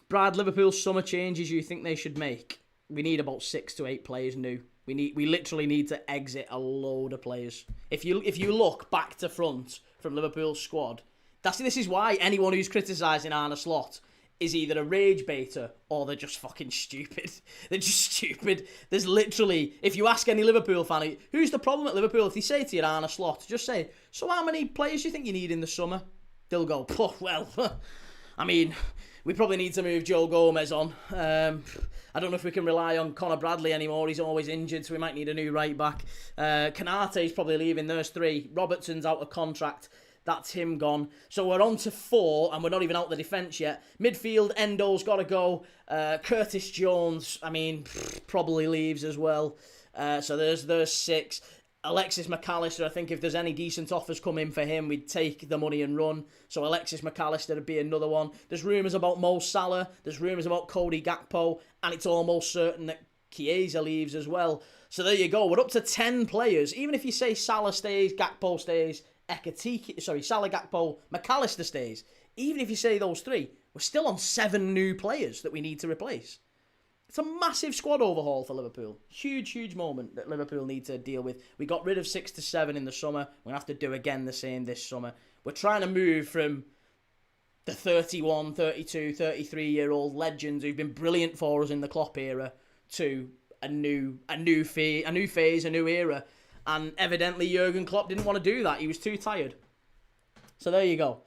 Brad, Liverpool's summer changes you think they should make? We need about 6 to 8 players new. We literally need to exit a load of players. If you look back to front from Liverpool's squad, this is why anyone who's criticising Arne Slot is either a rage baiter or they're just fucking stupid. They're just stupid. There's literally, if you ask any Liverpool fan, who's the problem at Liverpool? If they say to you Arne Slot, just say, so how many players do you think you need in the summer? They'll go, well, I mean, we probably need to move Joe Gomez on. I don't know if we can rely on Conor Bradley anymore. He's always injured, so we might need a new right back. Kanate's probably leaving. There's 3. Robertson's out of contract. That's him gone. So we're on to 4, and we're not even out the defence yet. Midfield, Endo's got to go. Curtis Jones, I mean, probably leaves as well. So there's 6. Alexis McAllister, I think if there's any decent offers come in for him, we'd take the money and run. So Alexis McAllister would be another one. There's rumours about Mo Salah. There's rumours about Cody Gakpo. And it's almost certain that Chiesa leaves as well. So there you go. We're up to 10 players. Even if you say Salah stays, Gakpo stays, Salah, Gakpo, McAllister stays. Even if you say those 3, we're still on 7 new players that we need to replace. It's a massive squad overhaul for Liverpool. Huge, huge moment that Liverpool need to deal with. We got rid of 6 to 7 in the summer. We're going to have to do again the same this summer. We're trying to move from the 31, 32, 33-year-old legends who've been brilliant for us in the Klopp era to a new phase, a new era. And evidently Jurgen Klopp didn't want to do that. He was too tired. So there you go.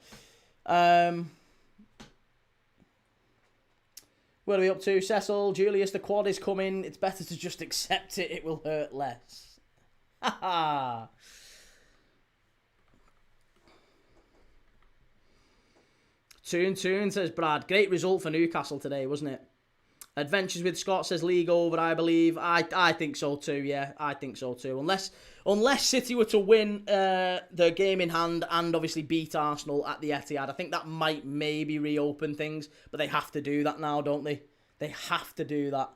What are we up to? Cecil, Julius, the quad is coming. It's better to just accept it. It will hurt less. Ha ha. Toon says Brad. Great result for Newcastle today, wasn't it? Adventures with Scott says league over, I believe. I think so too, yeah. I think so too. Unless City were to win the game in hand and obviously beat Arsenal at the Etihad, I think that might maybe reopen things. But they have to do that now, don't they? They have to do that.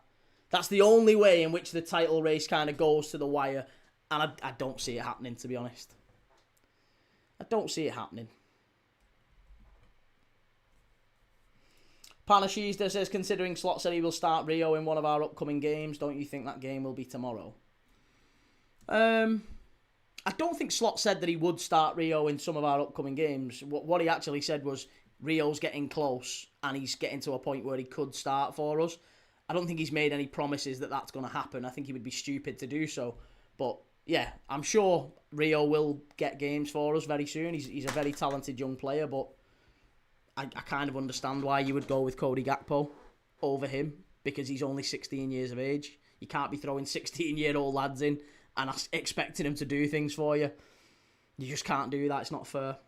That's the only way in which the title race kind of goes to the wire. And I don't see it happening, to be honest. I don't see it happening. Panashista says, considering Slot said he will start Rio in one of our upcoming games, don't you think that game will be tomorrow? I don't think Slot said that he would start Rio in some of our upcoming games. What he actually said was Rio's getting close and he's getting to a point where he could start for us. I don't think he's made any promises that that's going to happen. I think he would be stupid to do so. But yeah, I'm sure Rio will get games for us very soon. He's a very talented young player, but I kind of understand why you would go with Cody Gakpo over him because he's only 16 years of age. You can't be throwing 16-year-old lads in and expecting them to do things for you. You just can't do that. It's not fair.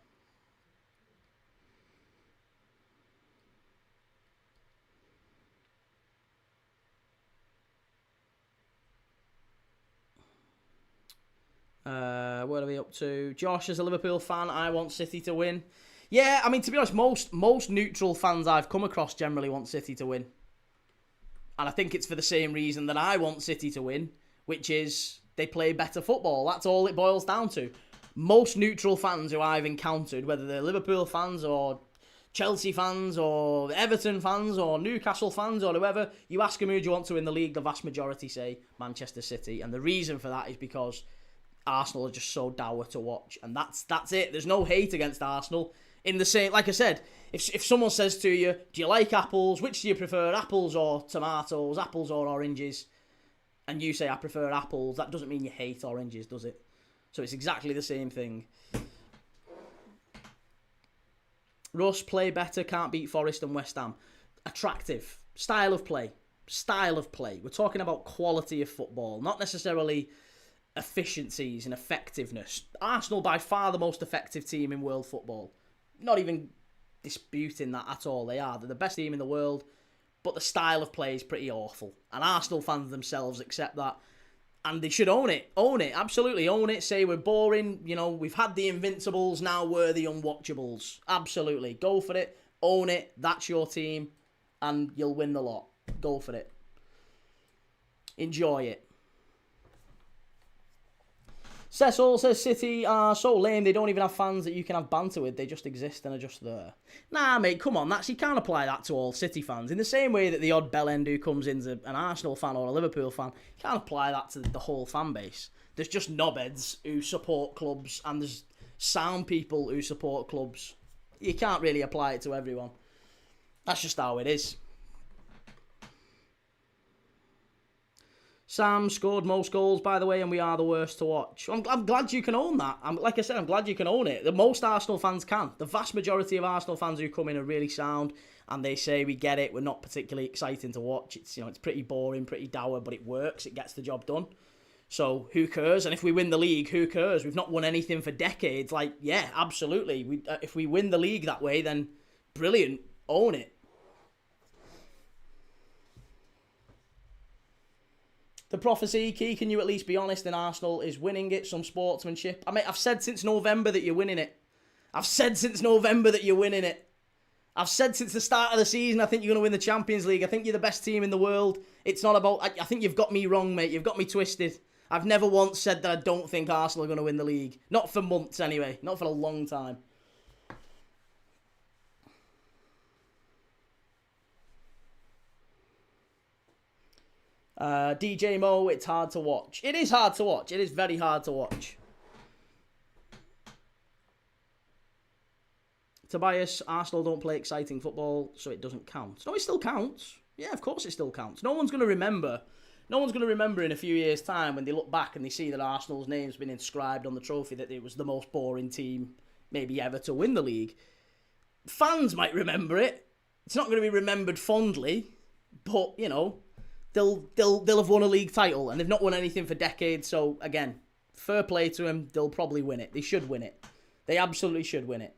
What are we up to? Josh, as a Liverpool fan, I want City to win. Yeah, I mean, to be honest, most neutral fans I've come across generally want City to win. And I think it's for the same reason that I want City to win, which is they play better football. That's all it boils down to. Most neutral fans who I've encountered, whether they're Liverpool fans or Chelsea fans or Everton fans or Newcastle fans or whoever, you ask them who do you want to win the league, the vast majority say Manchester City. And the reason for that is because Arsenal are just so dour to watch. And that's it. There's no hate against Arsenal. In the same, like I said, if someone says to you, do you like apples? Which do you prefer, apples or tomatoes, apples or oranges? And you say, I prefer apples, that doesn't mean you hate oranges, does it? So it's exactly the same thing. Russ, play better, can't beat Forest and West Ham. Attractive. Style of play. Style of play. We're talking about quality of football, not necessarily efficiencies and effectiveness. Arsenal, by far the most effective team in world football. Not even disputing that at all. They're the best team in the world, but the style of play is pretty awful. And Arsenal fans themselves accept that. And they should own it. Own it. Absolutely own it. Say we're boring. You know, we've had the Invincibles. Now we're the Unwatchables. Absolutely. Go for it. Own it. That's your team. And you'll win the lot. Go for it. Enjoy it. Cecil says City are so lame they don't even have fans that you can have banter with. They just exist and are just there. Nah, mate, come on. You can't apply that to all City fans. In the same way that the odd bellend who comes into an Arsenal fan or a Liverpool fan, you can't apply that to the whole fan base. There's just knobheads who support clubs and there's sound people who support clubs. You can't really apply it to everyone. That's just how it is. Sam scored most goals, by the way, and we are the worst to watch. I'm glad you can own that. Like I said, I'm glad you can own it. The most Arsenal fans can. The vast majority of Arsenal fans who come in are really sound, and they say, we get it, we're not particularly exciting to watch. It's pretty boring, pretty dour, but it works. It gets the job done. So who cares? And if we win the league, who cares? We've not won anything for decades. Like, yeah, absolutely. If we win the league that way, then brilliant. Own it. The prophecy, Key, can you at least be honest? And Arsenal is winning it, some sportsmanship. I mean, I've said since November that you're winning it. I've said since November that you're winning it. I've said since the start of the season, I think you're going to win the Champions League. I think you're the best team in the world. It's not about... I think you've got me wrong, mate. You've got me twisted. I've never once said that I don't think Arsenal are going to win the league. Not for months, anyway. Not for a long time. DJ Mo, it's hard to watch. It is hard to watch. It is very hard to watch. Tobias, Arsenal don't play exciting football, so it doesn't count. No, it still counts. Yeah, of course it still counts. No one's going to remember in a few years' time when they look back and they see that Arsenal's name's been inscribed on the trophy that it was the most boring team maybe ever to win the league. Fans might remember it. It's not going to be remembered fondly, but, you know... They'll have won a league title, and they've not won anything for decades, so, again, fair play to them, they'll probably win it. They should win it. They absolutely should win it.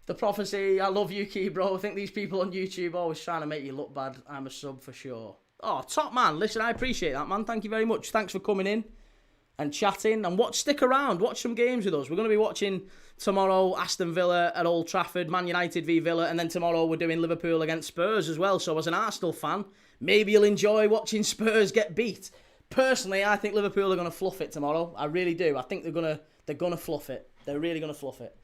The prophecy, I love you, Key, bro. I think these people on YouTube are always trying to make you look bad. I'm a sub for sure. Oh, top man. Listen, I appreciate that, man. Thank you very much. Thanks for coming in and chatting. And stick around. Watch some games with us. We're going to be watching tomorrow Aston Villa at Old Trafford, Man United v Villa, and then tomorrow we're doing Liverpool against Spurs as well. So as an Arsenal fan, maybe you'll enjoy watching Spurs get beat. Personally, I think Liverpool are going to fluff it tomorrow. I really do. I think they're going to fluff it. They're really going to fluff it.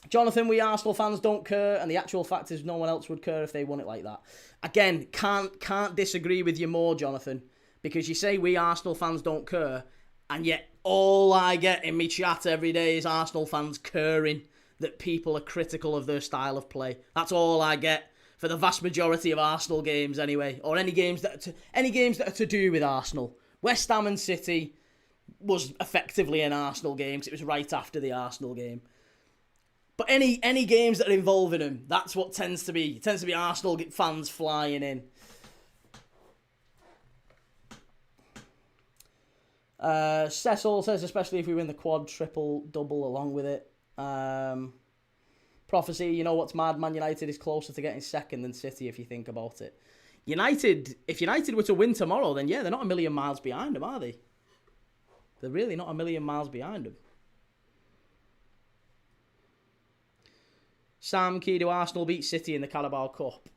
Jonathan, we Arsenal fans don't care, and the actual fact is no one else would care if they won it like that. Again, can't disagree with you more, Jonathan, because you say we Arsenal fans don't care, and yet all I get in me chat every day is Arsenal fans caring that people are critical of their style of play. That's all I get for the vast majority of Arsenal games anyway, or any games that are to do with Arsenal. West Ham and City was effectively an Arsenal game because it was right after the Arsenal game. But any games that are involving them, that's what tends to be Arsenal fans flying in. Cecil says, especially if we win the quad, triple, double along with it. Prophecy, you know what's mad? Man United is closer to getting second than City if you think about it. United, if United were to win tomorrow, then yeah, they're not a million miles behind them, are they? They're really not a million miles behind them. Sam, key, do Arsenal beat City in the Carabao Cup?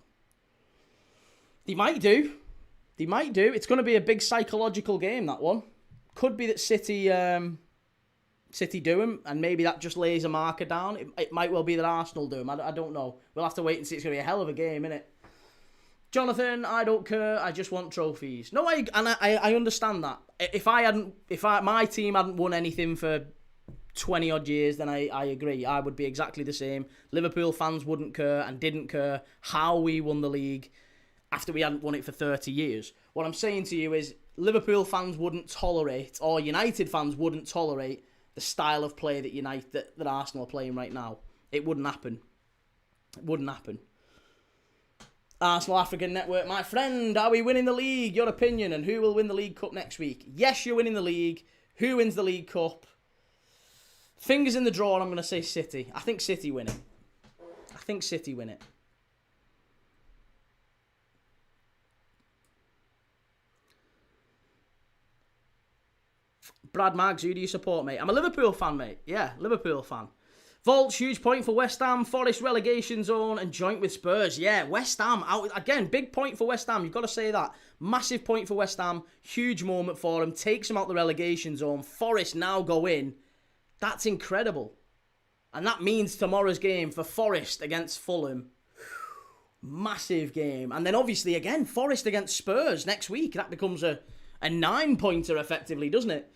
They might do. They might do. It's going to be a big psychological game, that one. Could be that City do them, and maybe that just lays a marker down. It might well be that Arsenal do them. I don't know. We'll have to wait and see. It's going to be a hell of a game, isn't it? Jonathan, I don't care. I just want trophies. No, I understand that. If my team hadn't won anything for 20 odd years, then I agree. I would be exactly the same. Liverpool fans wouldn't care and didn't care how we won the league after we hadn't won it for 30 years. What I'm saying to you is Liverpool fans wouldn't tolerate, or United fans wouldn't tolerate, the style of play that Arsenal are playing right now. It wouldn't happen. It wouldn't happen. Arsenal African Network, my friend, are we winning the league? Your opinion, and who will win the League Cup next week? Yes, you're winning the league. Who wins the League Cup? Fingers in the drawer, I'm going to say City. I think City win it. I think City win it. Brad Maggs, who do you support, mate? I'm a Liverpool fan, mate. Yeah, Liverpool fan. Volts, huge point for West Ham. Forest relegation zone and joint with Spurs. Yeah, West Ham out again. Big point for West Ham. You've got to say that. Massive point for West Ham. Huge moment for them. Takes them out the relegation zone. Forest now go in. That's incredible. And that means tomorrow's game for Forest against Fulham. Massive game. And then obviously again, Forest against Spurs next week. That becomes a 9-pointer effectively, doesn't it?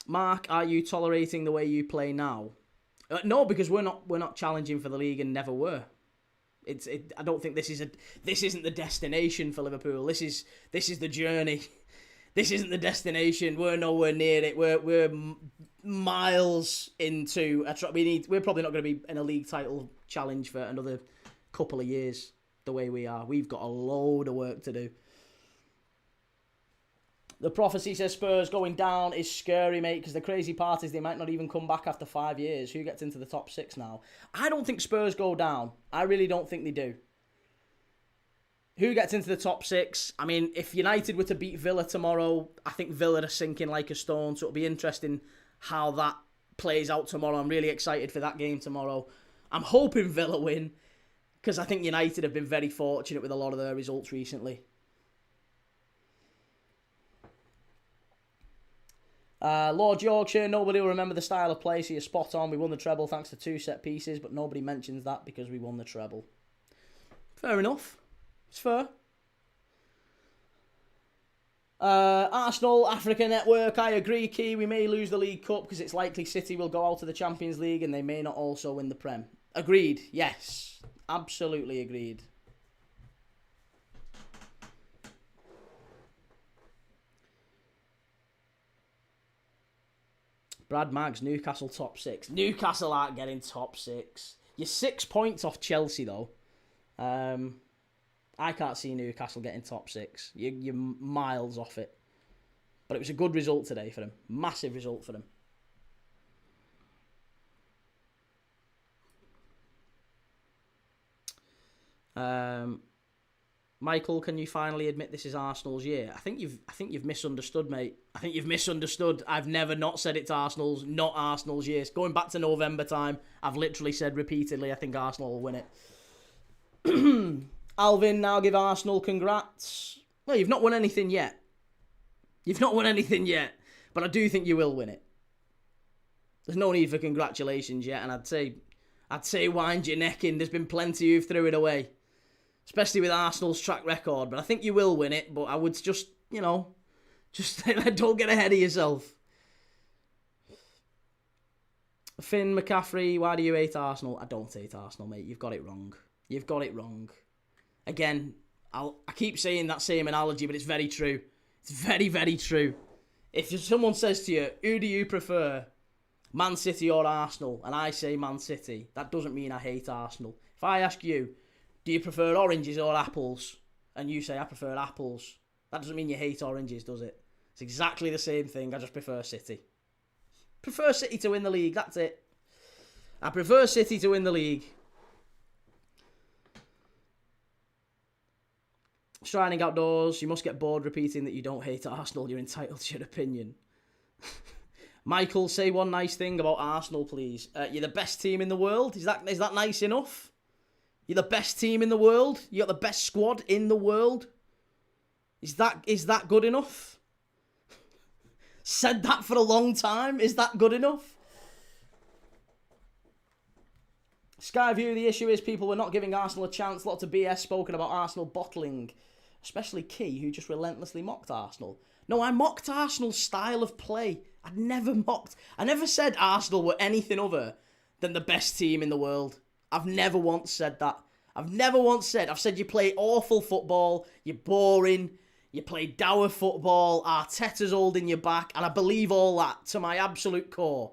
Mark, are you tolerating the way you play now? No, because we're not challenging for the league and never were. I don't think this isn't the destination for Liverpool. This is the journey. This isn't the destination. We're nowhere near it. We're miles into we're probably not going to be in a league title challenge for another couple of years. The way we are, we've got a load of work to do. The prophecy says Spurs going down is scary, mate, because the crazy part is they might not even come back after 5 years. Who gets into the top 6 now? I don't think Spurs go down. I really don't think they do. Who gets into the top 6? I mean, if United were to beat Villa tomorrow, I think Villa are sinking like a stone, so it'll be interesting how that plays out tomorrow. I'm really excited for that game tomorrow. I'm hoping Villa win, because I think United have been very fortunate with a lot of their results recently. Lord Yorkshire, nobody will remember the style of play, so you're spot on. We won the treble thanks to 2 set pieces, but nobody mentions that because we won the treble. Fair enough. It's fair. Arsenal, Africa Network, I agree, Key. We may lose the League Cup because it's likely City will go out of the Champions League and they may not also win the Prem. Agreed, yes. Absolutely agreed. Brad Maggs, Newcastle top 6. Newcastle aren't getting top 6. You're 6 points off Chelsea, though. I can't see Newcastle getting top 6. You're miles off it. But it was a good result today for them. Massive result for them. Michael, can you finally admit this is Arsenal's year? I think you've misunderstood, mate. I think you've misunderstood. I've never not said it's not Arsenal's year. Going back to November time, I've literally said repeatedly, I think Arsenal will win it. Alvin, now give Arsenal congrats. Well, you've not won anything yet. You've not won anything yet. But I do think you will win it. There's no need for congratulations yet, and I'd say wind your neck in. There's been plenty who've threw it away. Especially with Arsenal's track record. But I think you will win it. But I would just don't get ahead of yourself. Finn McCaffrey, why do you hate Arsenal? I don't hate Arsenal, mate. You've got it wrong. You've got it wrong. Again, I keep saying that same analogy, but it's very true. It's very, very true. If someone says to you, who do you prefer, Man City or Arsenal? And I say Man City, that doesn't mean I hate Arsenal. If I ask you, do you prefer oranges or apples? And you say, I prefer apples. That doesn't mean you hate oranges, does it? It's exactly the same thing. I just prefer City. Prefer City to win the league, that's it. I prefer City to win the league. Shining outdoors, you must get bored repeating that you don't hate Arsenal. You're entitled to your opinion. Michael, say one nice thing about Arsenal, please. You're the best team in the world. Is that nice enough? You're the best team in the world. You got the best squad in the world. Is that good enough? Said that for a long time. Is that good enough? Skyview, the issue is people were not giving Arsenal a chance. Lots of BS spoken about Arsenal bottling. Especially Key, who just relentlessly mocked Arsenal. No, I mocked Arsenal's style of play. I never said Arsenal were anything other than the best team in the world. I've never once said that. I've said you play awful football, you're boring, you play dour football, Arteta's holding you back, and I believe all that to my absolute core.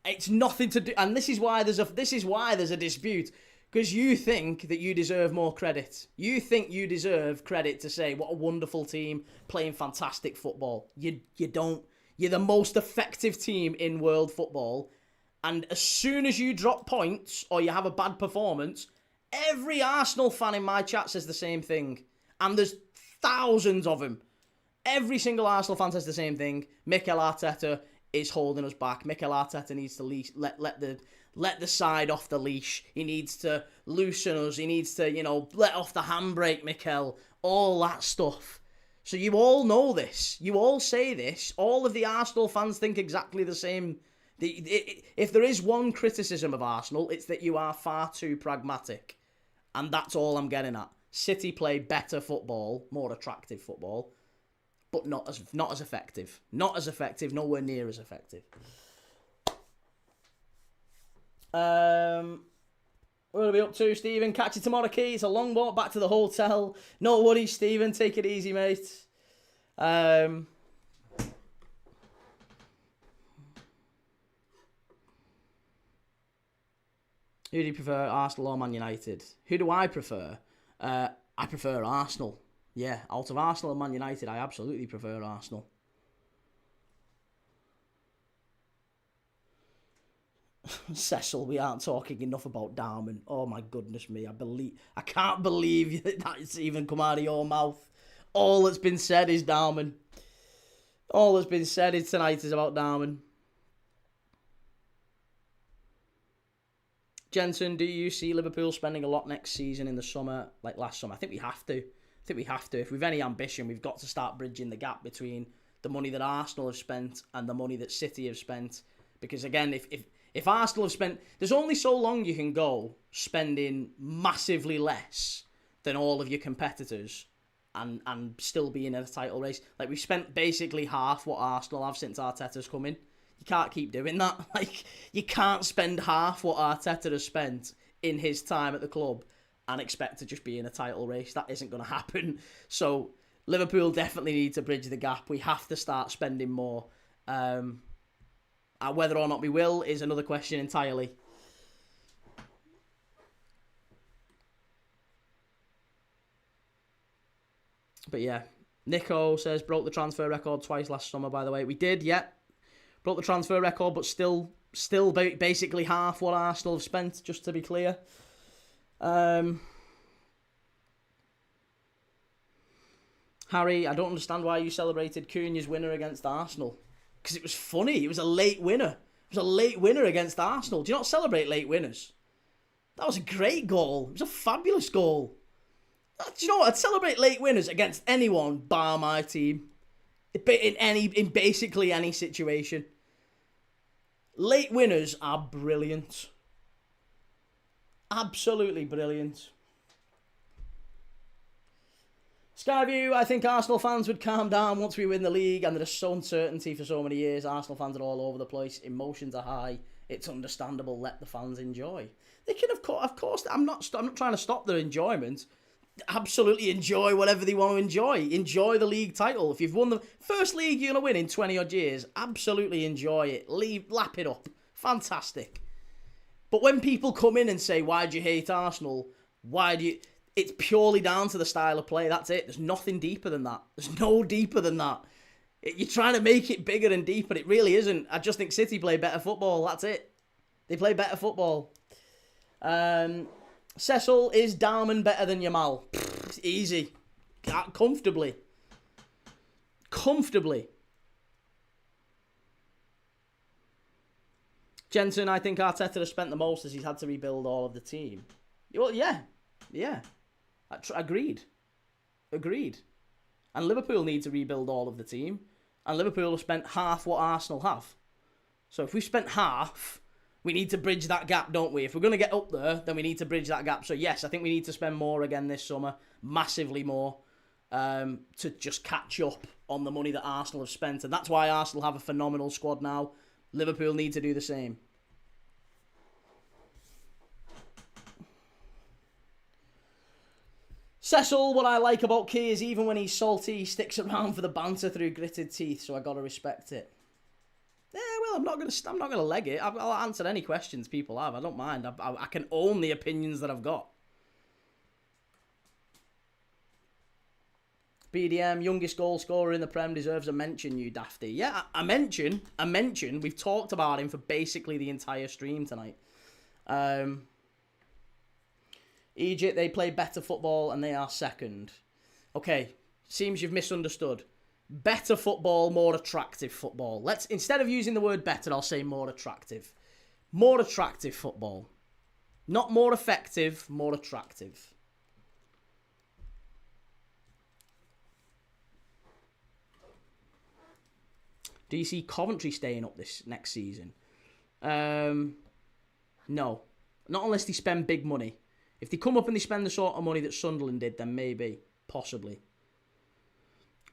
It's nothing to do, and this is why there's a dispute, because you think that you deserve more credit. You think you deserve credit to say what a wonderful team playing fantastic football. You don't. You're the most effective team in world football, and as soon as you drop points or you have a bad performance, every Arsenal fan in my chat says the same thing, and there's thousands of them. Every single Arsenal fan says the same thing. Mikel Arteta is holding us back. Mikel Arteta needs to let the side off the leash. He needs to loosen us. He needs to, let off the handbrake, Mikel. All that stuff. So you all know this. You all say this. All of the Arsenal fans think exactly the same. If there is one criticism of Arsenal, it's that you are far too pragmatic. And that's all I'm getting at. City play better football, more attractive football, but not as effective. Not as effective, nowhere near as effective. What are we up to, Stephen? Catch you tomorrow, Key. It's a long walk back to the hotel. No worries, Stephen. Take it easy, mate. Who do you prefer, Arsenal or Man United? Who do I prefer? I prefer Arsenal. Yeah, out of Arsenal and Man United, I absolutely prefer Arsenal. Cecil, we aren't talking enough about Dowman. Oh my goodness me, I can't believe that's even come out of your mouth. All that's been said is Dowman. All that's been said tonight is about Dowman. Jensen, do you see Liverpool spending a lot next season in the summer, like last summer? I think we have to. If we've any ambition, we've got to start bridging the gap between the money that Arsenal have spent and the money that City have spent. Because again, if Arsenal have spent... There's only so long you can go spending massively less than all of your competitors and still be in a title race. Like, we've spent basically half what Arsenal have since Arteta's come in. You can't keep doing that. Like, you can't spend half what Arteta has spent in his time at the club and expect to just be in a title race. That isn't going to happen. So, Liverpool definitely need to bridge the gap. We have to start spending more. Whether or not we will is another question entirely. But yeah, Nico says, broke the transfer record twice last summer, by the way. We did, yeah. Broke the transfer record, but still basically half what Arsenal have spent, just to be clear. Harry, I don't understand why you celebrated Cunha's winner against Arsenal. Because it was funny. It was a late winner. It was a late winner against Arsenal. Do you not celebrate late winners? That was a great goal. It was a fabulous goal. Do you know what? I'd celebrate late winners against anyone bar my team. In basically any situation. Late winners are brilliant. Absolutely brilliant. Skyview, I think Arsenal fans would calm down once we win the league, and there's so uncertainty for so many years. Arsenal fans are all over the place. Emotions are high. It's understandable. Let the fans enjoy. They can, of course. I'm not trying to stop their enjoyment. Absolutely enjoy whatever they want to enjoy. Enjoy the league title. If you've won the first league you're going to win in 20 odd years, absolutely enjoy it. Lap it up. Fantastic. But when people come in and say, why do you hate Arsenal? It's purely down to the style of play. That's it. There's nothing deeper than that. There's no deeper than that. You're trying to make it bigger and deeper. It really isn't. I just think City play better football. That's it. They play better football. Cecil, is Dowman better than Yamal? It's easy. Comfortably. Comfortably. Jensen, I think Arteta has spent the most as he's had to rebuild all of the team. Well, yeah. Yeah. Agreed. And Liverpool need to rebuild all of the team. And Liverpool have spent half what Arsenal have. So if we've spent half, we need to bridge that gap, don't we? If we're going to get up there, then we need to bridge that gap. So yes, I think we need to spend more again this summer. Massively more. To just catch up on the money that Arsenal have spent. And that's why Arsenal have a phenomenal squad now. Liverpool need to do the same. Cecil, what I like about Key is even when he's salty, he sticks around for the banter through gritted teeth, so I gotta respect it. Yeah, well, I'm not gonna leg it. I'll answer any questions people have. I don't mind. I can own the opinions that I've got. BDM, youngest goal scorer in the Prem, deserves a mention, you dafty. Yeah, a mention. We've talked about him for basically the entire stream tonight. Egypt, they play better football and they are second. Okay, seems you've misunderstood. Better football, more attractive football. Instead of using the word better, I'll say more attractive. More attractive football. Not more effective, more attractive. Do you see Coventry staying up this next season? No. Not unless they spend big money. If they come up and they spend the sort of money that Sunderland did, then maybe. Possibly.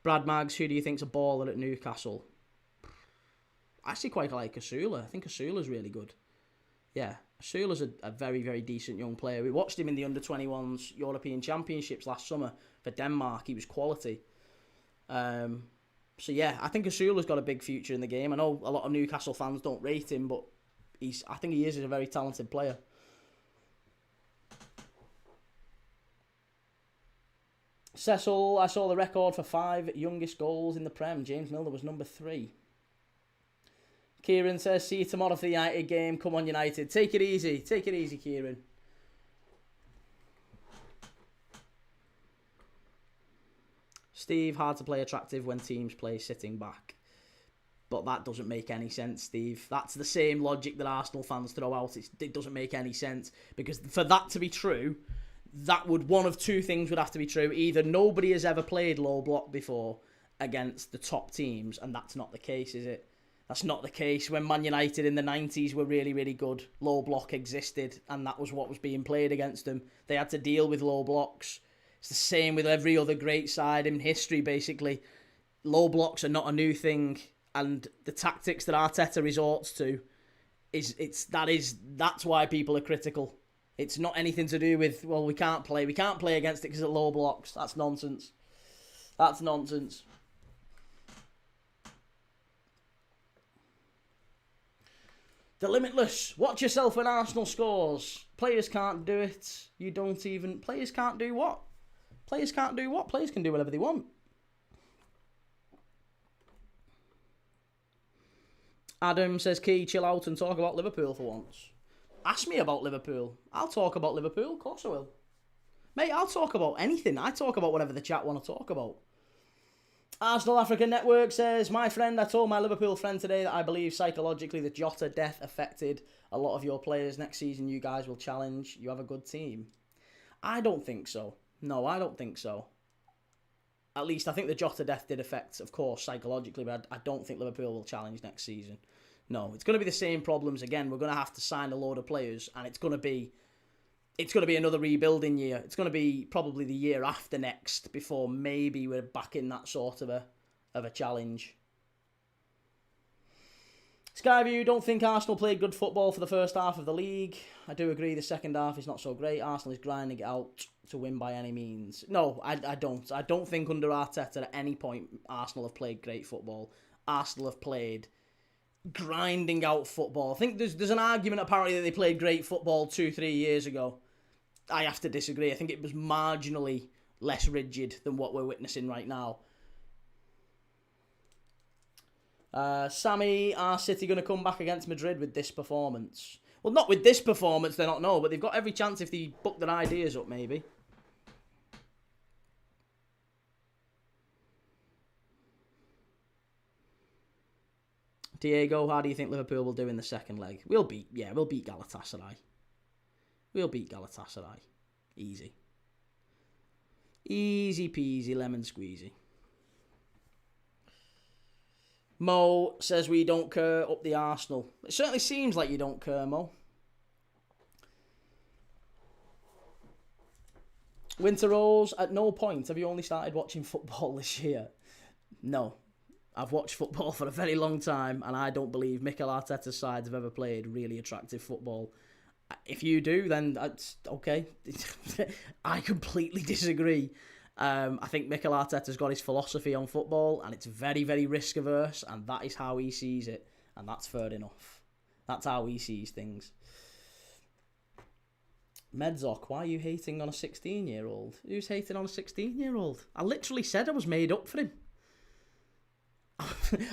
Brad Maggs, who do you think's a baller at Newcastle? I actually quite like Asula. I think Asula's really good. Yeah, Asula's a very, very decent young player. We watched him in the Under-21s European Championships last summer for Denmark. He was quality. So yeah, I think Asula's got a big future in the game. I know a lot of Newcastle fans don't rate him, but I think he is a very talented player. Cecil, I saw the record for 5 youngest goals in the Prem. James Milner was number 3. Kieran says, see you tomorrow for the United game. Come on, United. Take it easy. Take it easy, Kieran. Steve, hard to play attractive when teams play sitting back. But that doesn't make any sense, Steve. That's the same logic that Arsenal fans throw out. It doesn't make any sense. Because for that to be true, one of two things would have to be true. Either nobody has ever played low block before against the top teams, and that's not the case, is it? That's not the case. When Man United in the 90s were really, really good, low block existed, and that was what was being played against them. They had to deal with low blocks. It's the same with every other great side in history, basically. Low blocks are not a new thing, and the tactics that Arteta resorts to, that's why people are critical. It's not anything to do with, well, we can't play against it because of low blocks. That's nonsense. That's nonsense. The Limitless. Watch yourself when Arsenal scores. Players can't do it. Players can't do what? Players can't do what? Players can do whatever they want. Adam says, Key, chill out and talk about Liverpool for once. Ask me about Liverpool. I'll talk about Liverpool. Of course I will. Mate, I'll talk about anything. I talk about whatever the chat want to talk about. Arsenal Africa Network says, my friend, I told my Liverpool friend today that I believe psychologically the Jota death affected a lot of your players. Next season you guys will challenge. You have a good team. I don't think so. No, I don't think so. At least I think the Jota death did affect, of course, psychologically, but I don't think Liverpool will challenge next season. No, it's going to be the same problems again. We're going to have to sign a load of players, and it's going to be another rebuilding year. It's going to be probably the year after next before maybe we're back in that sort of a challenge. Skyview, don't think Arsenal played good football for the first half of the league. I do agree the second half is not so great. Arsenal is grinding it out to win by any means. No, I don't. I don't think under Arteta at any point Arsenal have played great football. Arsenal have played grinding out football. I think there's an argument apparently that they played great football 2-3 years ago. I have to disagree. I think it was marginally less rigid than what we're witnessing right now. Sammy, are City going to come back against Madrid with this performance? Well, not with this performance, they're not, no, but they've got every chance if they book their ideas up, maybe. Diego, how do you think Liverpool will do in the second leg? We'll beat Galatasaray. We'll beat Galatasaray. Easy. Easy peasy, lemon squeezy. Mo says we don't care up the Arsenal. It certainly seems like you don't care, Mo. Winter Rose, at no point have you only started watching football this year. No. I've watched football for a very long time, and I don't believe Mikel Arteta's sides have ever played really attractive football. If you do, then that's okay. I completely disagree. I think Mikel Arteta's got his philosophy on football, and it's very, very risk averse, and that is how he sees it, and that's fair enough. That's how he sees things. Medzok, why are you hating on a 16-year-old? Who's hating on a 16-year-old? I literally said I was made up for him.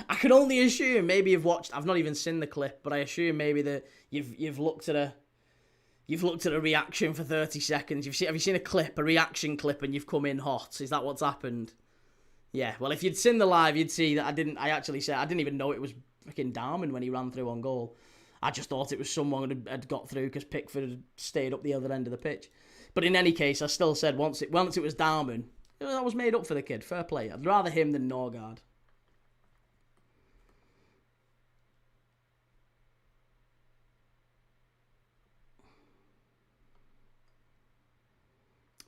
I can only assume maybe you've watched. I've not even seen the clip, but I assume maybe that you've looked at a reaction for 30 seconds. Have you seen a clip, a reaction clip, and you've come in hot? Is that what's happened? Yeah. Well, if you'd seen the live, you'd see that I didn't even know it was freaking Dowman when he ran through on goal. I just thought it was someone who had got through because Pickford had stayed up the other end of the pitch. But in any case, I still said once it was Dowman, that was made up for the kid. Fair play. I'd rather him than Norgard.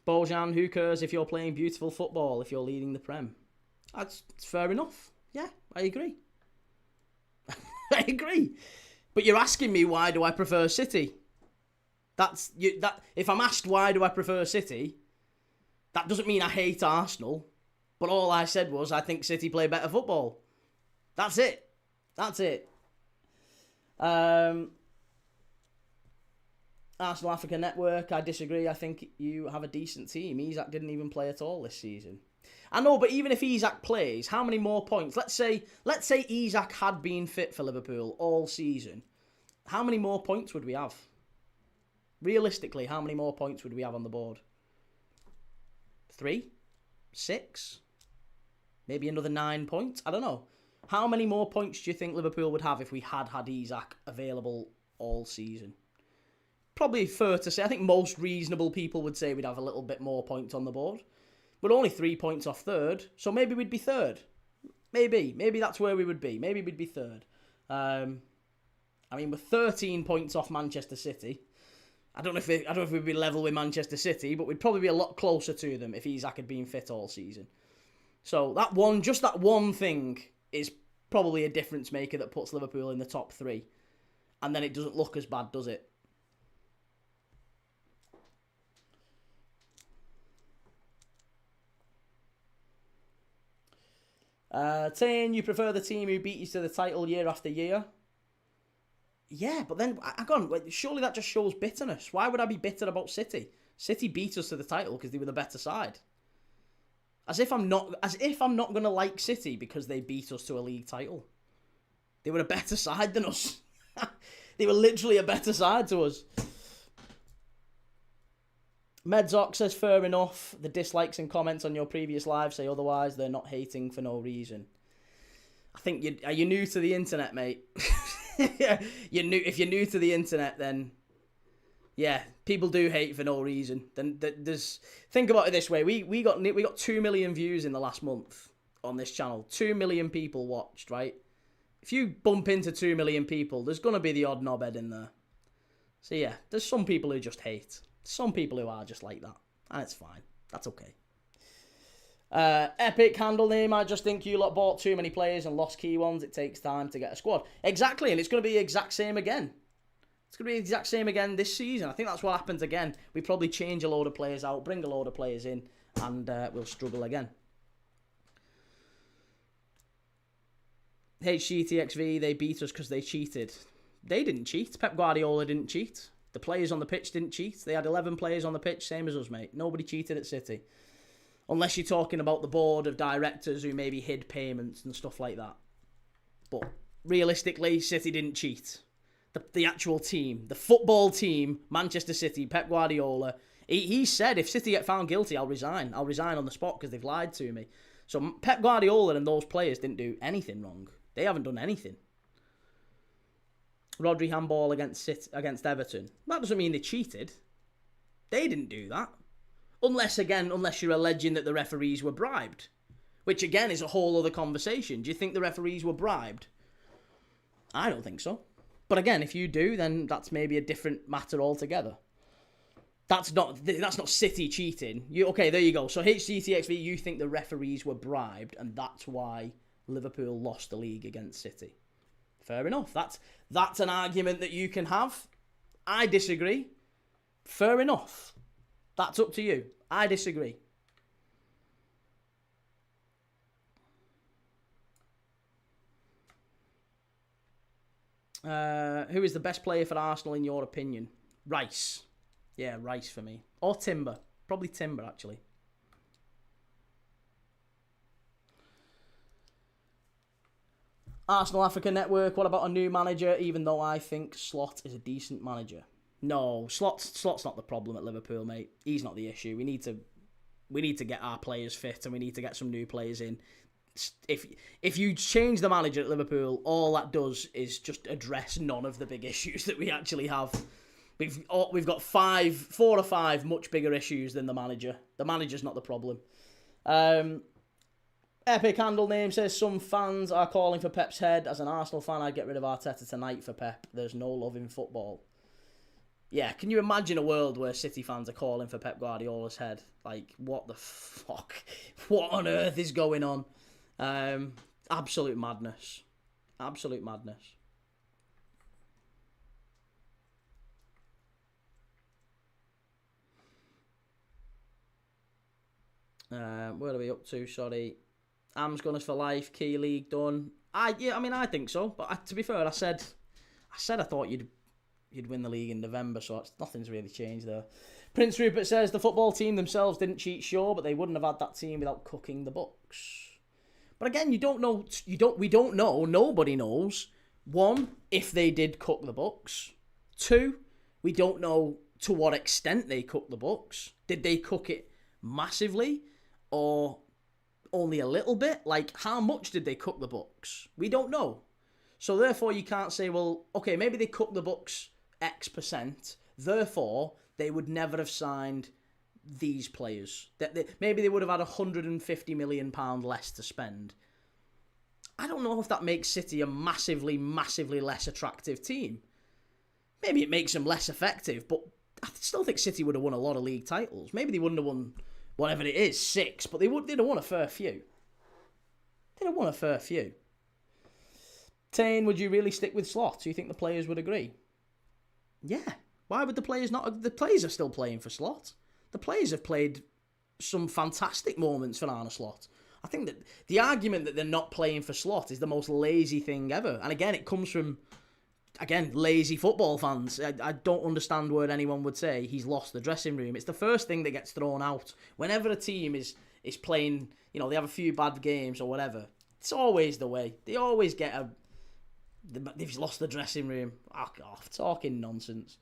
Bojan, who cares if you're playing beautiful football if you're leading the Prem? That's fair enough. Yeah, I agree. I agree. But you're asking me why do I prefer City? If I'm asked why do I prefer City, that doesn't mean I hate Arsenal. But all I said was I think City play better football. That's it. Arsenal Africa Network, I disagree. I think you have a decent team. Isak didn't even play at all this season. I know, but even if Isak plays, how many more points? Let's say Isak had been fit for Liverpool all season. How many more points would we have? Realistically, how many more points would we have on the board? 3? 6? Maybe another 9 points? I don't know. How many more points do you think Liverpool would have if we had Isak available all season? Probably fair to say. I think most reasonable people would say we'd have a little bit more points on the board. But only 3 points off third, so maybe we'd be third. Maybe that's where we would be. Maybe we'd be third. We're 13 points off Manchester City. I don't know if we'd be level with Manchester City, but we'd probably be a lot closer to them if Isak had been fit all season. So that one thing is probably a difference maker that puts Liverpool in the top 3. And then it doesn't look as bad, does it? Saying you prefer the team who beat you to the title year after year. Yeah, but then, surely that just shows bitterness. Why would I be bitter about City? City beat us to the title because they were the better side. As if I'm not going to like City because they beat us to a league title. They were a better side than us. They were literally a better side to us. Medzok says, fair enough. The dislikes and comments on your previous live say otherwise. They're not hating for no reason. I think are you new to the internet, mate? If you're new to the internet, then yeah, people do hate for no reason. Then think about it this way: we got 2 million views in the last month on this channel. 2 million people watched, right? If you bump into 2 million people, there's gonna be the odd knobhead in there. So yeah, there's some people who just hate. Some people who are just like that. And it's fine. That's okay. Epic handle name. I just think you lot bought too many players and lost key ones. It takes time to get a squad. Exactly. And it's going to be the exact same again. It's going to be the exact same again this season. I think that's what happens again. We probably change a load of players out, bring a load of players in, and we'll struggle again. HGTXV, they beat us because they cheated. They didn't cheat. Pep Guardiola didn't cheat. The players on the pitch didn't cheat. They had 11 players on the pitch, same as us, mate. Nobody cheated at City. Unless you're talking about the board of directors who maybe hid payments and stuff like that. But realistically, City didn't cheat. The actual team, the football team, Manchester City, Pep Guardiola, he said, if City get found guilty, I'll resign. I'll resign on the spot because they've lied to me. So Pep Guardiola and those players didn't do anything wrong. They haven't done anything. Rodri handball against Everton. That doesn't mean they cheated. They didn't do that. Unless you're alleging that the referees were bribed. Which, again, is a whole other conversation. Do you think the referees were bribed? I don't think so. But again, if you do, then that's maybe a different matter altogether. That's not City cheating. Okay, there you go. So HGTXV, you think the referees were bribed, and that's why Liverpool lost the league against City. Fair enough. That's an argument that you can have. I disagree. Fair enough. That's up to you. I disagree. Who is the best player for Arsenal in your opinion? Rice. Yeah, Rice for me. Or Timber. Probably Timber, actually. Arsenal Africa Network, what about a new manager, even though I think Slot is a decent manager? No, Slot's not the problem at Liverpool, mate. He's not the issue. We need to get our players fit, and we need to get some new players in. If you change the manager at Liverpool, all that does is just address none of the big issues that we actually have. We've got 4 or 5 much bigger issues than the manager. The manager's not the problem. Epic handle name says some fans are calling for Pep's head. As an Arsenal fan, I'd get rid of Arteta tonight for Pep. There's no love in football. Yeah, can you imagine a world where City fans are calling for Pep Guardiola's head? Like, what the fuck? What on earth is going on? Absolute madness. Absolute madness. Where are we up to? Sorry. Am's Gunners for life. Key league done. I think so. But to be fair, I said I thought you'd win the league in November, so nothing's really changed there. Prince Rupert says the football team themselves didn't cheat, sure, but they wouldn't have had that team without cooking the books. But again, we don't know. Nobody knows. 1, if they did cook the books. 2, we don't know to what extent they cooked the books. Did they cook it massively or only a little bit? Like, how much did they cook the books? We don't know. So therefore, you can't say, well, okay, maybe they cooked the books X%. Therefore, they would never have signed these players. Maybe they would have had £150 million less to spend. I don't know if that makes City a massively, massively less attractive team. Maybe it makes them less effective, but I still think City would have won a lot of league titles. Maybe they wouldn't have won whatever it is, 6, but they'd have won a fair few. They'd have won a fair few. Tane, would you really stick with Slot? Do you think the players would agree? Yeah. Why would the players not? The players are still playing for Slot. The players have played some fantastic moments for Arne Slot. I think that the argument that they're not playing for Slot is the most lazy thing ever. And again, it comes from, lazy football fans. I don't understand where anyone would say he's lost the dressing room. It's the first thing that gets thrown out. Whenever a team is playing, they have a few bad games or whatever, it's always the way. They always get they've lost the dressing room. Fuck off, talking nonsense.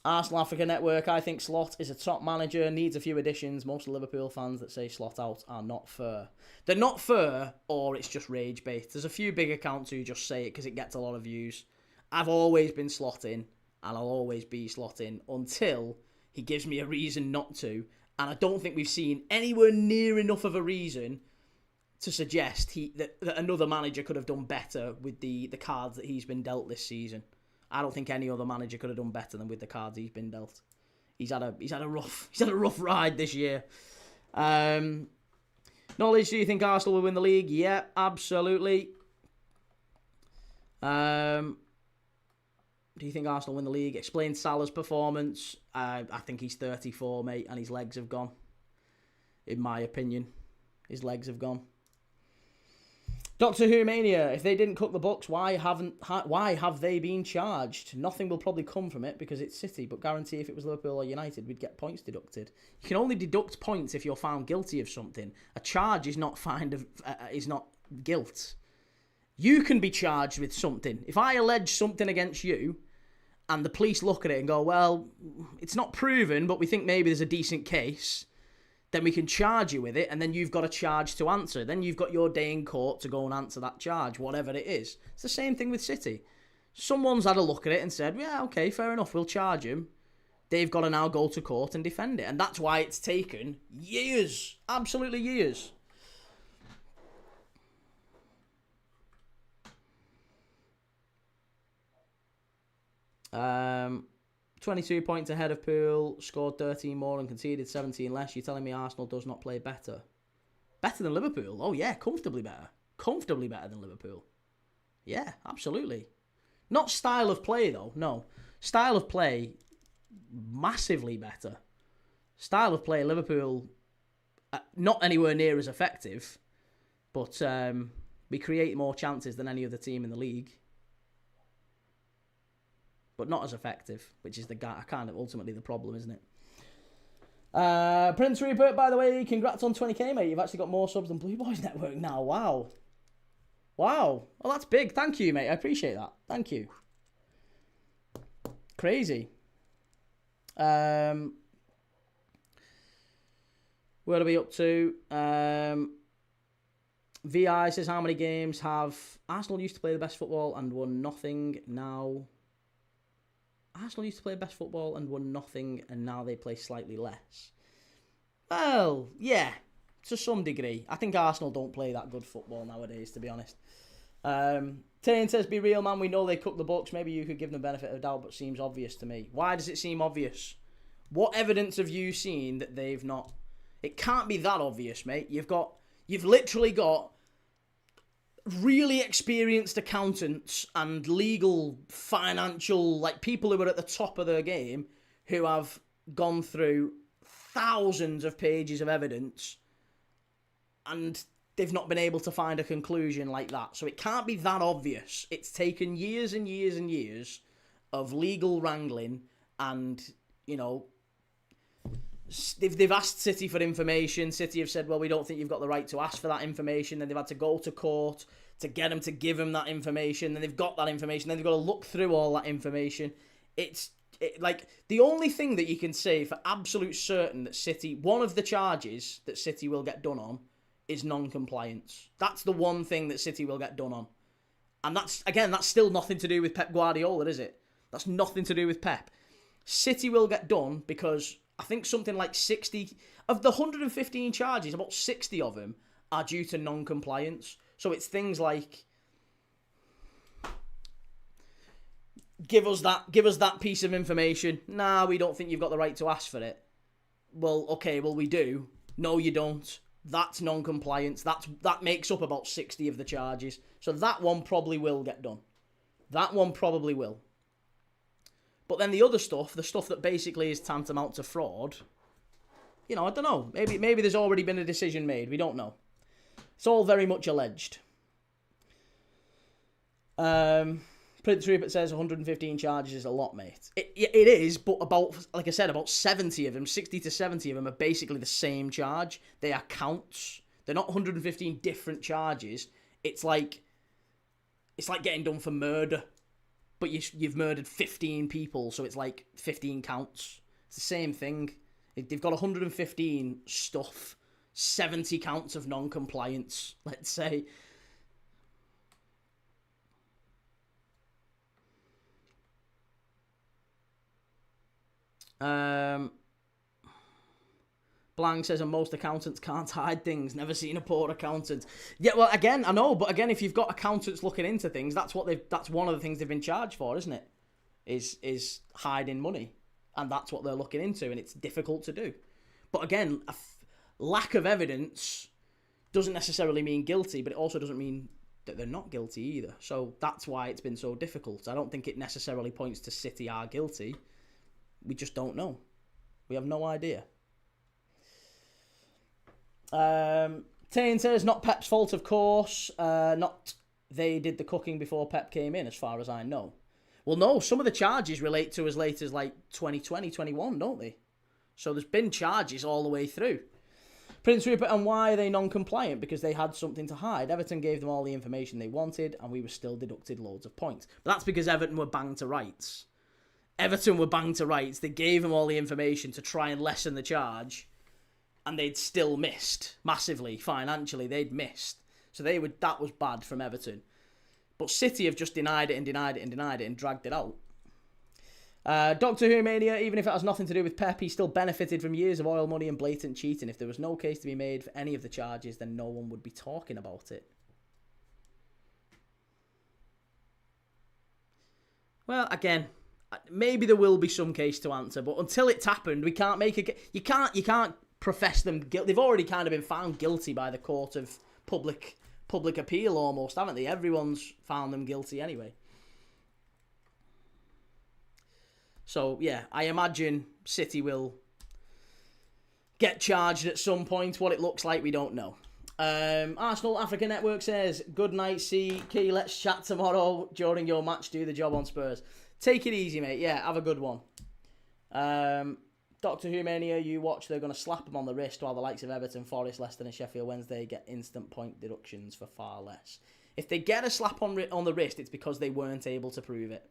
Arsenal Africa Network, I think Slot is a top manager, needs a few additions. Most Liverpool fans that say Slot out are not fair. They're not fair, or it's just rage-based. There's a few big accounts who just say it because it gets a lot of views. I've always been Slot in, and I'll always be Slot in until he gives me a reason not to. And I don't think we've seen anywhere near enough of a reason to suggest that another manager could have done better with the cards that he's been dealt this season. I don't think any other manager could have done better than with the cards he's been dealt. He's had a rough ride this year. Knowledge, do you think Arsenal will win the league? Yeah, absolutely. Do you think Arsenal win the league? Explain Salah's performance. I think he's 34, mate, and his legs have gone. In my opinion, his legs have gone. Doctor Who Mania, if they didn't cook the books, why have they been charged? Nothing will probably come from it because it's City, but guarantee if it was Liverpool or United, we'd get points deducted. You can only deduct points if you're found guilty of something. A charge is not is not guilt. You can be charged with something. If I allege something against you, and the police look at it and go, well, it's not proven, but we think maybe there's a decent case, then we can charge you with it, and then you've got a charge to answer. Then you've got your day in court to go and answer that charge, whatever it is. It's the same thing with City. Someone's had a look at it and said, yeah, okay, fair enough, we'll charge him. They've got to now go to court and defend it. And that's why it's taken years. Absolutely years. Um, 22 points ahead of Poole, scored 13 more and conceded 17 less. You're telling me Arsenal does not play better? Better than Liverpool? Oh yeah, comfortably better. Comfortably better than Liverpool. Yeah, absolutely. Not style of play though, no. Style of play, massively better. Style of play, Liverpool, not anywhere near as effective, but we create more chances than any other team in the league. But not as effective, which is kind of ultimately the problem, isn't it? Prince Rupert, by the way, congrats on 20k, mate. You've actually got more subs than Blue Boys Network now. Wow. Wow. Well, that's big. Thank you, mate. I appreciate that. Thank you. Crazy. Where are we up to? VI says, how many games have Arsenal used to play the best football and won nothing? Now... Arsenal used to play best football and won nothing, and now they play slightly less. Well, yeah, to some degree. I think Arsenal don't play that good football nowadays, to be honest. Tane says, be real, man. We know they cook the books. Maybe you could give them the benefit of the doubt, but seems obvious to me. Why does it seem obvious? What evidence have you seen that they've not... It can't be that obvious, mate. You've literally got really experienced accountants and legal, financial, like people who are at the top of their game who have gone through thousands of pages of evidence and they've not been able to find a conclusion like that. So it can't be that obvious. It's taken years and years and years of legal wrangling and, you know, they've asked City for information. City have said, well, we don't think you've got the right to ask for that information. Then they've had to go to court to get them to give them that information. Then they've got that information. Then they've got to look through all that information. Like, the only thing that you can say for absolute certain that City, one of the charges that City will get done on is non-compliance. That's the one thing that City will get done on. And that's still nothing to do with Pep Guardiola, is it? That's nothing to do with Pep. City will get done because I think something like 60 of the 115 charges, about 60 of them are due to non-compliance. So it's things like, give us that piece of information. Nah, we don't think you've got the right to ask for it. Well, okay, well we do. No, you don't. That's non-compliance. That makes up about 60 of the charges. So that one probably will get done. That one probably will. But then the other stuff, the stuff that basically is tantamount to fraud, you know, I don't know. Maybe there's already been a decision made. We don't know. It's all very much alleged. Prince Rupert says 115 charges is a lot, mate. It is, but like I said, about 70 of them, 60 to 70 of them are basically the same charge. They are counts. They're not 115 different charges. It's like getting done for murder. But you've murdered 15 people, so it's like 15 counts. It's the same thing. They've got 115 stuff, 70 counts of non-compliance, let's say. Blank says, and most accountants can't hide things. Never seen a poor accountant. Yeah, well, again, I know, but again, if you've got accountants looking into things, that's one of the things they've been charged for, isn't it? Is hiding money, and that's what they're looking into, and it's difficult to do. But again, lack of evidence doesn't necessarily mean guilty, but it also doesn't mean that they're not guilty either. So that's why it's been so difficult. I don't think it necessarily points to City are guilty. We just don't know. We have no idea. Tane says, not Pep's fault, of course. Not they did the cooking before Pep came in, as far as I know. Well, no, some of the charges relate to as late as like 2020, 21, don't they? So there's been charges all the way through. Prince Rupert, and why are they non-compliant? Because they had something to hide. Everton gave them all the information they wanted, and we were still deducted loads of points. But that's because Everton were banged to rights. Everton were banged to rights. They gave them all the information to try and lessen the charge, and they'd still missed massively financially. They'd missed, so that was bad from Everton. But City have just denied it and denied it and denied it and dragged it out. Doctor Who Mania, even if it has nothing to do with Pep, he still benefited from years of oil money and blatant cheating. If there was no case to be made for any of the charges, then no one would be talking about it. Well, again, maybe there will be some case to answer, but until it's happened, we can't make a... You can't profess them guilty. They've already kind of been found guilty by the court of public appeal almost, haven't they? Everyone's found them guilty anyway. So, yeah, I imagine City will get charged at some point. What it looks like, we don't know. Arsenal Africa Network says, good night, C. Key, let's chat tomorrow during your match. Do the job on Spurs. Take it easy, mate. Yeah, have a good one. Doctor Who Mania, you watch, they're going to slap them on the wrist while the likes of Everton, Forest, Leicester and Sheffield Wednesday get instant point deductions for far less. If they get a slap on the wrist, it's because they weren't able to prove it.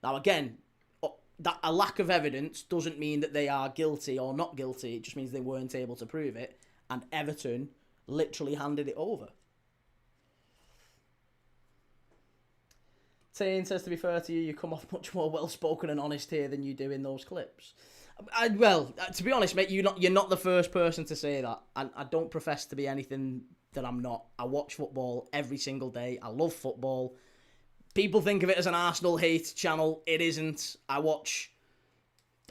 Now, again, that a lack of evidence doesn't mean that they are guilty or not guilty. It just means they weren't able to prove it. And Everton literally handed it over. Tane says, to be fair to you, you come off much more well-spoken and honest here than you do in those clips. Well, to be honest, mate, you're not the first person to say that. I don't profess to be anything that I'm not. I watch football every single day. I love football. People think of it as an Arsenal hate channel. It isn't. I watched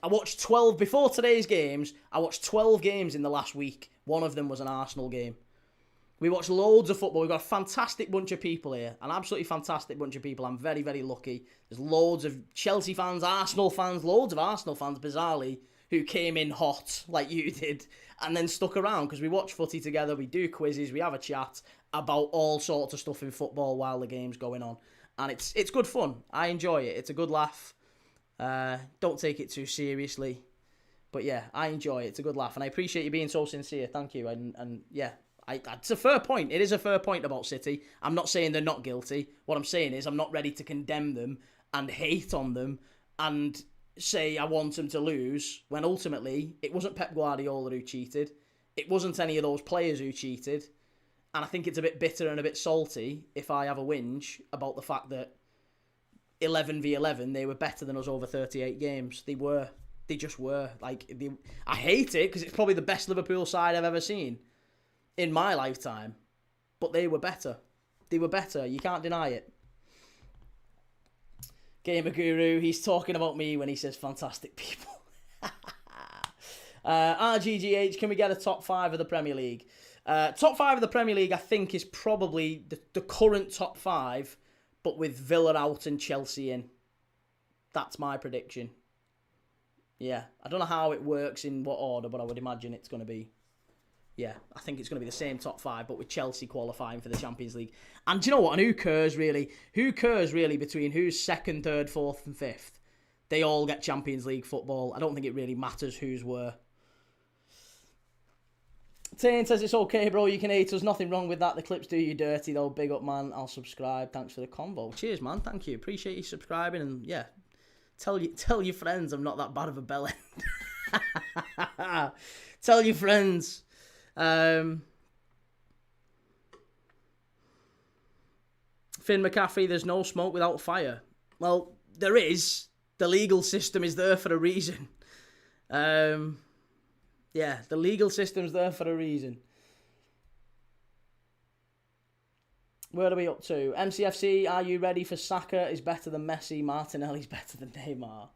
12, before today's games, I watched 12 games in the last week. One of them was an Arsenal game. We watch loads of football. We've got a fantastic bunch of people here. An absolutely fantastic bunch of people. I'm very, very lucky. There's loads of Chelsea fans, Arsenal fans, loads of Arsenal fans, bizarrely, who came in hot like you did and then stuck around because we watch footy together, we do quizzes, we have a chat about all sorts of stuff in football while the game's going on. And it's good fun. I enjoy it. It's a good laugh. Don't take it too seriously. But yeah, I enjoy it. It's a good laugh. And I appreciate you being so sincere. Thank you. And yeah, it's a fair point. It is a fair point about City. I'm not saying they're not guilty. What I'm saying is I'm not ready to condemn them and hate on them and say I want them to lose when ultimately it wasn't Pep Guardiola who cheated. It wasn't any of those players who cheated. And I think it's a bit bitter and a bit salty if I have a whinge about the fact that 11 v 11, they were better than us over 38 games. They were. They just were. I hate it because it's probably the best Liverpool side I've ever seen in my lifetime. But they were better. They were better. You can't deny it. Gamer Guru, he's talking about me when he says fantastic people. RGGH, can we get a top 5 of the Premier League? Top 5 of the Premier League, I think, is probably the current top 5, but with Villa out and Chelsea in. That's my prediction. Yeah, I don't know how it works in what order, but I would imagine it's going to be... Yeah, I think it's going to be the same top 5, but with Chelsea qualifying for the Champions League. And do you know what? And who cares, really? Who cares, really, between who's 2nd, 3rd, 4th and 5th? They all get Champions League football. I don't think it really matters who's where. Tane says, it's okay, bro. You can hate us. Nothing wrong with that. The clips do you dirty, though. Big up, man. I'll subscribe. Thanks for the convo. Cheers, man. Thank you. Appreciate you subscribing. And, yeah, tell your friends I'm not that bad of a bellend. Tell your friends. Finn McCaffrey, there's no smoke without fire. Well, there is. The legal system is there for a reason. Yeah, the legal system's there for a reason. Where are we up to? MCFC, are you ready for Saka is better than Messi? Martinelli's better than Neymar.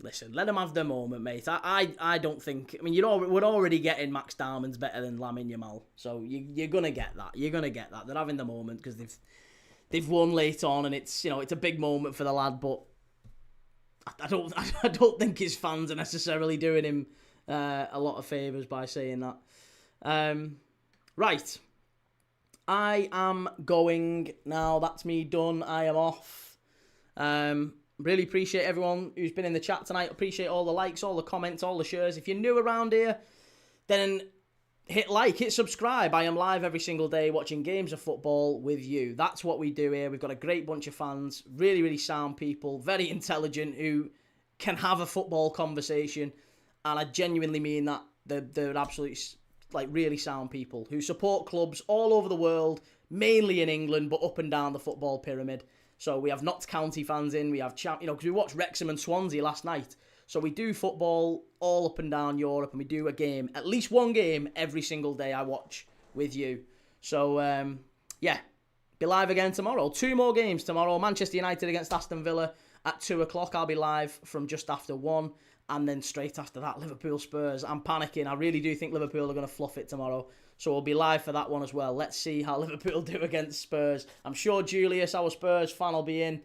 Listen, let them have their moment, mate. I don't think... I mean, we're already getting Max Dowman's better than Lamine Yamal. So you're going to get that. You're going to get that. They're having the moment because they've won late on and it's a big moment for the lad, but I don't think his fans are necessarily doing him a lot of favours by saying that. Right. I am going now. That's me done. I am off. Really appreciate everyone who's been in the chat tonight. Appreciate all the likes, all the comments, all the shares. If you're new around here, then hit like, hit subscribe. I am live every single day watching games of football with you. That's what we do here. We've got a great bunch of fans, really, really sound people, very intelligent, who can have a football conversation. And I genuinely mean that. They're absolutely, really sound people who support clubs all over the world, mainly in England, but up and down the football pyramid. So we have Notts County fans in, we have, because we watched Wrexham and Swansea last night. So we do football all up and down Europe, and we do a game, at least one game every single day I watch with you. So, yeah, be live again tomorrow. 2 more games tomorrow. Manchester United against Aston Villa at 2 o'clock. I'll be live from just after 1. And then straight after that, Liverpool Spurs. I'm panicking. I really do think Liverpool are going to fluff it tomorrow. So we'll be live for that one as well. Let's see how Liverpool do against Spurs. I'm sure Julius, our Spurs fan, will be in.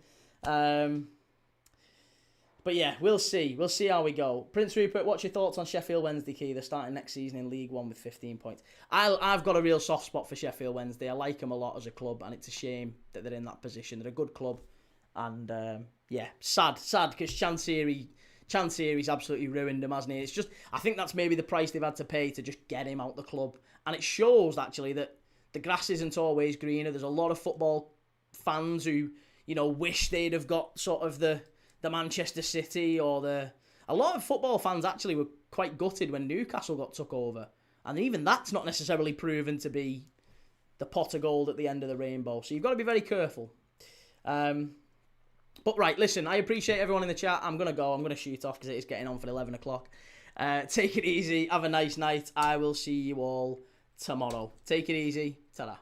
But yeah, we'll see. We'll see how we go. Prince Rupert, what's your thoughts on Sheffield Wednesday, Key? They're starting next season in League One with 15 points. I've got a real soft spot for Sheffield Wednesday. I like them a lot as a club, and it's a shame that they're in that position. They're a good club. And yeah, sad because Chansiri's absolutely ruined him, hasn't he? It's just, I think that's maybe the price they've had to pay to just get him out the club. And it shows, actually, that the grass isn't always greener. There's a lot of football fans who, wish they'd have got sort of the Manchester City or a lot of football fans actually were quite gutted when Newcastle got took over. And even that's not necessarily proven to be the pot of gold at the end of the rainbow. So you've got to be very careful. But right, listen, I appreciate everyone in the chat. I'm going to go. I'm going to shoot off because it is getting on for 11 o'clock. Take it easy. Have a nice night. I will see you all tomorrow. Take it easy. Ta-da.